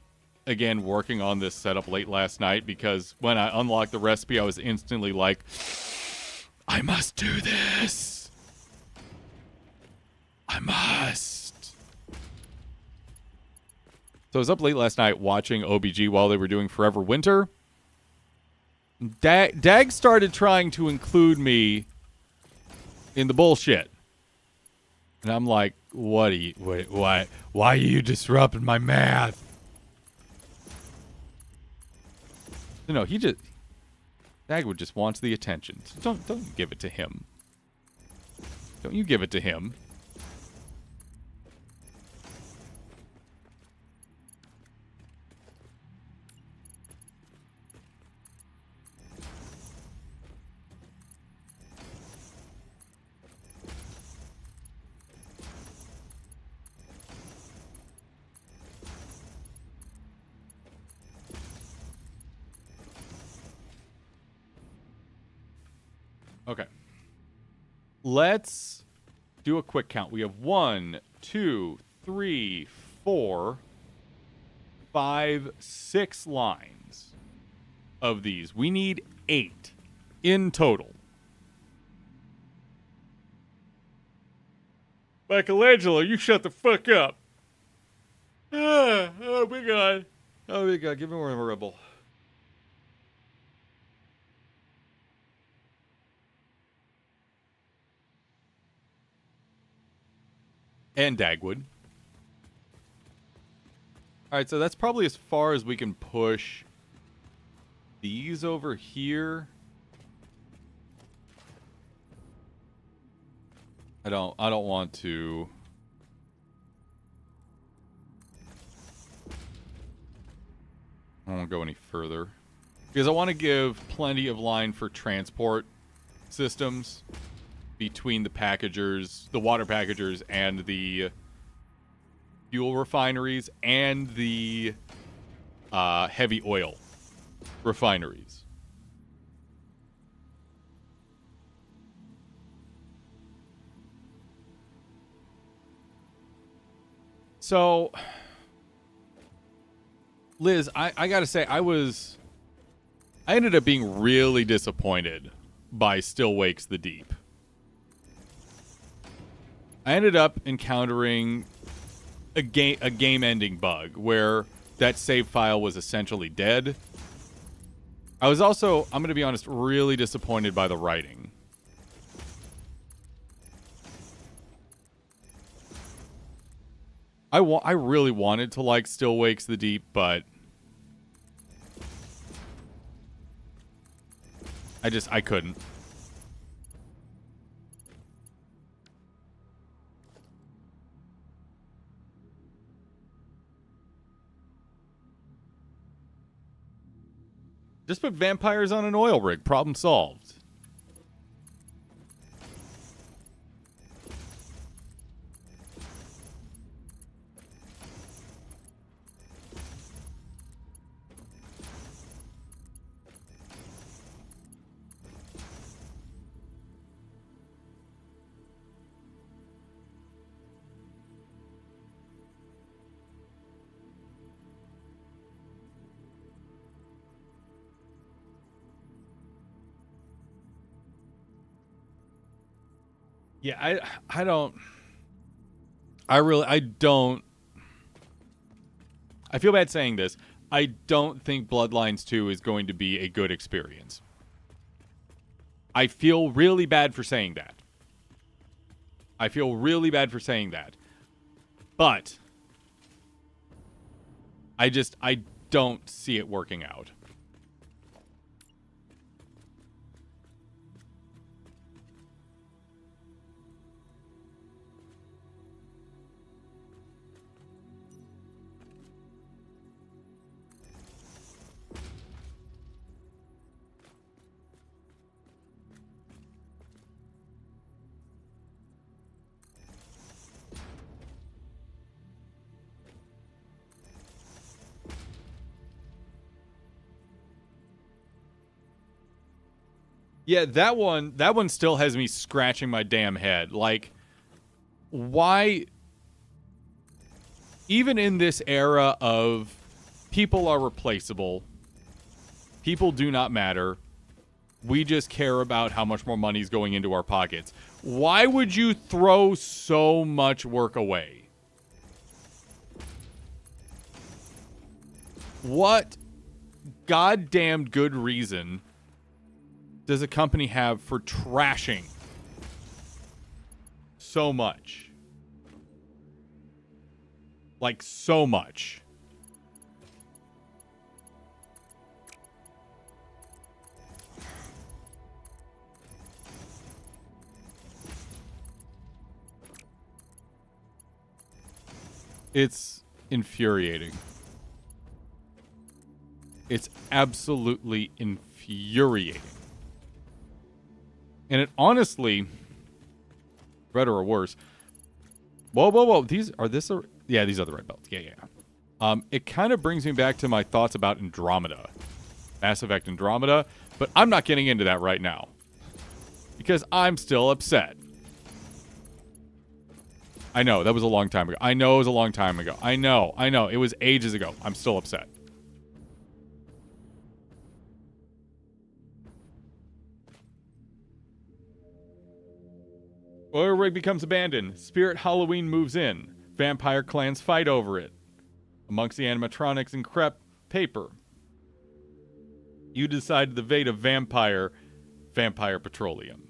again working on this setup late last night because when I unlocked the recipe, I was instantly like, I must do this. I must. So I was up late last night watching OBG while they were doing Forever Winter. Dag started trying to include me in the bullshit. And I'm like, why are you disrupting my math? No, Dagwood just wants the attention. So don't give it to him. Don't you give it to him. Okay. Let's do a quick count. We have 1, 2, 3, 4, 5, 6 lines of these. We need 8 in total. Michelangelo, you shut the fuck up. Oh my god. Oh my god, give me more of a rebel. And Dagwood. Alright, so that's probably as far as we can push these over here. I don't want to. I don't want to go any further. Because I want to give plenty of line for transport systems between the packagers, the water packagers, and the fuel refineries, and the heavy oil refineries. So, Liz, I gotta say, I ended up being really disappointed by Still Wakes the Deep. I ended up encountering a game-ending bug where that save file was essentially dead. I was also, I'm going to be honest, really disappointed by the writing. I really wanted to like Still Wakes the Deep, but I couldn't. Just put vampires on an oil rig. Problem solved. Yeah, I don't. I don't. I feel bad saying this. I don't think Bloodlines 2 is going to be a good experience. I feel really bad for saying that. But I don't see it working out. Yeah, that one still has me scratching my damn head. Like, why, even in this era of people are replaceable, people do not matter, we just care about how much more money is going into our pockets, why would you throw so much work away? What goddamn good reason does a company have for trashing so much? Like, so much. It's infuriating. It's absolutely infuriating. And it honestly, better or worse. Whoa. These are these are the red belts. Yeah. It kind of brings me back to my thoughts about Andromeda. Mass Effect Andromeda. But I'm not getting into that right now. Because I'm still upset. I know, that was a long time ago. I know. It was ages ago. I'm still upset. Oil rig becomes abandoned. Spirit Halloween moves in. Vampire clans fight over it. Amongst the animatronics and crepe paper, you decide to evade a vampire petroleum.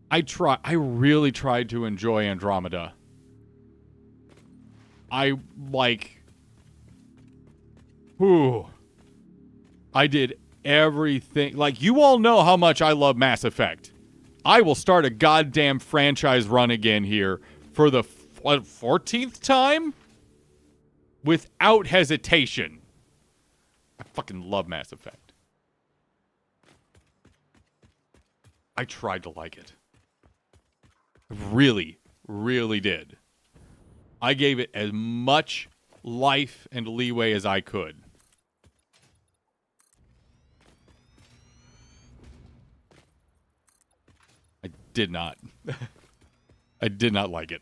I really tried to enjoy Andromeda. I did everything. Like, you all know how much I love Mass Effect. I will start a goddamn franchise run again here for the 14th time? Without hesitation. I fucking love Mass Effect. I tried to like it. Really, really did. I gave it as much life and leeway as I could. I did not. I did not like it.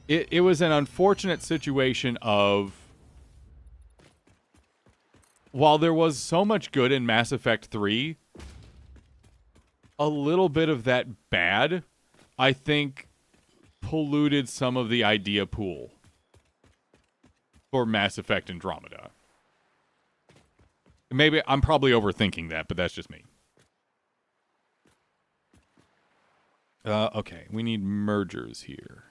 It was an unfortunate situation of, while there was so much good in Mass Effect 3, a little bit of that bad, I think, polluted some of the idea pool for Mass Effect Andromeda. Maybe I'm probably overthinking that, but that's just me. Okay, we need mergers here.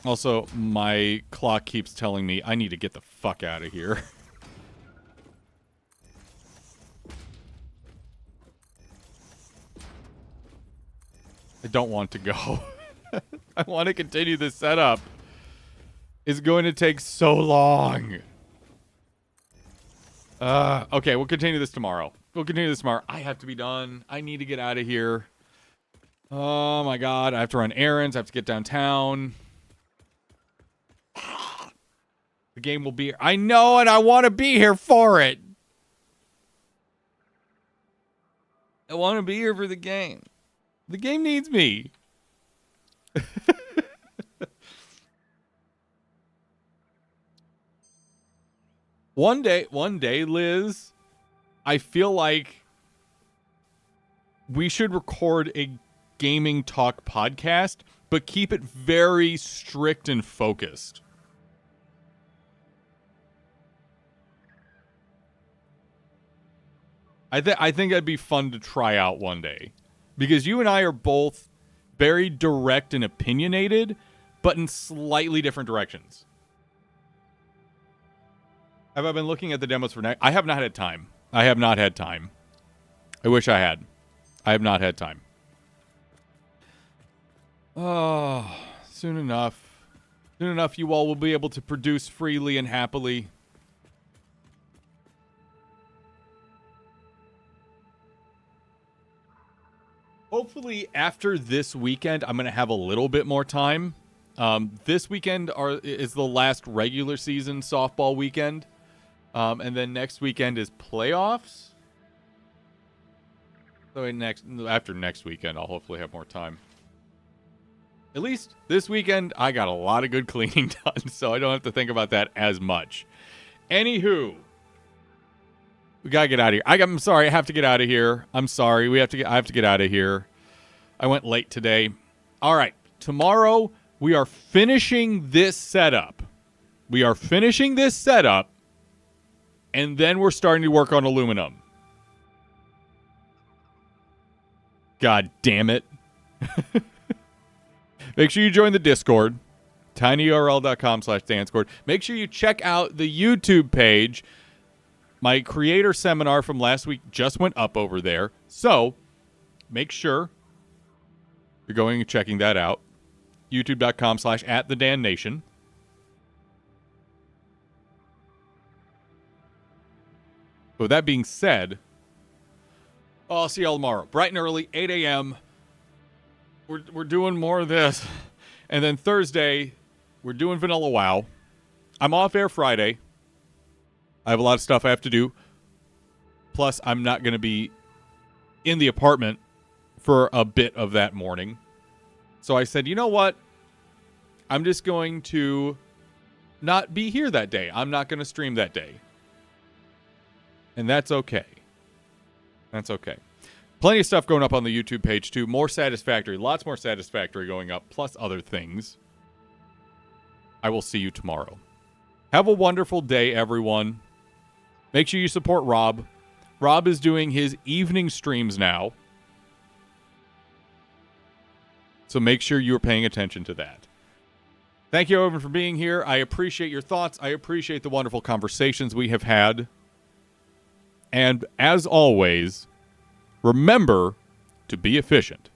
Also, my clock keeps telling me I need to get the fuck out of here. I don't want to go. I want to continue this setup. It's going to take so long. Okay, we'll continue this tomorrow. I have to be done. I need to get out of here. Oh my god, I have to run errands. I have to get downtown. The game will be... I know, and I want to be here for it. I want to be here for the game. The game needs me. One day, Liz, I feel like we should record a gaming talk podcast, but keep it very strict and focused. I think that'd be fun to try out one day. Because you and I are both very direct and opinionated, but in slightly different directions. Have I been looking at the demos for next? I have not had time. I wish I had. I have not had time. Oh, soon enough. Soon enough, you all will be able to produce freely and happily. Hopefully, after this weekend, I'm going to have a little bit more time. This weekend is the last regular season softball weekend. And then next weekend is playoffs. So after next weekend, I'll hopefully have more time. At least this weekend, I got a lot of good cleaning done, so I don't have to think about that as much. Anywho, we gotta get out of here. I'm sorry, I have to get out of here. I'm sorry, I have to get out of here. I went late today. All right, tomorrow we are finishing this setup. And then we're starting to work on aluminum. God damn it. Make sure you join the Discord. tinyurl.com/danccord. Make sure you check out the YouTube page. My creator seminar from last week just went up over there. So make sure you're going and checking that out. youtube.com/@thedannation. With that being said, I'll see y'all tomorrow. Bright and early, 8 a.m. We're doing more of this. And then Thursday, we're doing Vanilla WoW. I'm off air Friday. I have a lot of stuff I have to do. Plus, I'm not going to be in the apartment for a bit of that morning. So I said, you know what? I'm just going to not be here that day. I'm not going to stream that day. And that's okay. That's okay. Plenty of stuff going up on the YouTube page, too. More Satisfactory. Lots more Satisfactory going up, plus other things. I will see you tomorrow. Have a wonderful day, everyone. Make sure you support Rob. Rob is doing his evening streams now. So make sure you're paying attention to that. Thank you, everyone, for being here. I appreciate your thoughts. I appreciate the wonderful conversations we have had. And as always, remember to be efficient.